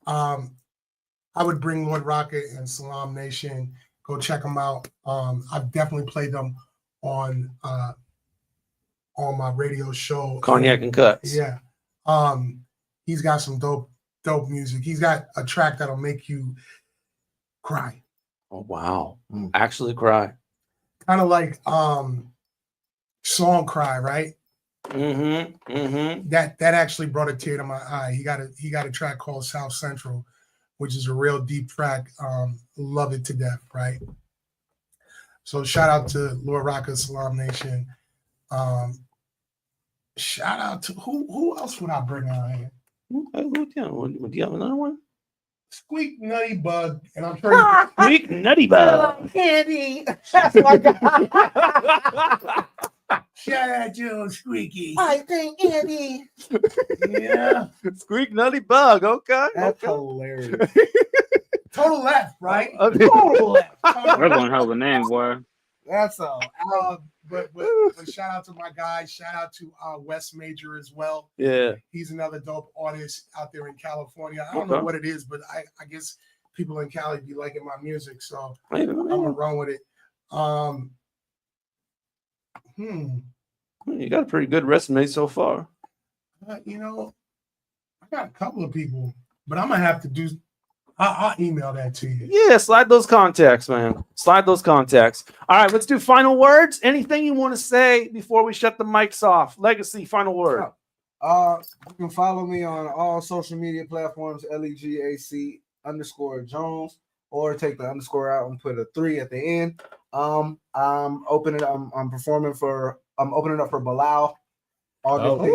I would bring Lord Rocket and Salam Nation. Go check them out. I've definitely played them on my radio show. Cognac and Cuts. Yeah. He's got some dope music. He's got a track that'll make you cry. Oh wow. Actually cry. Kind of like Song Cry, right? Mm-hmm. That actually brought a tear to my eye. He got a track called South Central, which is a real deep track. Love it to death, right? So shout out to Lord Rocker, Salam Nation. Shout out to who else would I bring on here? Do you have another one? Squeak Nutty Bug, and I'm sure Squeak Nutty Bug. Candy. That's my guy. Shout out to Squeaky. I think Andy. Yeah. Squeak Nutty Bug. Okay. That's hilarious. Total left, right? Total left. We're going to have a name, boy. That's all. But shout out to my guys. Shout out to Wes Major as well. Yeah. He's another dope artist out there in California. I don't know what it is, but I guess people in Cali be liking my music, so I'm gonna run with it. You got a pretty good resume so far. I got a couple of people, but I'm gonna have to do. I'll email that to you. Yeah, slide those contacts, man. Slide those contacts. All right, let's do final words. Anything you want to say before we shut the mics off? Legacy, final word. You can follow me on all social media platforms, LEGAC_Jones, or take the underscore out and put a 3 at the end. I'm opening up for Bilal August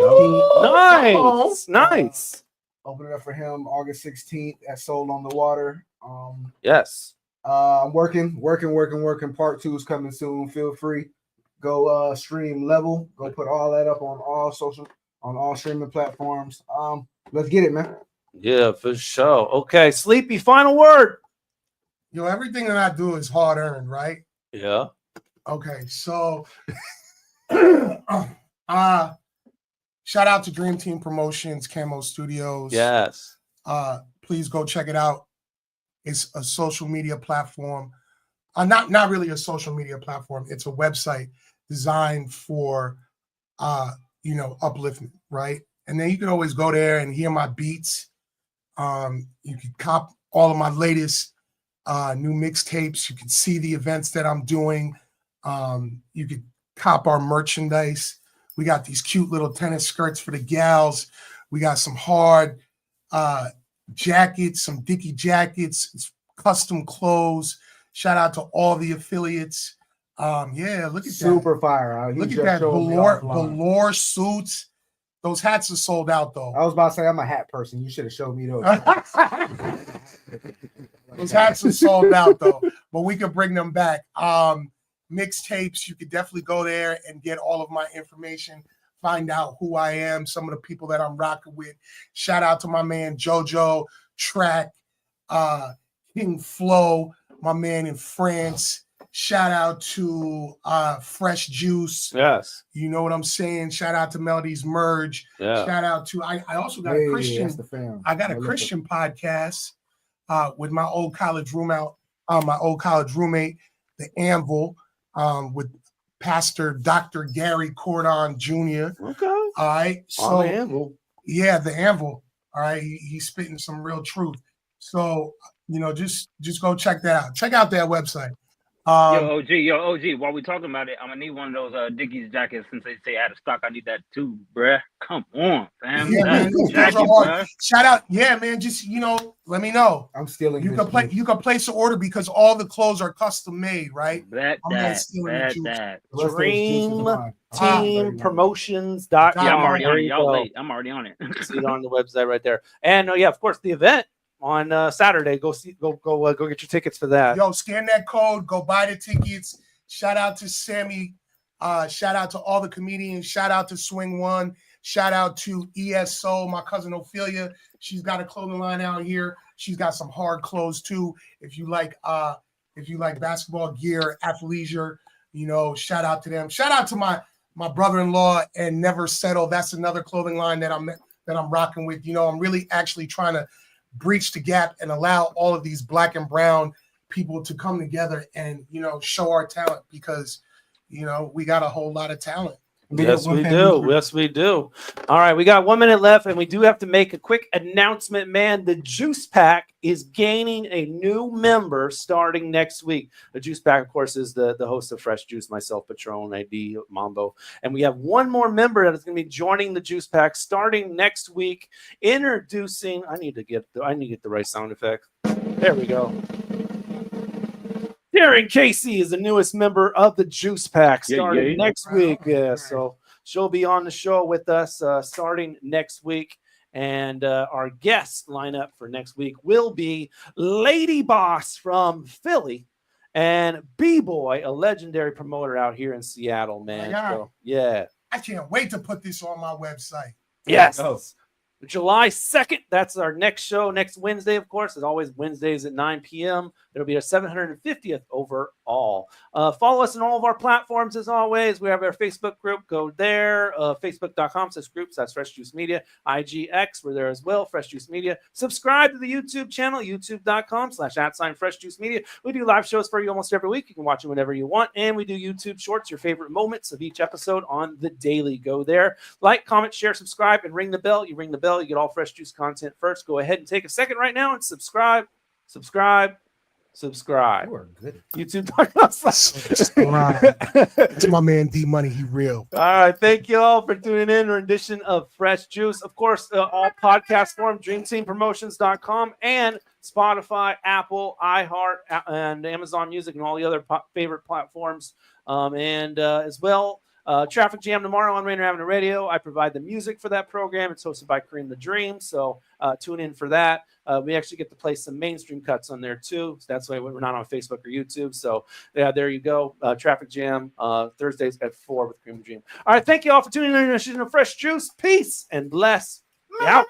16th. Nice. Opening up for him August 16th at Soul on the Water. Yes. I'm working. Part 2 is coming soon. Feel free. Go stream Level. Go put all that up on all streaming platforms. Let's get it, man. Yeah, for sure. Okay, Sleepy, final word. Everything that I do is hard earned, right? Yeah. Okay, so shout out to Dream Team Promotions, Camo Studios. Yes. Please go check it out. It's a social media platform. Not really a social media platform. It's a website designed for upliftment, right? And then you can always go there and hear my beats. You can cop all of my latest new mixtapes. You can see the events that I'm doing. You can cop our merchandise. We got these cute little tennis skirts for the gals. We got some hard jackets, some Dickie jackets, custom clothes. Shout out to all the affiliates. Yeah, look at Super fire. Look at that velour suits. Those hats are sold out though. I was about to say I'm a hat person. You should have showed me those. Those hats are sold out though, but we could bring them back. Mixtapes, you could definitely go there and get all of my information, find out who I am, some of the people that I'm rocking with. Shout out to my man JoJo, Track, King Flo, my man in France. Shout out to Fresh Juice. Yes. You know what I'm saying? Shout out to Melody's Merge. Yeah. Shout out to I also got a Christian. That's the fam. I got a Christian podcast with my old college roommate, the Anvil, with Pastor Dr. Gary Cordon Jr. Okay. All right. So the Anvil. Yeah, the Anvil. All right. He's spitting some real truth. So, just go check that out. Check out that website. Yo, OG, while we talking about it, I'm gonna need one of those Dickies jackets since they say out of stock. I need that too, bruh. Come on, fam. Yeah, man, jacket, bruh. shout out, yeah, man. Just let me know. I'm stealing. You can place an order because all the clothes are custom made, right? That. DreamTeamPromotions.com. Yeah, I'm already on it. Y'all late. I'm already on it. See it on the website right there. And yeah, of course, the event on Saturday. Go get your tickets for that. Yo, scan that code. Go buy the tickets. Shout out to Sammy. Shout out to all the comedians. Shout out to Swing One. Shout out to ESO, my cousin Ophelia. She's got a clothing line out here. She's got some hard clothes too. If you like basketball gear, athleisure, shout out to them. Shout out to my brother-in-law and Never Settle. That's another clothing line that I'm rocking with. I'm really actually trying to breach the gap and allow all of these Black and brown people to come together and show our talent because we got a whole lot of talent. Yes, we do. Yes, we do. All right, we got 1 minute left, and we do have to make a quick announcement, man. The Juice Pack is gaining a new member starting next week. The Juice Pack, of course, is the host of Fresh Juice, myself, Patron, ID, Mambo. And we have one more member that is going to be joining the Juice Pack starting next week. Introducing, I need to get the right sound effect. There we go. Darren Casey is the newest member of the Juice Pack starting next week. Yeah, so she'll be on the show with us starting next week. And our guest lineup for next week will be Lady Boss from Philly and B-Boy, a legendary promoter out here in Seattle, man. So, yeah. I can't wait to put this on my website. Yes. July 2nd, that's our next show, next Wednesday, of course. As always, Wednesdays at 9 p.m. It'll be our 750th overall. Follow us on all of our platforms, as always. We have our Facebook group. Go there, facebook.com/groups. That's Fresh Juice Media. IGX, we're there as well, Fresh Juice Media. Subscribe to the YouTube channel, youtube.com/@Fresh Juice Media. We do live shows for you almost every week. You can watch it whenever you want. And we do YouTube shorts, your favorite moments of each episode on the daily. Go there. Like, comment, share, subscribe, and ring the bell. You ring the bell, you get all Fresh Juice content first. Go ahead and take a second right now and subscribe. YouTube.com/subscribe. To my man D Money, he real. All right, thank you all for tuning in our edition of Fresh Juice. Of course, all podcast form, DreamTeamPromotions.com and Spotify, Apple, iHeart, and Amazon Music and all the other favorite platforms. And as well, Traffic Jam tomorrow on Rainier Avenue Radio. I provide the music for that program. It's hosted by Kareem the Dream, so tune in for that. We actually get to play some mainstream cuts on there too. So that's why we're not on Facebook or YouTube. So yeah, there you go. Traffic Jam Thursdays at 4 with Kareem the Dream. All right, thank you all for tuning in to Fresh Juice. Peace and bless. Out.